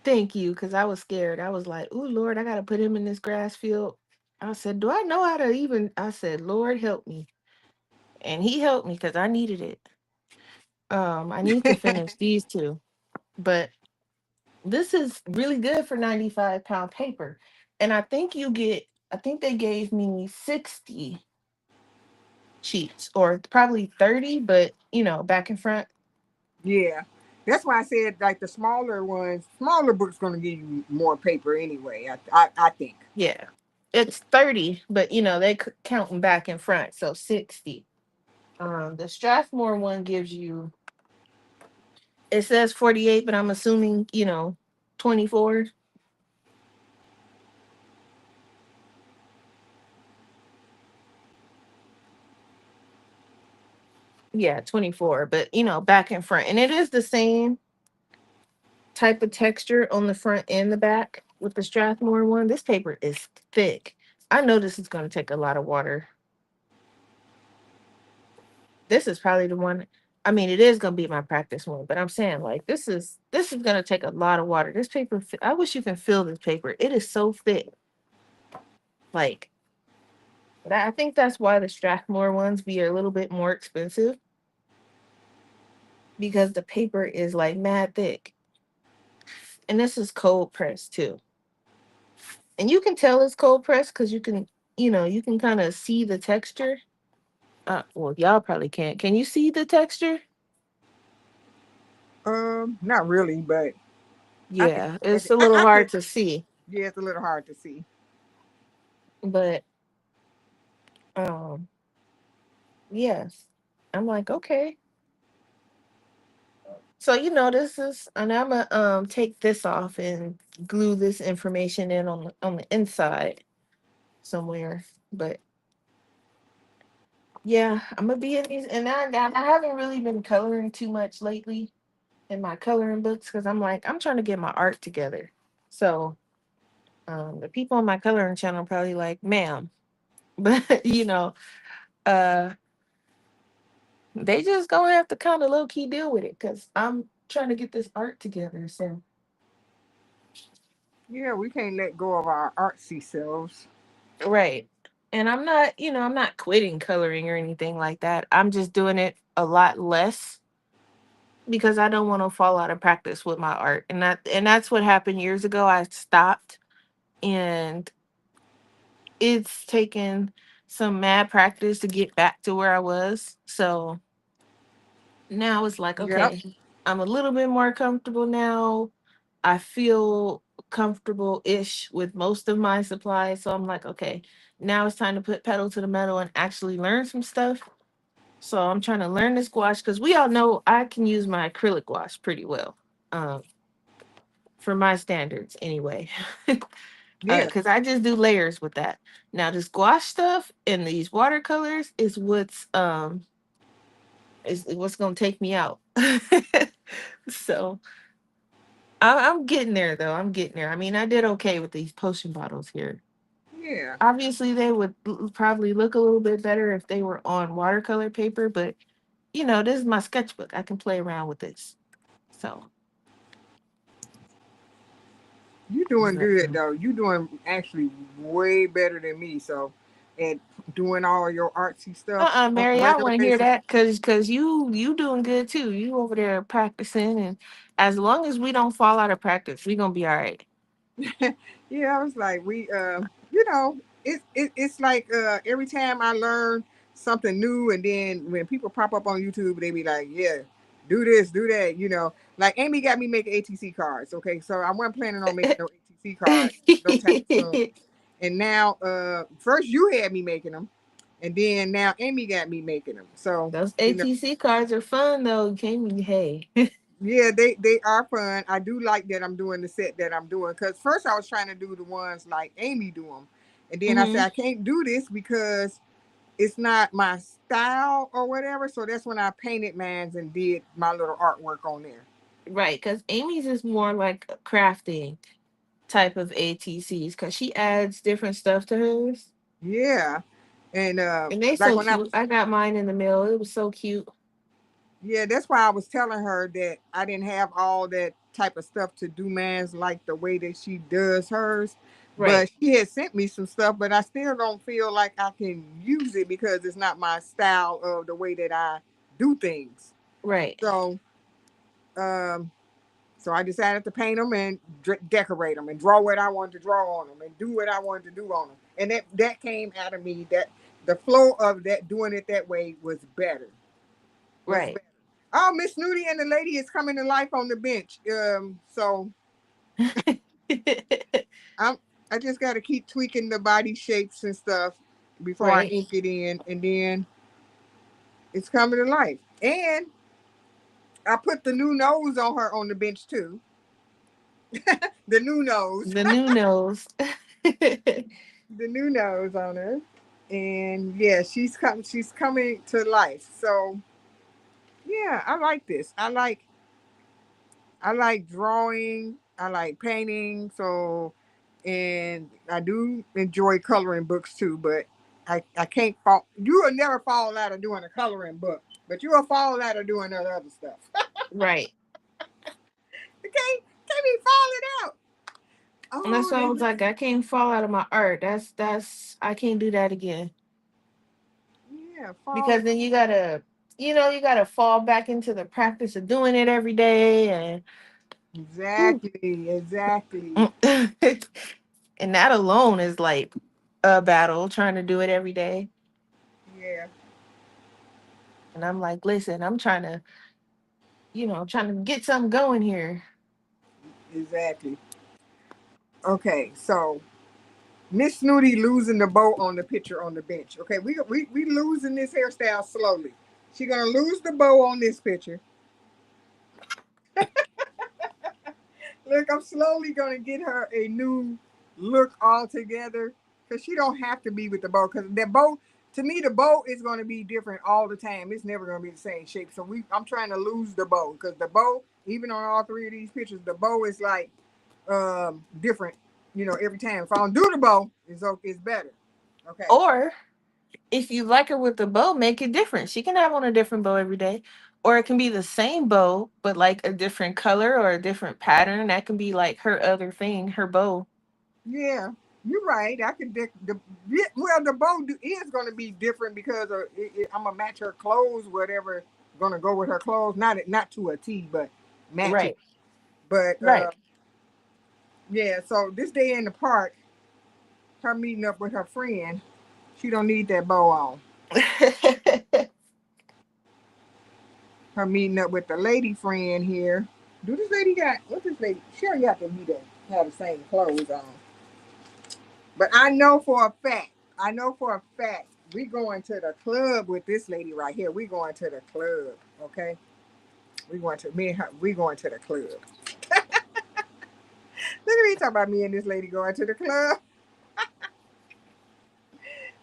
Thank you, because I was scared. I was like, "Ooh, Lord, I gotta put him in this grass field." I said, "Do I know how to even?" I said, "Lord, help me," and He helped me because I needed it. I need to finish these two, but this is really good for 95-pound paper, and I think you get. I think they gave me 60 sheets, or probably 30, but back and front. Yeah. That's why I said like the smaller ones, smaller books going to give you more paper anyway. I think. Yeah, it's 30, but they count them back and front, so 60. The Strathmore one gives you, it says 48, but I'm assuming, 24. Yeah, 24, but back and front. And it is the same type of texture on the front and the back. with the Strathmore one, this paper is thick. I know this is going to take a lot of water. This is probably the one. I mean, it is going to be my practice one, but I'm saying like this is going to take a lot of water. This paper, I wish you can feel this paper. It is so thick. Like that, I think that's why the Strathmore ones be a little bit more expensive because the paper is like mad thick. And this is cold pressed too. And you can tell it's cold pressed because you can kind of see the texture. Well, y'all probably can't. Can you see the texture? Not really, but I can. Yeah, it's a little I can. hard to see, Yeah, it's a little hard to see. but um, yes, I'm like okay. So this is, and I'm gonna take this off and glue this information in on the inside somewhere. But yeah, I'm gonna be in these, and I haven't really been coloring too much lately in my coloring books because I'm trying to get my art together. So the people on my coloring channel probably like, ma'am, but uh, they just gonna have to kind of low key deal with it because I'm trying to get this art together. So Yeah, we can't let go of our artsy selves. right, and I'm not quitting coloring or anything like that. I'm just doing it a lot less because I don't want to fall out of practice with my art, and that's what happened years ago. I stopped, and it's taken some mad practice to get back to where I was. So now it's like, Yep. okay, I'm a little bit more comfortable now. I feel comfortable ish with most of my supplies. So I'm like, okay, now it's time to put pedal to the metal and actually learn some stuff. So I'm trying to learn this gouache because we all know I can use my acrylic gouache pretty well. Um, for my standards anyway. Yeah. Because I just do layers with that. Now this gouache stuff and these watercolors is what's gonna take me out. So I'm getting there though. I'm getting there. I mean, I did okay with these potion bottles here. Yeah. Obviously, they would probably look a little bit better if they were on watercolor paper, but this is my sketchbook. I can play around with this. So, You doing but, good though. You doing actually way better than me. So, and doing all your artsy stuff on a Mary, I don't regular want to hear basis. that because you doing good too. You over there practicing, and as long as we don't fall out of practice, we gonna be all right. Yeah, I was like, it's like every time I learn something new, and then when people pop up on YouTube, they be like, yeah, do this, do that. Like Amy got me making ATC cards. Okay, so I wasn't planning on making no ATC cards no time soon. And now, first you had me making them, and then now Amy got me making them. So Those you know, ATC cards are fun though. Can't be hey. yeah, they are fun. I do like that I'm doing the set that I'm doing because first I was trying to do the ones like Amy do them, and then I said Hmm. I can't do this because it's not my style or whatever. So that's when I painted mines and did my little artwork on there. Right, because Amy's is more like a crafting type of ATCs because she adds different stuff to hers, Yeah, and and they like so when I cute. was I got mine in the mail. It was so cute. yeah, that's why I was telling her that I didn't have all that type of stuff to do mans like the way that she does hers. Right, But she had sent me some stuff, but I still don't feel like I can use it because it's not my style of the way that I do things. right, So, um, so I decided to paint them and decorate them and draw what I wanted to draw on them and do what I wanted to do on them. And that came out of me. That the flow of that doing it that way was right. better. Oh, Miss Snooty and the lady is coming to life on the bench. So I'm I just got to keep tweaking the body shapes and stuff before I Right. ink it in, and then it's coming to life. And I put the new nose on her on the bench too. The new nose, The new nose. the new nose on her, and yeah, She's coming to life. So yeah, I like this. I like drawing. I like painting. So and I do enjoy coloring books too, but I can't fall. You will never fall out of doing a coloring book, but you will fall out of doing other stuff. Right. You can't be falling out. And that's Oh, why I they was like, I can't fall out of my art. That's I can't do that again. yeah fall Because then you gotta fall back into the practice of doing it every day and whew. exactly. And that alone is like a battle trying to do it every day. Yeah, And I'm like, listen, I'm trying to get something going here. exactly. Okay, so Miss Snooty losing the bow on the picture on the bench. Okay, we losing this hairstyle slowly. She gonna lose the bow on this picture. Look, I'm slowly gonna get her a new look altogether because she don't have to be with the bow. Because the bow, to me, the bow is gonna be different all the time. It's never gonna be the same shape. So I'm trying to lose the bow because the bow, even on all three of these pictures, the bow is like different. Every time. If I don't do the bow, it's better. Okay. Or if you like her with the bow, make it different. She can have on a different bow every day. Or it can be the same bow, but like a different color or a different pattern. That can be like her other thing, her bow. Yeah, you're right. I could well the bow is going to be different because I'm gonna match her clothes, whatever gonna go with her clothes. Not to a T, but match it. Right. But Right. yeah. So this day in the park, her meeting up with her friend, she don't need that bow on. Her meeting up with the lady friend here. Do this lady got what this lady? She don't got to be to have the same clothes on. But I know for a fact, we going to the club with this lady right here. We going to the club, okay? We going to me and her. We going to the club. Look at me talking about me and this lady going to the club.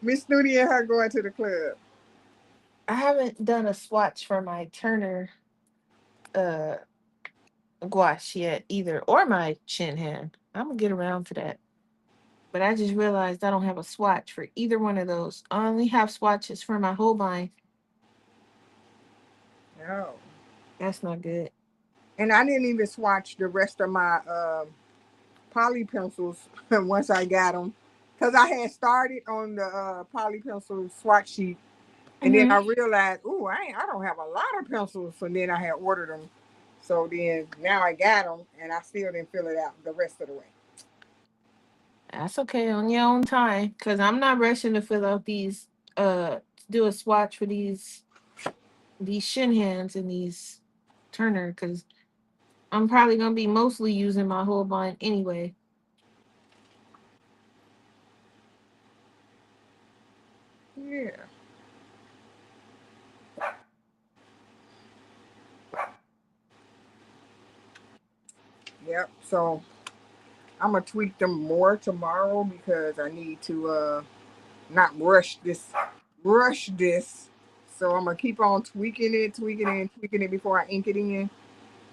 Miss Snooty and her going to the club. I haven't done a swatch for my Turner uh gouache yet either, or my chin hand. I'm gonna get around to that. But I just realized I don't have a swatch for either one of those. I only have swatches for my Holbein. Oh, That's not good. and I didn't even swatch the rest of my poly pencils once I got them, because I had started on the poly pencil swatch sheet. And then Hmm. I realized, oh, I don't have a lot of pencils. So then I had ordered them. So then now I got them, and I still didn't fill it out the rest of the way. That's okay on your own time, cause I'm not rushing to fill out do a swatch for these shin hands and these Turner, cause I'm probably gonna be mostly using my Holbein anyway. Yeah. Yep. So I'm gonna tweak them more tomorrow because I need to not rush this. So I'm gonna keep on tweaking it before I ink it in.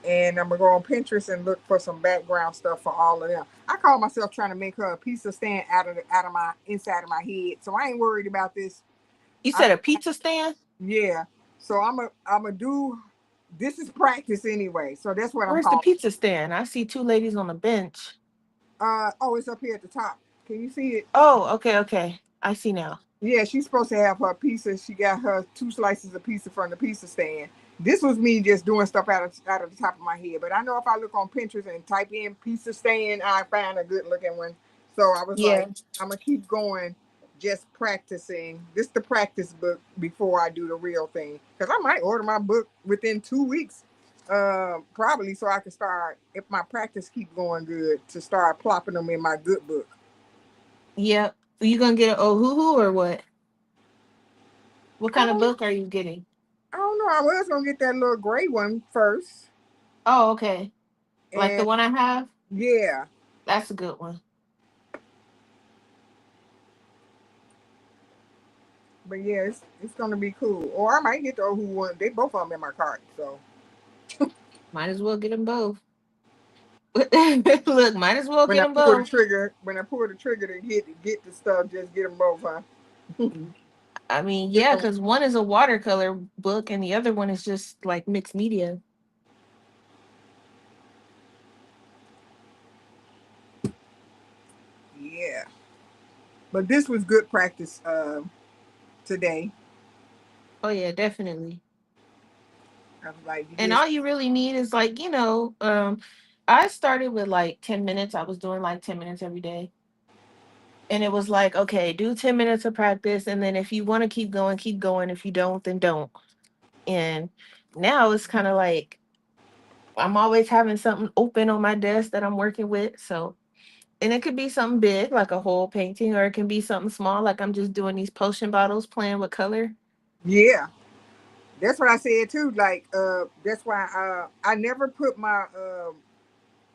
And I'm gonna go on Pinterest and look for some background stuff for all of them. I call myself trying to make her a pizza stand out of my inside of my head, so I ain't worried about this. You I said a pizza stand? Yeah, so I'm a do. This is practice anyway, so that's what I'm Where's the calling. pizza stand? I see two ladies on a bench. Oh, it's up here at the top. Can you see it? Oh, okay, okay. I see now. Yeah, she's supposed to have her pizza. She got her two slices of pizza from the pizza stand. This was me just doing stuff out of the top of my head. But I know if I look on Pinterest and type in pizza stand, I find a good looking one. So I was Yeah. like, I'm gonna keep going, just practicing. This is the practice book before I do the real thing. Because I might order my book within 2 weeks, probably, so I can start if my practice keep going good to start plopping them in my good book. Yep. You gonna get an Ohuhu or what? What I kind of don't, book are you getting? I don't know. I was gonna get that little gray one first. Oh, okay. Like the And one I have? yeah, That's a good one. but yeah, it's gonna be cool. Or I might get the Ohu one. They both of them in my cart. So Might as well get them both. Look, might as well When get I them pull the both. trigger, when I pull the trigger to get the stuff, just get them both, huh? I mean, Get yeah, them. because one is a watercolor book and the other one is just like mixed media. Yeah, but this was good practice today. Oh yeah, definitely. I was like, you And just all you really need is like, I started with like 10 minutes. I was doing like 10 minutes every day. And it was like, okay, do 10 minutes of practice. And then if you want to keep going, keep going. If you don't, then don't. And now it's kind of like I'm always having something open on my desk that I'm working with. So, and it could be something big, like a whole painting, or it can be something small, like I'm just doing these potion bottles playing with color. yeah. That's what I said too. Like, that's why I never put my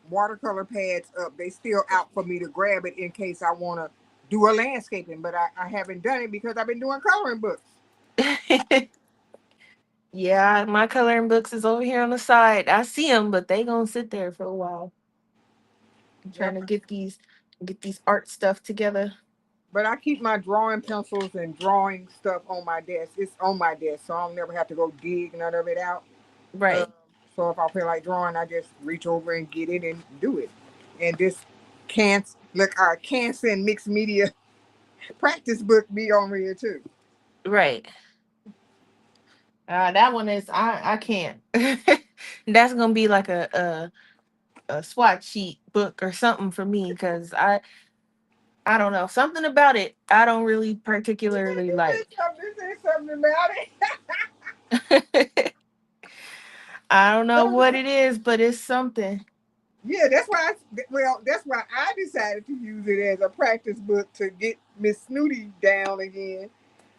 watercolor pads up. They still out for me to grab it in case I want to do a landscaping, but I haven't done it because I've been doing coloring books. Yeah, my coloring books is over here on the side. I see them, but they gonna sit there for a while. I'm trying Yep. to get these art stuff together. But I keep my drawing pencils and drawing stuff on my desk. It's on my desk, so I'll never have to go dig none of it out. Um, Right, so if I feel like drawing, I just reach over and get it and do it. And this can't look our cancer and mixed media practice book be on here too. right. That one is I can't. That's gonna be like a swatch sheet book or something for me because I don't know something about it. I don't really particularly like. This is something about it. I don't know what it is, but it's something. Yeah, that's why. Well, that's why I decided to use it as a practice book to get Miss Snooty down again.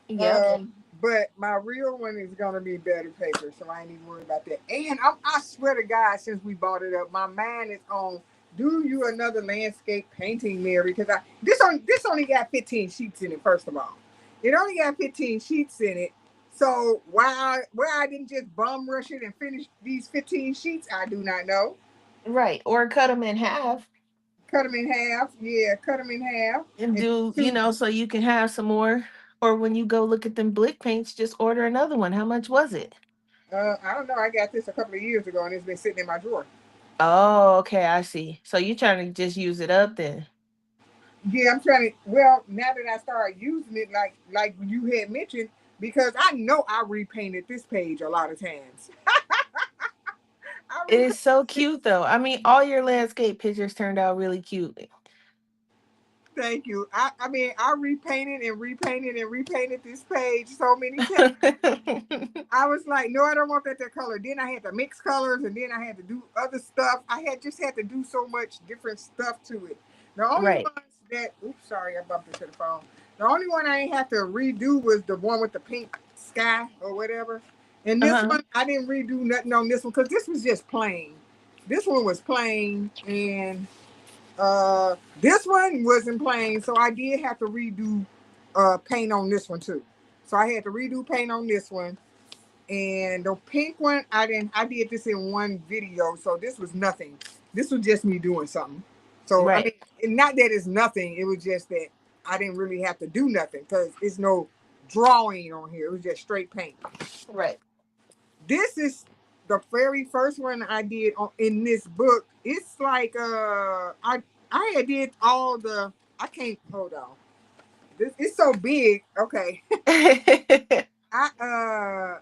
Yep. But my real one is gonna be better paper, so I ain't even worried about that. And I swear to God, since we bought it up, my mind is on. Do you another landscape painting, Mary? Because I this only got 15 sheets in it. First of all, it only got 15 sheets in it. So why I didn't just bum rush it and finish these 15 sheets, I do not know. Right. Or cut them in half Cut them in half, yeah, cut them in half, and and do, two. so you can have some more. Or when you go look at them blick paints, just order another one. How much was it? I don't know. I got this a couple of years ago, and it's been sitting in my drawer. Oh, okay, I see. So you trying to just use it up then? Yeah, I'm trying to. Well, now that I started using it, like you had mentioned, because I know I repainted this page a lot of times. I It is repainted so it. cute though. I mean, all your landscape pictures turned out really cute. Thank you. I mean, I repainted and repainted and repainted this page so many times. I was like, no, I don't want that color. Then I had to mix colors, and then I had to do other stuff. I had to do so much different stuff to it. The only Right. ones that, oops, sorry, I bumped into the phone. The only one I ain't had to redo was the one with the pink sky or whatever. And this Uh-huh. one, I didn't redo nothing on this one because this was just plain. This one was plain, and this one wasn't plain, so I did have to redo paint on this one too. So I had to redo paint on this one, and the pink one, I did this in one video, so this was nothing. This was just me doing something. So I Right. mean, not that it's nothing. It was just that I didn't really have to do nothing because it's no drawing on here. It was just straight paint. Right. This is the very first one I did in this book. It's like I had did all the. I can't hold on. This it's so big. Okay. I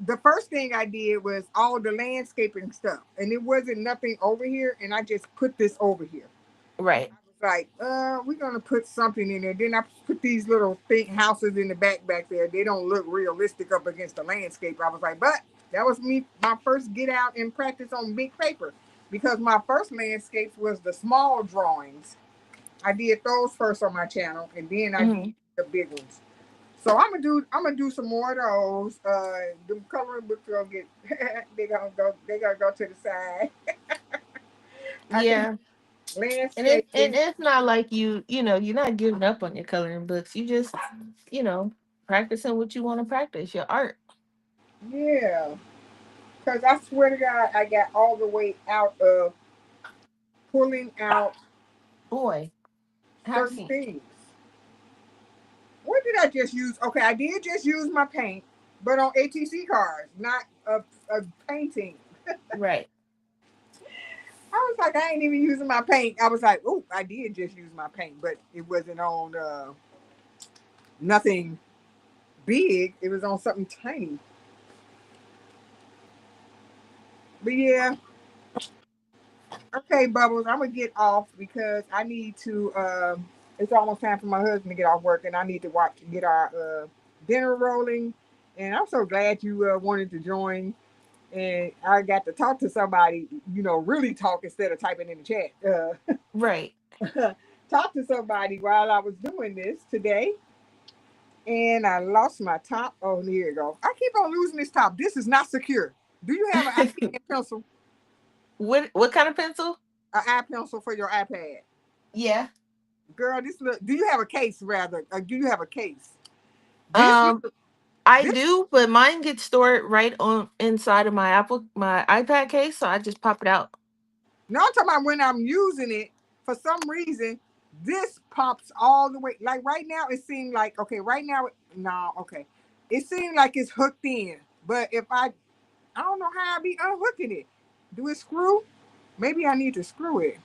the first thing I did was all the landscaping stuff, and it wasn't nothing over here, and I just put this over here. Right. I was like, we're gonna put something in there. Then I put these little thick houses in the back there. They don't look realistic up against the landscape. I was like, but that was me my first get out and practice on big paper because my first landscapes was the small drawings. I did those first on my channel, and then I did Hmm. the big ones. So I'm gonna do some more of those. The coloring books gonna get they gonna go to the side. I can Yeah. And landscaping. it's not like you're not giving up on your coloring books. You just, you know, practicing what you want to practice, your art. Yeah, because I swear to God, I got all the way out of pulling out Boy, have certain seen. things. What did I just use? Okay, I did just use my paint, but on ATC cars, not a painting. Right. I was like, I ain't even using my paint. I was like, oh, I did just use my paint, but it wasn't on nothing big. It was on something tiny. But yeah, okay, Bubbles, I'm gonna get off because I need to. It's almost time for my husband to get off work, and I need to watch get our dinner rolling. And I'm so glad you wanted to join, and I got to talk to somebody. Really talk instead of typing in the chat. Right. Talk to somebody while I was doing this today, and I lost my top. Oh, here you go. I keep on losing this top. This is not secure. Do you have an eye pencil? What kind of pencil? An eye pencil for your iPad? Yeah. Girl, this look. Do you have a case rather? Do you have a case? This Um, look. I This. do, but mine gets stored right on inside of my iPad case, so I just pop it out. No, I'm talking about when I'm using it. For some reason, this pops all the way. Like right now, it seemed like okay. Right now, no, okay. It seemed like it's hooked in. But if I don't know how I be unhooking it. Do it screw? Maybe I need to screw it.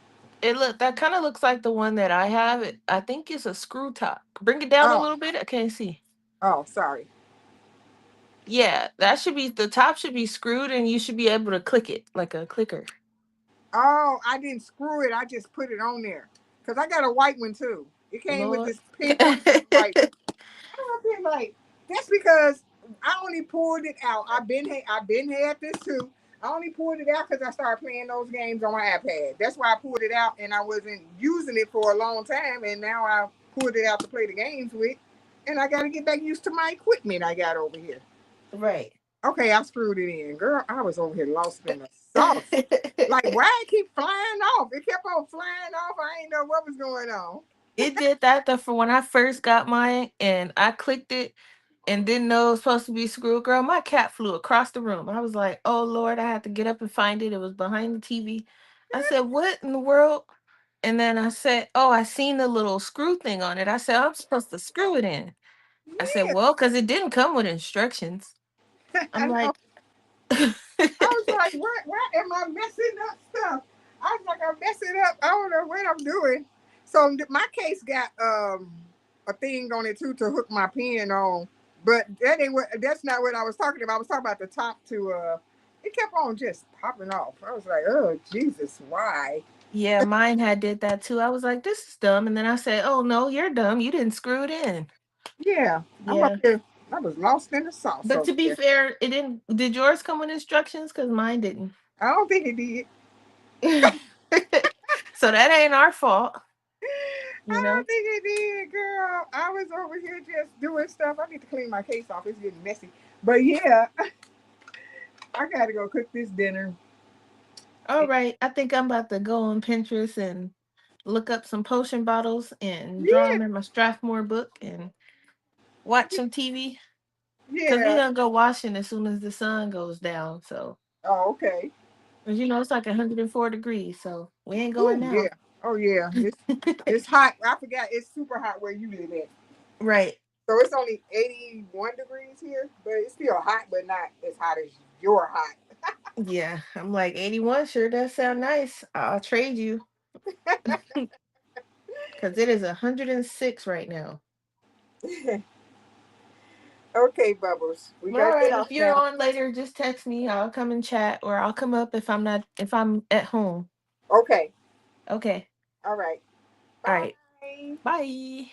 It look that kind of looks like the one that I have. I think it's a screw top. Bring it down a Oh, little bit. I can't see. oh, sorry. Yeah, that should be the top should be screwed, and you should be able to click it like a clicker. Oh, I didn't screw it. I just put it on there because I got a white one too. It came with Lord. this pink one, white. I've been like, that's because I only pulled it out. I've been had this too. I only pulled it out because I started playing those games on my iPad. That's why I pulled it out, and I wasn't using it for a long time, and now I pulled it out to play the games with, and I got to get back used to my equipment I got over here. Right. Okay, I screwed it in, girl. I was over here lost in the sauce. Like, why it keep flying off? It kept on flying off. I ain't know what was going on. It did that though for when I first got mine, and I clicked it and didn't know it was supposed to be screw girl. My cat flew across the room. I was like, oh Lord, I had to get up and find it. It was behind the TV. I said, what in the world? And then I said, oh, I seen the little screw thing on it. I said, I'm supposed to screw it in. I said, Yeah, well, because it didn't come with instructions. I'm I know. like, I was like, what? Why am I messing up stuff? I was like, I'm messing up. I don't know what I'm doing. So my case got a thing on it too to hook my pen on, but that ain't what. That's not what I was talking about. I was talking about the top to. It kept on just popping off. I was like, oh Jesus, why? yeah, mine had did that too. I was like, this is dumb. And then I said, oh no, you're dumb. You didn't screw it in. Yeah, I'm up Yeah. here. I was lost in the sauce But over to be here. fair, it didn't. Did yours come with instructions? Because mine didn't. I don't think it did. So that ain't our fault, you I know? don't think it did, girl. I was over here just doing stuff. I need to clean my case off. It's getting messy. But yeah, I gotta go cook this dinner. All right. I think I'm about to go on Pinterest and look up some potion bottles and draw Yeah, them in my Strathmore book and watch some TV. Because we're yeah. going to go washing as soon as the sun goes down. So, Oh, okay. as you know, it's like 104 degrees. So, we ain't going Oh now. yeah. Oh yeah. It's hot. I forgot it's super hot where you live at. Right. So it's only 81 degrees here, but it's still hot, but not as hot as your hot. Yeah. I'm like, 81 sure does sound nice. I'll trade you because it is 106 right now. Okay, Bubbles. We All gotta get right. If off you're now. on later, just text me. I'll come and chat, or I'll come up if I'm at home. Okay. Okay. All right. All right. Bye. Bye.